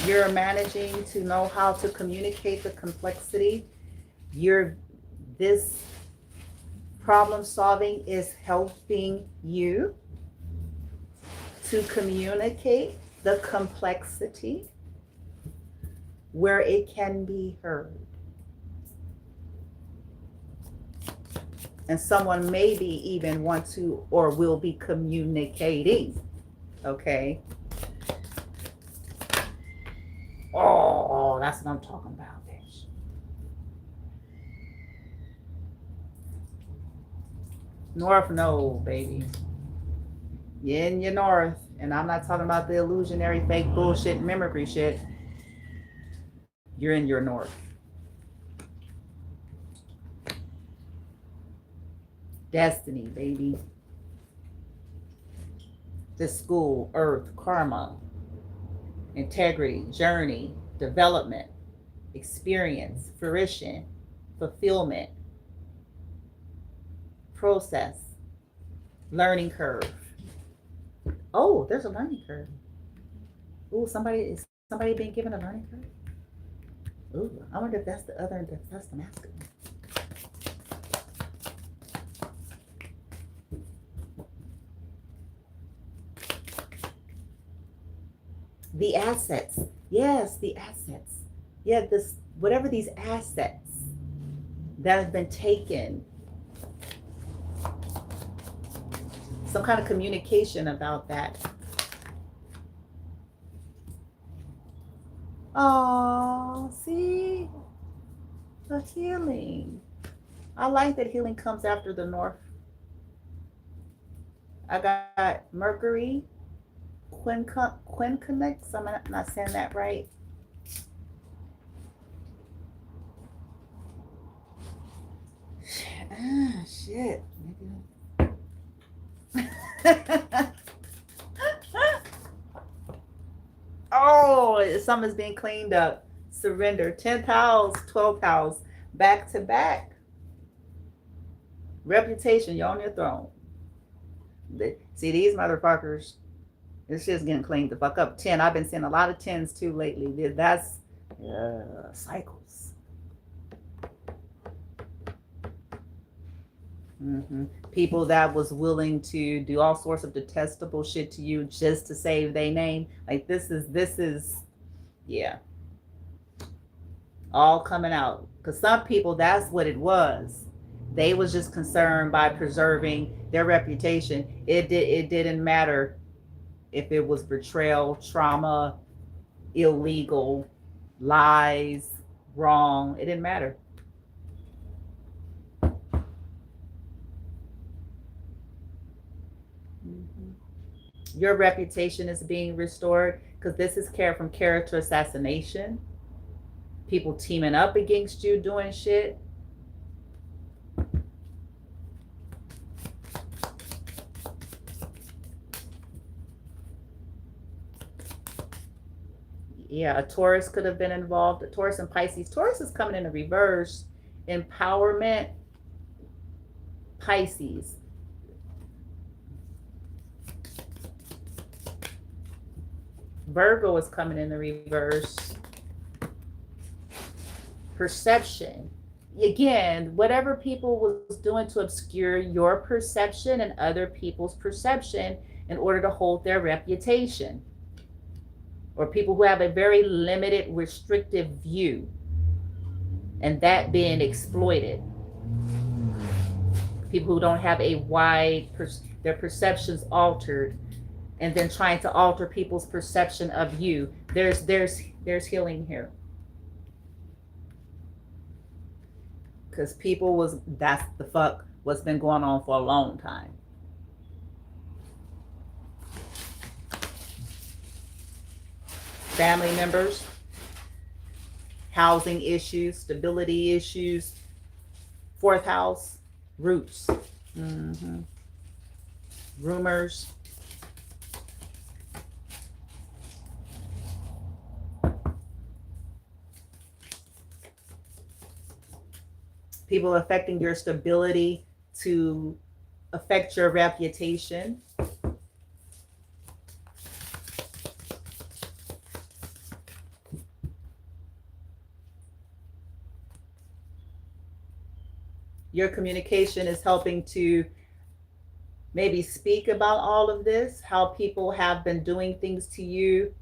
You're managing to know how to communicate the complexity. This problem solving is helping you to communicate the complexity where it can be heard. And someone maybe even want to or will be communicating. Okay. Oh, that's what I'm talking about, bitch. North node, baby. You're in your north. And I'm not talking about the illusionary, fake bullshit, mimicry shit. You're in your north. Destiny, baby. The school, earth, karma, integrity, journey, development, experience, fruition, fulfillment, process, learning curve. Oh, there's a learning curve. Oh, somebody being given a learning curve? Ooh, I wonder if that's the other, if that's the masculine. The assets. Yes, the assets. Yeah, this, whatever these assets that have been taken, some kind of communication about that. Oh, see, the healing. I like that healing comes after the north. I got Mercury, Quincunx. I'm not saying that right. Shit. Oh, something's being cleaned up. Surrender. 10th house, 12th house, back to back. Reputation, you're on your throne. See, these motherfuckers, this shit's getting cleaned the fuck up. 10, I've been seeing a lot of 10s too lately. That's cycles. People that was willing to do all sorts of detestable shit to you just to save their name. Like this is, yeah. All coming out. Because some people, that's what it was. They was just concerned by preserving their reputation. It didn't matter if it was betrayal, trauma, illegal, lies, wrong. It didn't matter. Your reputation is being restored because this is care from character assassination. People teaming up against you doing shit. Yeah, a Taurus could have been involved. A Taurus and Pisces. Taurus is coming in a reverse. Empowerment. Pisces. Virgo is coming in the reverse. Perception. Again, whatever people was doing to obscure your perception and other people's perception in order to hold their reputation. Or people who have a very limited, restrictive view, and that being exploited. People who don't have a wide, their perceptions altered, and then trying to alter people's perception of you. There's healing here. Because people was, that's the fuck what's been going on for a long time. Family members, housing issues, stability issues, 4th house, roots, rumors. People affecting your stability to affect your reputation. Your communication is helping to maybe speak about all of this, how people have been doing things to you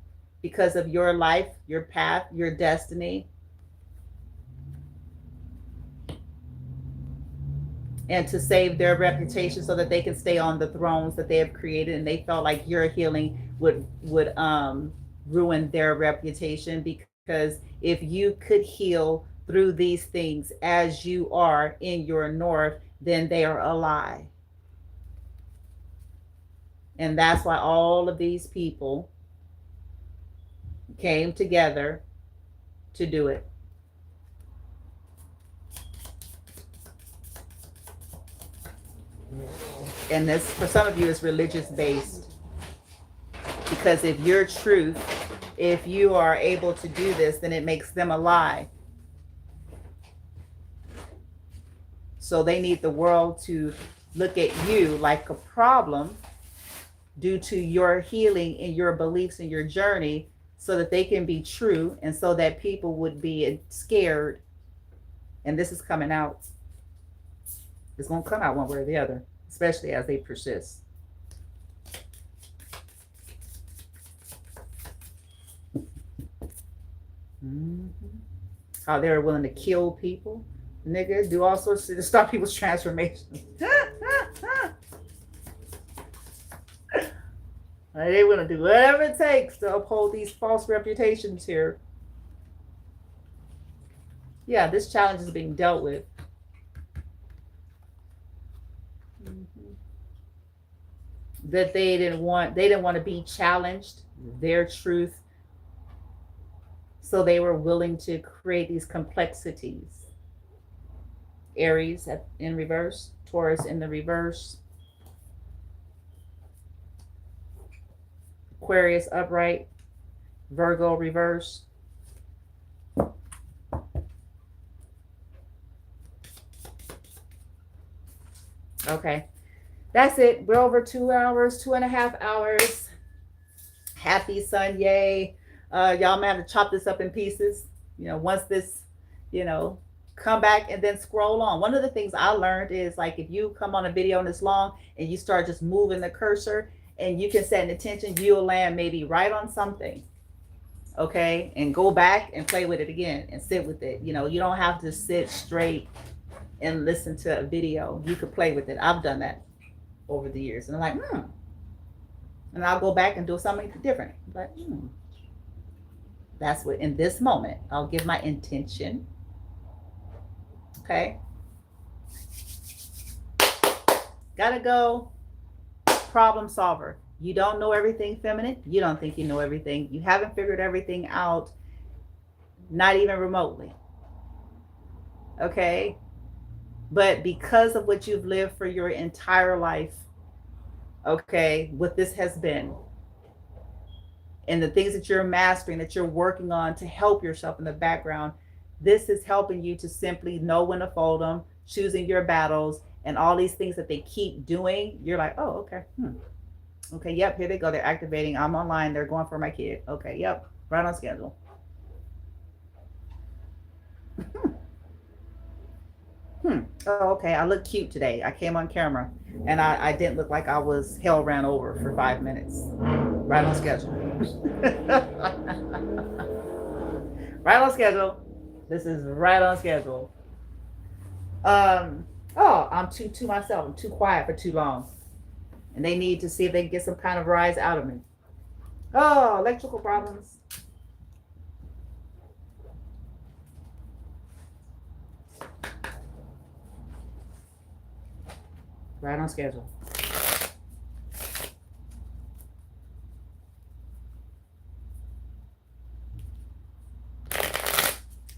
because of your life, your path, your destiny. and to save their reputation so that they can stay on the thrones that they have created, and they felt like your healing would ruin their reputation, because if you could heal through these things as you are in your north, then they are a lie. And that's why all of these people came together to do it. And this, for some of you, is religious based. Because if your truth, if you are able to do this, then it makes them a lie. So they need the world to look at you like a problem due to your healing and your beliefs and your journey, so that they can be true, and so that people would be scared. And this is coming out. It's going to come out one way or the other, especially as they persist. How they're willing to kill people, niggas, do all sorts to stop people's transformation. They want to do whatever it takes to uphold these false reputations here. Yeah, this challenge is being dealt with. That they didn't want to be challenged, their truth. So they were willing to create these complexities. Aries in reverse, Taurus in the reverse, Aquarius upright, Virgo reverse. Okay, that's it. We're over 2 hours, 2.5 hours. Happy Sunday. Y'all may have to chop this up in pieces. Once this, come back and then scroll on. One of the things I learned is, like, if you come on a video and it's long and you start just moving the cursor and you can set an intention, you'll land maybe right on something. Okay. And go back and play with it again and sit with it. You don't have to sit straight and listen to a video. You could play with it. I've done that over the years. And I'm like, and I'll go back and do something different. But that's what, in this moment, I'll give my intention. Okay. Gotta go. Problem solver. You don't know everything, feminine. You don't think you know everything. You haven't figured everything out, not even remotely. Okay. But because of what you've lived for your entire life, okay, what this has been, and the things that you're mastering, that you're working on to help yourself in the background, this is helping you to simply know when to fold them, choosing your battles, and all these things that they keep doing. You're like, oh, okay. Okay, yep, here they go. They're activating. I'm online. They're going for my kid. Okay, yep, right on schedule. Oh, okay, I look cute today. I came on camera, and I didn't look like I was hell ran over for 5 minutes. Right on schedule. Right on schedule. This is right on schedule. I'm too to myself. I'm too quiet for too long. And they need to see if they can get some kind of rise out of me. Oh, electrical problems. Right on schedule.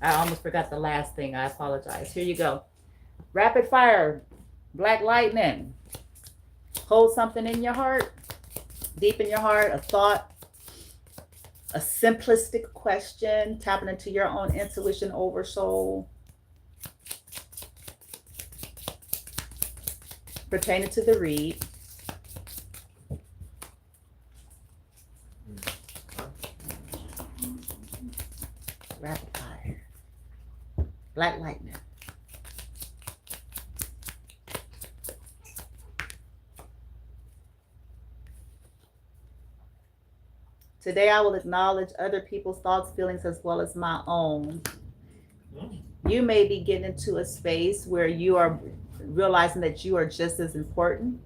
I almost forgot the last thing. I apologize. Here you go. Rapid fire. Black lightning. Hold something in your heart. Deep in your heart. A thought. A simplistic question. Tapping into your own intuition, oversoul. Pertaining to the read. Rapid fire. Black lightning. Today I will acknowledge other people's thoughts, feelings, as well as my own. You may be getting into a space where you are realizing that you are just as important.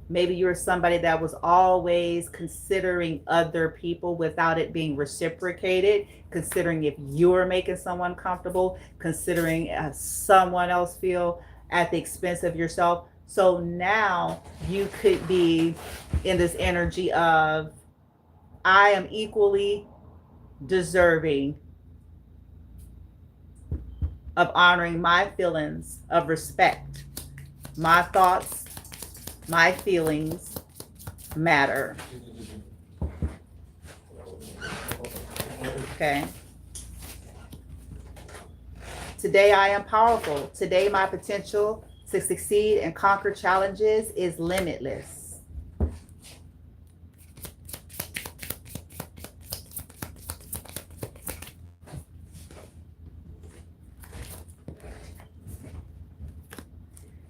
Maybe you're somebody that was always considering other people without it being reciprocated, considering if you're making someone comfortable, considering someone else feel at the expense of yourself. So now you could be in this energy of, I am equally deserving of honoring my feelings of respect. My thoughts, my feelings matter. Okay. Today I am powerful. Today my potential to succeed and conquer challenges is limitless.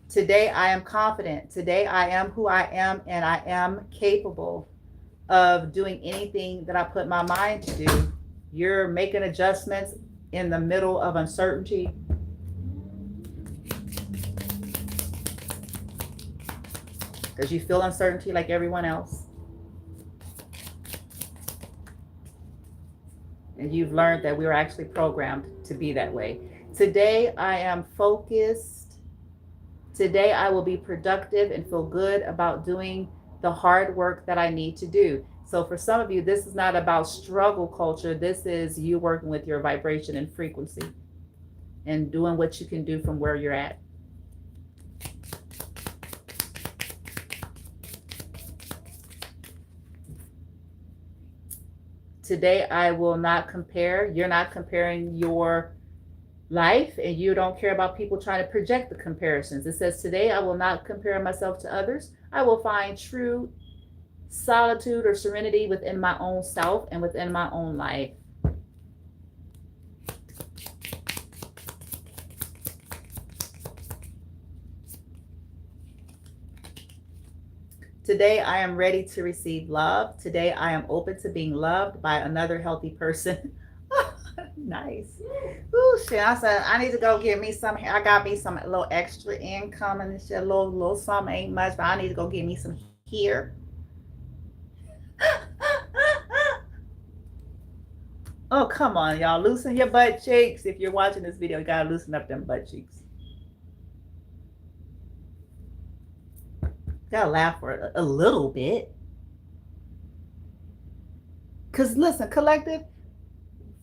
Today I am confident. Today I am who I am, and I am capable of doing anything that I put my mind to do. You're making adjustments in the middle of uncertainty. Because you feel uncertainty like everyone else. And you've learned that we were actually programmed to be that way. Today I am focused. Today I will be productive and feel good about doing the hard work that I need to do. So for some of you, this is not about struggle culture. This is you working with your vibration and frequency and doing what you can do from where you're at. Today I will not compare. You're not comparing your life, and you don't care about people trying to project the comparisons. It says, today I will not compare myself to others. I will find true solitude or serenity within my own self and within my own life. Today I am ready to receive love. Today I am open to being loved by another healthy person. Nice. Ooh, shit. I said, I need to go get me some. I got me some little extra income and shit. Little something ain't much, but I need to go get me some here. Oh, come on, y'all. Loosen your butt cheeks. If you're watching this video, you gotta loosen up them butt cheeks. Gotta laugh for it a little bit. Because listen, collective,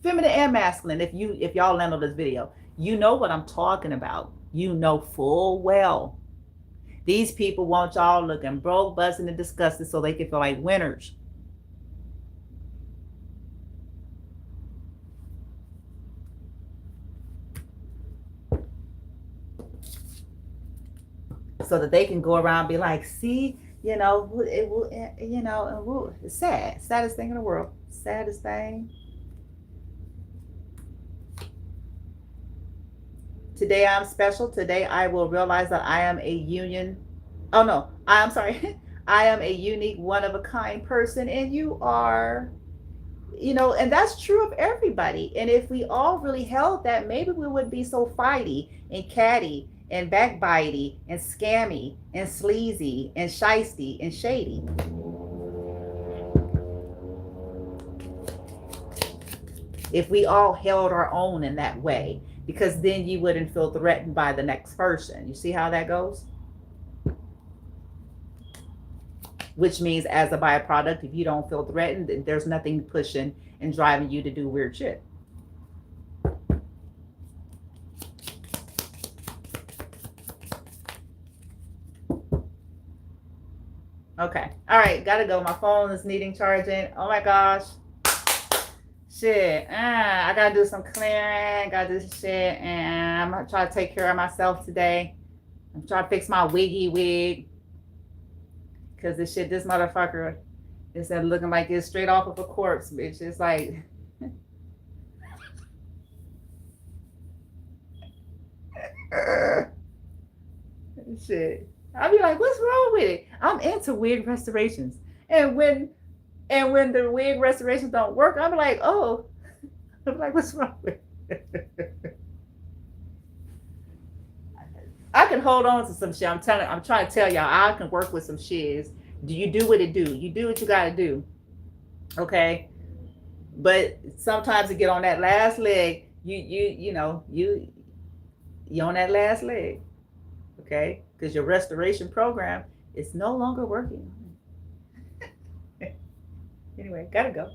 feminine and masculine, if y'all land on this video, you know what I'm talking about. You know full well. These people want y'all looking broke, buzzing, and disgusted so they can feel like winners. So that they can go around and be like, see, you know, it's sad. Saddest thing in the world. Saddest thing. Today I'm special. Today I will realize that I am a union. Oh no, I'm sorry. I am a unique, one of a kind person, and you are, and that's true of everybody. And if we all really held that, maybe we wouldn't be so fighty and catty and backbitey and scammy and sleazy and shisty and shady. If we all held our own in that way, because then you wouldn't feel threatened by the next person. You see how that goes? Which means, as a byproduct, if you don't feel threatened, then there's nothing pushing and driving you to do weird shit. Okay. All right. Gotta go. My phone is needing charging. Oh my gosh. Shit. I gotta do some clearing. Gotta do some shit. And I'm gonna try to take care of myself today. I'm trying to fix my wig. Because this motherfucker is looking like it's straight off of a corpse, bitch. It's like. Shit. I'll be like, what's wrong with it? I'm into wig restorations. And when the wig restorations don't work, I'm like, oh. I'm like, what's wrong with it? I can hold on to some shit. I'm trying to tell y'all, I can work with some shiz. Do you do what it do? You do what you gotta do. Okay. But sometimes to get on that last leg, you on that last leg. Okay? Because your restoration program is no longer working. Anyway, gotta go.